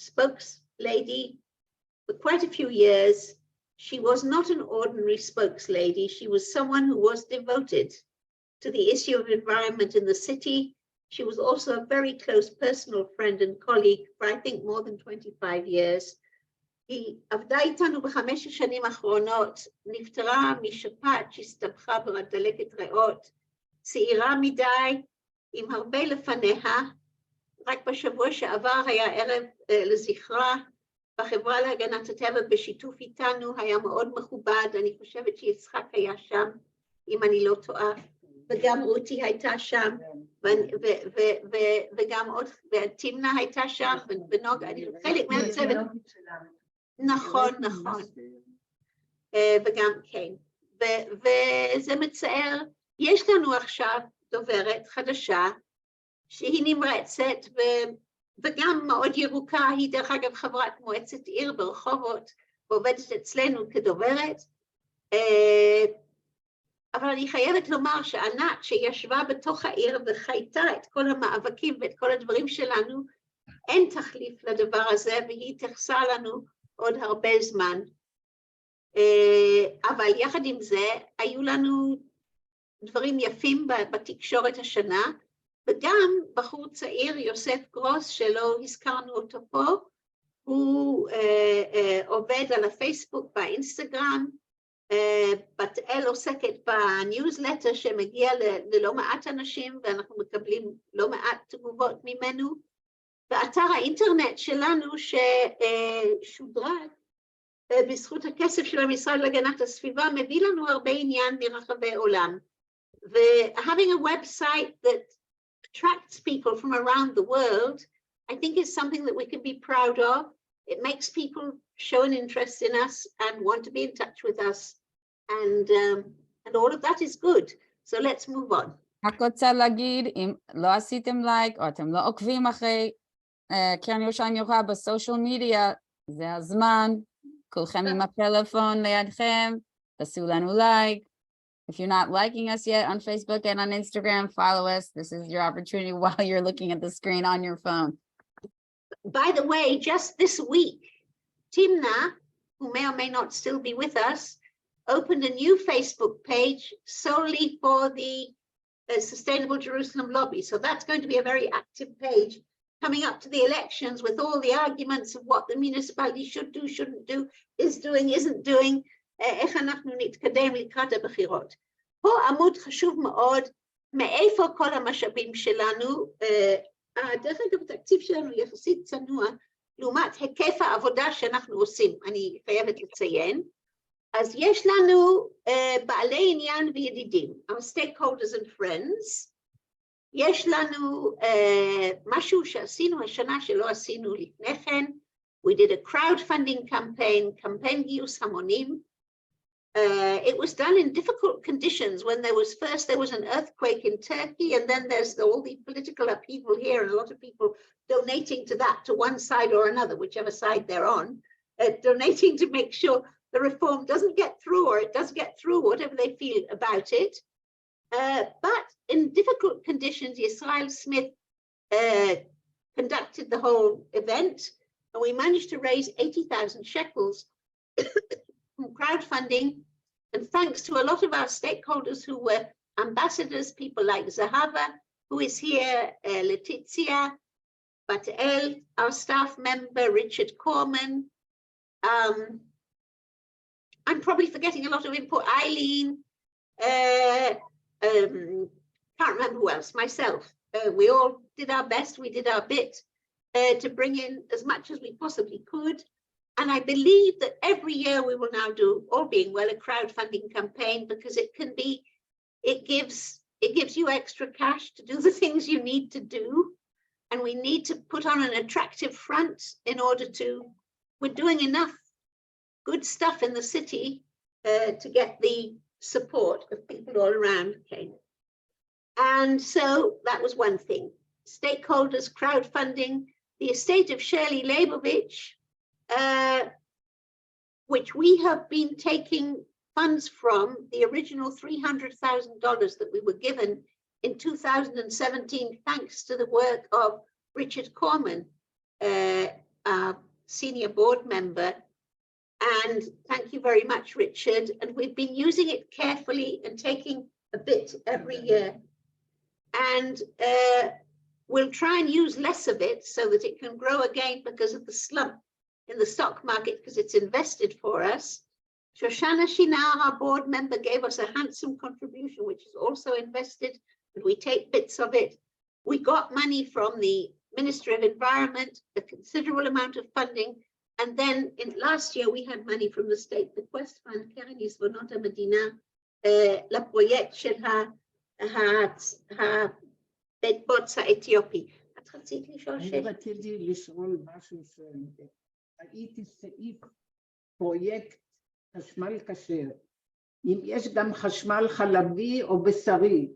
spokeslady for quite a few years. She was not an ordinary spokeslady. She was someone who was devoted to the issue of environment in the city. She was also a very close personal friend and colleague for, I think, more than 25 years. היא עבדה איתנו בחמש השנים האחרונות, נפטרה משפעת שהסתבכה בדלקת ריאות, צעירה מדי, עם הרבה לפניה. רק בשבוע שעבר היה ערב לזכרה, בחברה להגנת הטבע בשיתוף איתנו, היה מאוד מכובד, אני חושבת שיצחק היה שם, אם אני לא טועה, וגם רותי הייתה שם, וגם עוד, ותמנה הייתה שם, ונוגה, אני חלק מהצוות. נכון, נכון. וגם כן. וזה מצער, יש לנו עכשיו דוברת חדשה, שהיא נמרצת, וגם מאוד ירוקה, היא דרך אגב חברת מועצת עיר ברחובות, ועובדת אצלנו כדוברת. אבל אני חייבת לומר שענת שישבה בתוך העיר וחייתה את כל המאבקים ואת כל הדברים שלנו, אין תחליף לדבר הזה, והיא תחסה לנו עוד הרבה זמן. אבל יחד עם זה, היו לנו דברים יפים בתקשורת השנה, וגם בחור צעיר, יוסף גרוס, שלא הזכרנו אותו פה, הוא עובד על הפייסבוק והאינסטגרם, בת אל עוסקת בניוזלטר שמגיע ללא מעט אנשים, ואנחנו מקבלים לא מעט תגובות ממנו, באתר האינטרנט שלנו ששודרג בזכות הכסף של המשרד להגנת הסביבה, מביא לנו הרבה עניין מרחבי עולם. ו-having a website that attracts people from around the world, I think is something that we can be proud of. It makes people show an interest in us and want to be in touch with us, and all of that is good. So let's move on. רק רוצה להגיד, אם לא עשיתם לייק או אתם לא עוקבים אחרי קרן ירושלים ירוקה בסושיאל מדיה, זה הזמן, כולכם עם הפלאפון לידכם, תעשו לנו לייק. If you're not liking us yet on Facebook and on Instagram, follow us. This is your opportunity while you're looking at the screen on your phone. By the way, just this week, Timna, who may or may not still be with us, opened a new Facebook page solely for the Sustainable Jerusalem Lobby. So that's going to be a very active page coming up to the elections with all the arguments of what the municipality should do, shouldn't do, is doing, isn't doing. איך אנחנו נתקדם לקראת הבחירות. פה עמוד חשוב מאוד, מאיפה כל המשאבים שלנו, דרך אגב התקציב שלנו יחסית צנוע, לעומת היקף העבודה שאנחנו עושים, אני חייבת לציין. אז יש לנו בעלי עניין וידידים, our stakeholders and friends, יש לנו משהו שעשינו השנה שלא עשינו לפני כן, we did a crowdfunding campaign, קמפיין גיוס המונים, it was done in difficult conditions when there was an earthquake in Turkey, and then there's all the political upheaval here, and a lot of people donating to that, to one side or another, whichever side they're on, donating to make sure the reform doesn't get through, or it does get through, whatever they feel about it. But in difficult conditions, Yisrael Smith conducted the whole event, and we managed to raise 80,000 shekels from crowdfunding. And thanks to a lot of our stakeholders who were ambassadors, people like Zahava, who is here, Letizia, Batel, our staff member, Richard Corman. I'm probably forgetting a lot of input, Eileen, can't remember who else, myself. We all did our best, we did our bit to bring in as much as we possibly could. And I believe that every year we will now do, all being well, a crowdfunding campaign, because it gives you extra cash to do the things you need to do. And we need to put on an attractive front in order to, we're doing enough good stuff in the city to get the support of people all around. Okay. And so that was one thing. Stakeholders, crowdfunding, the estate of Shirley Leibovich, which we have been taking funds from the original $300,000 that we were given in 2017, thanks to the work of Richard Corman, our senior board member. And thank you very much, Richard. And we've been using it carefully and taking a bit every year. And we'll try and use less of it so that it can grow again because of the slump in the stock market, because it's invested for us. Shoshana Shinar, our board member, gave us a handsome contribution, which is also invested, and we take bits of it. We got money from the Ministry of Environment, a considerable amount of funding. And then last year, we had money from the State Bequest Fund, Keren Yisvonot HaMedina, לפרויקט של בית בוץ האתיופי. את רצית לשאול שאלה? אני רציתי לשאול משהו ראיתי סעיף פרויקט חשמל כשר. אם יש גם חשמל חלבי או בשרי.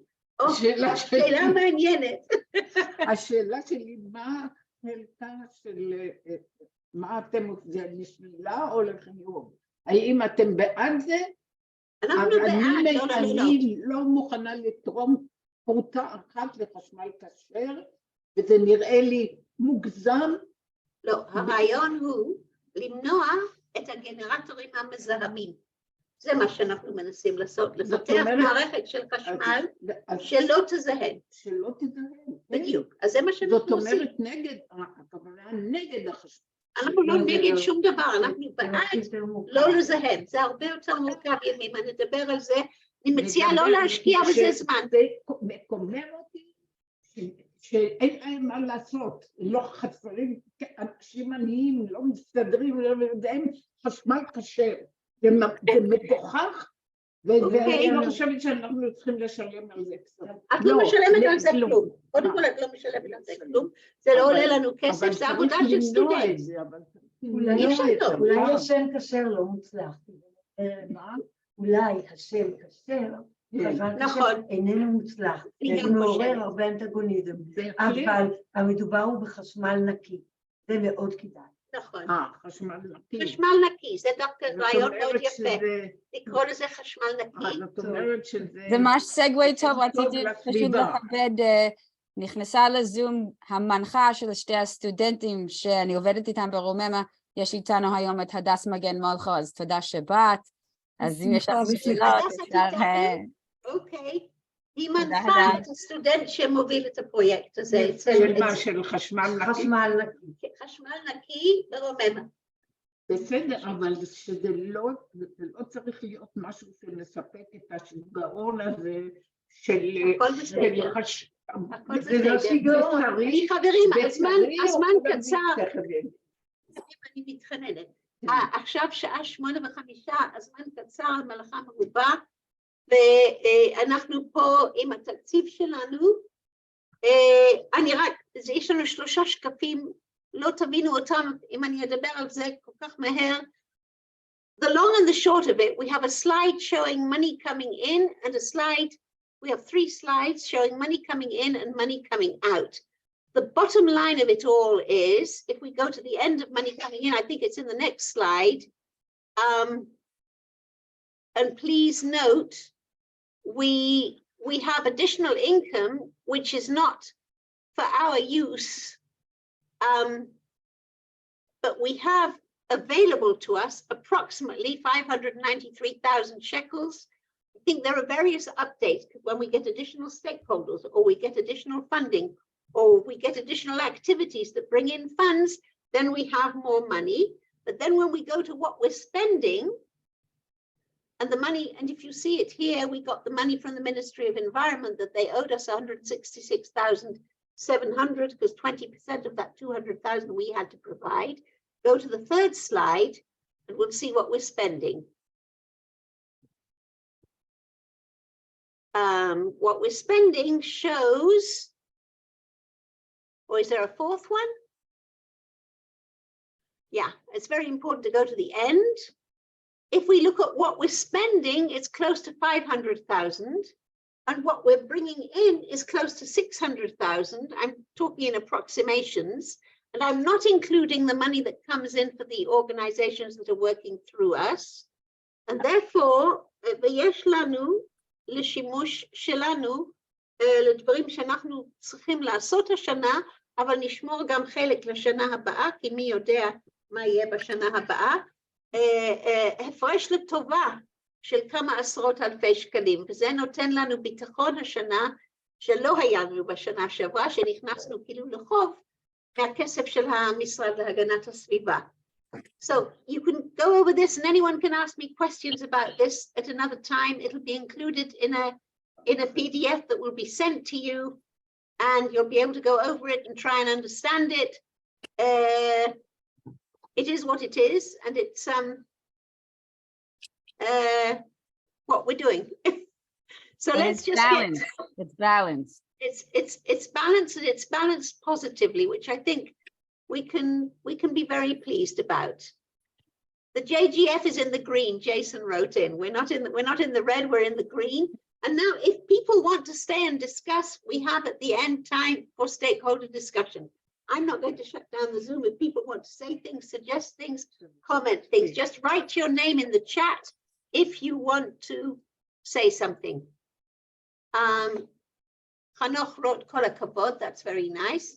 שאלה מעניינת. השאלה שלי, מה חלקה של, מה אתם עושים, לשלילה או לחיוב? האם אתם בעד זה? אנחנו בעד, אני לא מוכנה לתרום פרוטה אחת לחשמל כשר, וזה נראה לי מוגזם. לא, הרעיון הוא למנוע את הגנרטורים המזהמים. זה מה שאנחנו מנסים לעשות, לפתח מערכת של חשמל שלא תזהם. שלא תזהם. בדיוק, אז זה מה שאנחנו עושים. זאת אומרת נגד, הכוונה נגד החשמל. אנחנו לא נגד שום דבר, אנחנו בעד לא לזהם. זה הרבה יותר מורכב ימים, אני אדבר על זה. אני מציעה לא להשקיע בזה זמן. זה מקומם אותי שאין להם מה לעשות. לא חסרים, אנשים עניים לא מסתדרים, והם חשמל כשר. זה מגוחך, ואני לא חושבת שאנחנו צריכים לשלם על זה קצת. את לא משלמת על זה כלום. קודם כל את לא משלמת על זה כלום. זה לא עולה לנו כסף, זה עבודה של סטודנט. אולי השם כשר לא מוצלח. אולי השם כשר, נכון, איננו מוצלח. זה מעורר הרבה אנטגוניזם. אבל המדובר הוא בחשמל נקי. זה מאוד כדאי. נכון. חשמל נקי. חשמל נקי, זה דווקא רעיון מאוד יפה. לקרוא לזה חשמל נקי. זאת אומרת שזה... זה ממש סגווי טוב, רציתי פשוט לכבד, נכנסה לזום המנחה של שתי הסטודנטים שאני עובדת איתם ברוממה, יש איתנו היום את הדס מגן מולכו, אז תודה שבאת. אז אם יש לך שאלות, אפשר... אוקיי. היא מנחה את הסטודנט שמוביל את הפרויקט הזה. של חשמל נקי. חשמל נקי ברוממה. בסדר, אבל שזה לא צריך להיות משהו שמספק את השיגעון הזה של... הכל בסדר. זה לא שיגעון. חברים, הזמן קצר. אני מתחננת. עכשיו שעה 8:05, הזמן קצר, המלאכה מרובה. ואנחנו פה עם התקציב שלנו, יש לנו 3 שקפים, לא תבינו אותם אם אני אדבר על זה כל כך מהר. The long and the short of it, we have a slide showing money coming in and a slide, we have 3 slides showing money coming in and money coming out. The bottom line of it all is, if we go to the end of money coming in, I think it's in the next slide, and please note, we have additional income, which is not for our use, but we have available to us approximately 593,000 shekels. I think there are various updates when we get additional stakeholders, or we get additional funding, or we get additional activities that bring in funds, then we have more money. But then when we go to what we're spending, and the money, and if you see it here, we got the money from the Ministry of Environment that they owed us 166,700, because 20% of that 200,000 we had to provide. Go to the third slide, and we'll see what we're spending. What we're spending shows, or is there a fourth one? Yeah, it's very important to go to the end. If we look at what we're spending, it's close to 500,000, and what we're bringing in is close to 600,000. I'm talking in approximations, and I'm not including the money that comes in for the organizations that are working through us. And therefore, ויש לנו לשימוש שלנו לדברים שאנחנו צריכים לעשות השנה, אבל נשמור גם חלק לשנה הבאה, כי מי יודע מה יהיה בשנה הבאה. הפרש לטובה של כמה עשרות אלפי שקלים, וזה נותן לנו ביטחון השנה שלא היה לנו בשנה שעברה, שנכנסנו כאילו לחוב מהכסף של המשרד להגנת הסביבה. So you can go over this, and anyone can ask me questions about this at another time. It'll be included in a PDF that will be sent to you, and you'll be able to go over it and try and understand it. It is what it is, and it's what we're doing. So but let's just balance. It's balanced. It's balanced, and it's balanced positively, which I think we can be very pleased about. The JGF is in the green. Jason wrote in. We're not in the red. We're in the green. And now, if people want to stay and discuss, we have at the end time for stakeholder discussion. I'm not going to shut down the Zoom. If people want to say things, suggest things, comment things, just write your name in the chat if you want to say something. Hanoch wrote kol hakavod. That's very nice.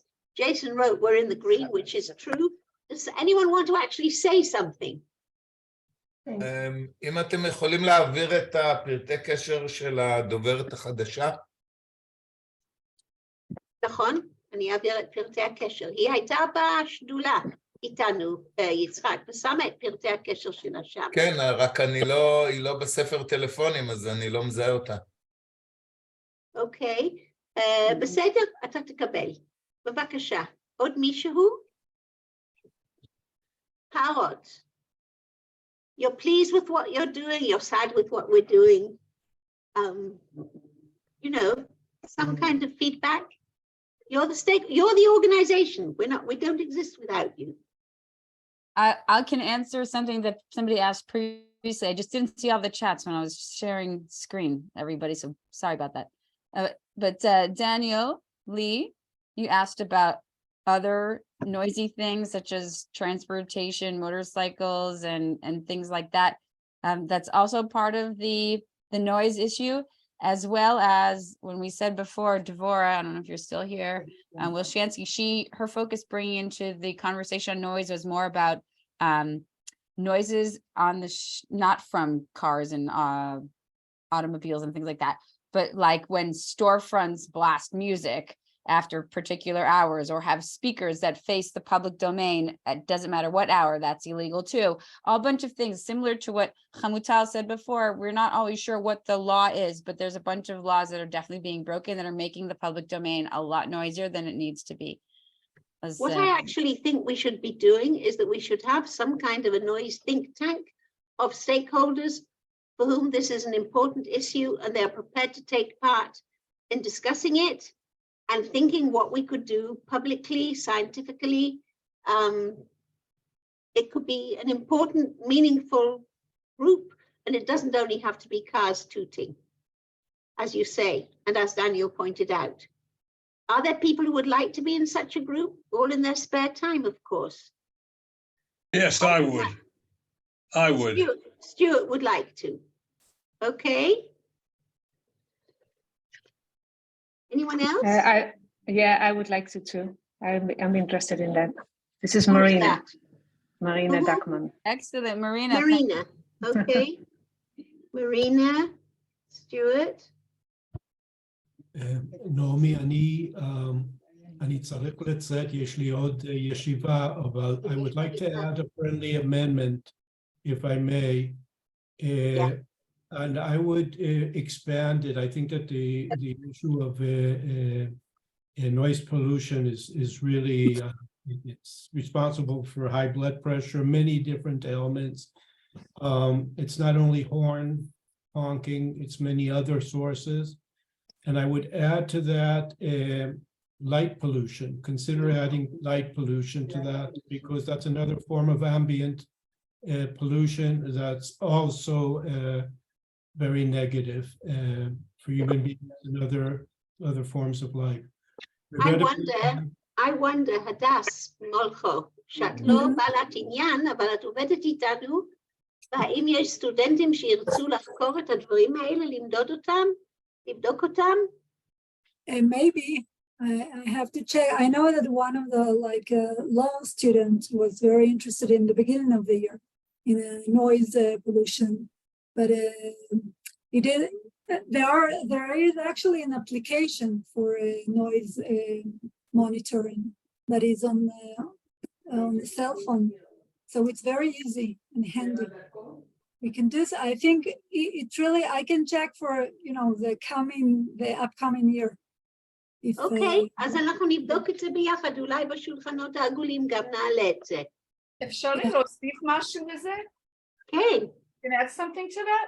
Jason wrote we're in the green, which is true. Does anyone want to actually say something? אם אתם יכולים להעביר את הפרטי קשר של הדוברת החדשה? נכון, אני אעביר את פרטי הקשר. היא הייתה בשדולה איתנו, יצחק, ושמה את פרטי הקשר שלה שם. כן, רק היא לא בספר טלפונים, אז אני לא מזהה אותה. אוקיי, בסדר, אתה תקבל. בבקשה, עוד מישהו? הערות. You're pleased with what you're doing, you're sad with what we're doing. You know, some kind of feedback. You're the organization. We don't exist without you. I can answer something that somebody asked previously. I just didn't see all the chats when I was sharing screen, everybody, so sorry about that. But Daniel Lee, you asked about other noisy things such as transportation, motorcycles, and things like that. That's also part of the noise issue, as well as when we said before, Devorah, I don't know if you're still here, Wilshansky, her focus bringing into the conversation on noise was more about noises on the not from cars and automobiles and things like that, but like when storefronts blast music after particular hours, or have speakers that face the public domain, it doesn't matter what hour, that's illegal too. A bunch of things similar to what Hamutal said before. We're not always sure what the law is, but there's a bunch of laws that are definitely being broken that are making the public domain a lot noisier than it needs to be. What I actually think we should be doing is that we should have some kind of a noise think tank of stakeholders for whom this is an important issue, and they're prepared to take part in discussing it and thinking what we could do publicly, scientifically. It could be an important, meaningful group, and it doesn't only have to be cars tooting, as you say, and as Daniel pointed out. Are there people who would like to be in such a group, all in their spare time, of course? Yes, I would. I would. Stuart would like to. Okay. Anyone else? Yeah, I would like to too. I'm interested in that. This is Marina. Marina Duckman. Excellent, Marina. Marina, okay. Marina, Stuart. נעמי, אני צריך לצאת, יש לי עוד ישיבה, אבל I would like to add a friendly amendment, if I may. And I would expand it. I think that the issue of noise pollution is really, it's responsible for high blood pressure, many different ailments. It's not only horn honking, it's many other sources. And I would add to that light pollution. Consider adding light pollution to that, because that's another form of ambient pollution that's also very negative for human beings and other forms of life. I wonder, הדס מולכו, שאת לא בעלת עניין, אבל את עובדת איתנו, והאם יש סטודנטים שירצו לחקור את הדברים האלה, למדוד אותם, לבדוק אותם? Maybe. I have to check. I know that one of the law students was very interested in the beginning of the year in noise pollution, but he did. There is actually an application for noise monitoring that is on the cell phone, so it's very easy and handy. We can do. I think it's really. I can check for the upcoming year. אוקיי, אז אנחנו נבדוק את זה ביחד, אולי בשולחנות העגולים גם נעלה את זה. אפשר להוסיף משהו לזה? כן. Can I add something to that?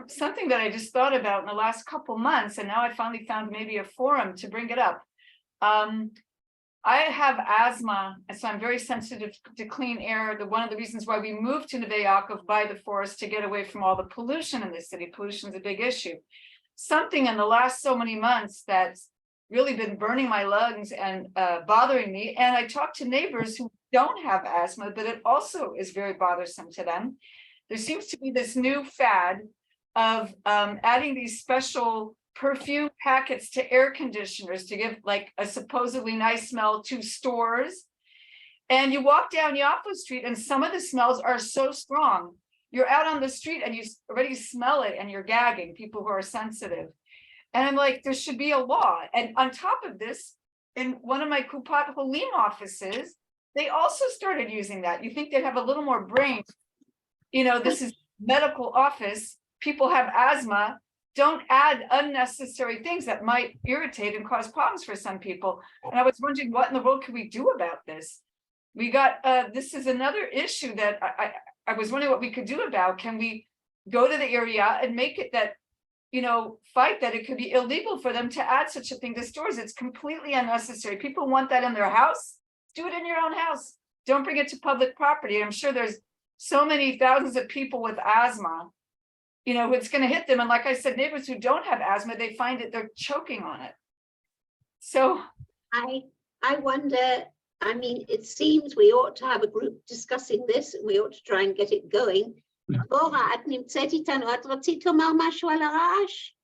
Something that I just thought about in the last couple months, and now I finally found maybe a forum to bring it up. I have asthma, and so I'm very sensitive to clean air. One of the reasons why we moved to Neve Yaakov by the forest to get away from all the pollution in the city. Pollution is a big issue. Something in the last so many months that's really been burning my lungs and bothering me. And I talk to neighbors who don't have asthma, but it also is very bothersome to them. There seems to be this new fad of adding these special perfume packets to air conditioners to give like a supposedly nice smell to stores. And you walk down Yafo Street and some of the smells are so strong. You're out on the street and you already smell it and you're gagging, people who are sensitive. And I'm like, there should be a law. And on top of this, in one of my Kupat Holim offices, they also started using that. You think they'd have a little more brain. This is medical office. People have asthma. Don't add unnecessary things that might irritate and cause problems for some people. And I was wondering, what in the world can we do about this? We got, this is another issue that I was wondering what we could do about. Can we go to the area and make it that, fight that it could be illegal for them to add such a thing to stores? It's completely unnecessary. People want that in their house. Do it in your own house. Don't bring it to public property. I'm sure there's so many thousands of people with asthma, it's going to hit them. And like I said, neighbors who don't have asthma, they find it, they're choking on it. So I wonder, it seems we ought to have a group discussing this, and we ought to try and get it going. Dvora, את נמצאת איתנו, את רצית לומר משהו על הרעש?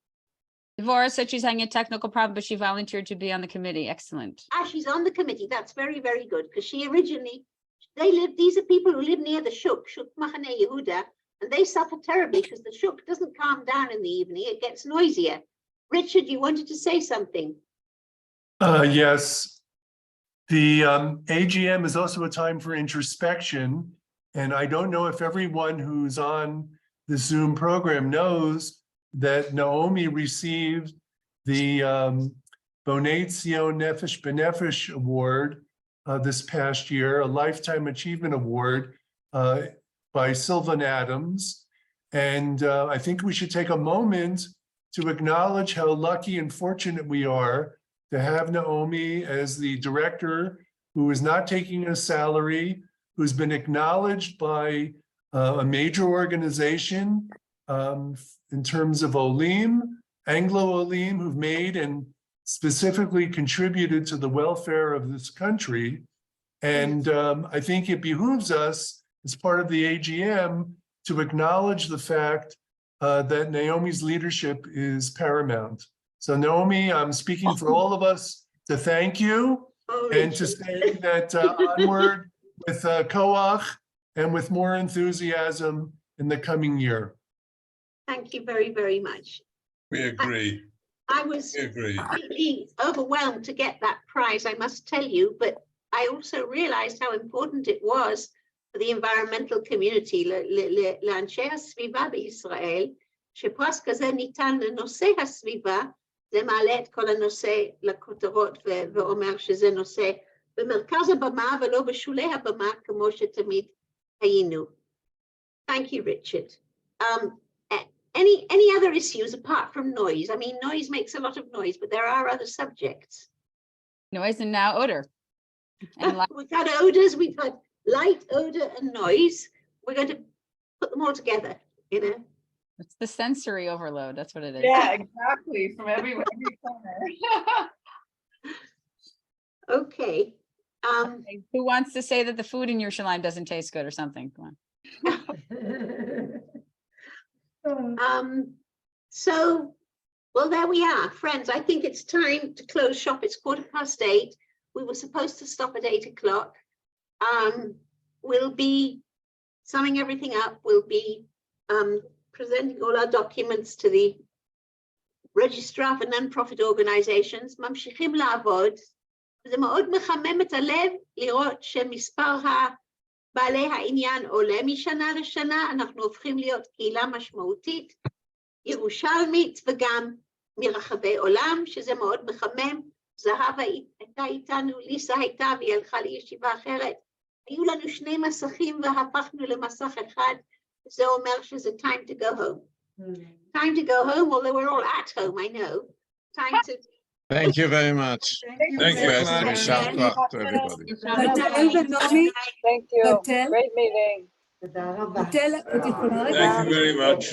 Dvora said she's having a technical problem, but she volunteered to be on the committee. Excellent. She's on the committee. That's very, very good, because these are people who live near the Shuk Machane Yehuda, and they suffer terribly because the Shuk doesn't calm down in the evening. It gets noisier. Richard, you wanted to say something? Yes. The AGM is also a time for introspection. And I don't know if everyone who's on the Zoom program knows that Naomi received the Bonei Tzion Nefesh B'Nefesh Award this past year, a Lifetime Achievement Award by Sylvan Adams. And I think we should take a moment to acknowledge how lucky and fortunate we are to have Naomi as the director who is not taking a salary, who's been acknowledged by a major organization in terms of Olim, Anglo Olim, who've made and specifically contributed to the welfare of this country. And I think it behooves us as part of the AGM to acknowledge the fact that Naomi's leadership is paramount. So Naomi, I'm speaking for all of us to thank you and to say that onward with koach and with more enthusiasm in the coming year. Thank you very, very much. We agree. I was completely overwhelmed to get that prize, I must tell you, but I also realized how important it was for the environmental community, לאנשי הסביבה בישראל, שפרס כזה ניתן לנושא הסביבה, זה מעלה את כל הנושא לכותרות ואומר שזה נושא במרכז הבמה ולא בשולי הבמה כמו שתמיד היינו. Thank you, Richard. Any other issues apart from noise? I mean, noise makes a lot of noise, but there are other subjects. Noise and now odor. And we've had odors, we've had light, odor, and noise. We're going to put them all together, you know. It's the sensory overload. That's what it is. Yeah, exactly. From every corner. Okay. Okay. Who wants to say that the food in Yerushalayim doesn't taste good or something? Come on. So, well, there we are, friends. I think it's time to close shop. It's 8:15. We were supposed to stop at 8 o'clock. We'll be summing everything up. We'll be presenting all our documents to the registrar for non-profit organizations. ממשיכים לעבוד. זה מאוד מחמם את הלב לראות שמספר בעלי העניין עולה משנה לשנה. אנחנו הופכים להיות קהילה משמעותית, ירושלמית וגם מרחבי עולם, שזה מאוד מחמם. זהבה הייתה איתנו, ליסה הייתה והיא הלכה לישיבה אחרת. היו לנו 2 מסכים והפכנו למסך אחד. זה אומר שזה time to go home. Time to go home, although we're all at home, I know. Time to... Thank you very much. Thank you, Esther. יישר כוח to everybody. Thank you. Great meeting. Thank you very much.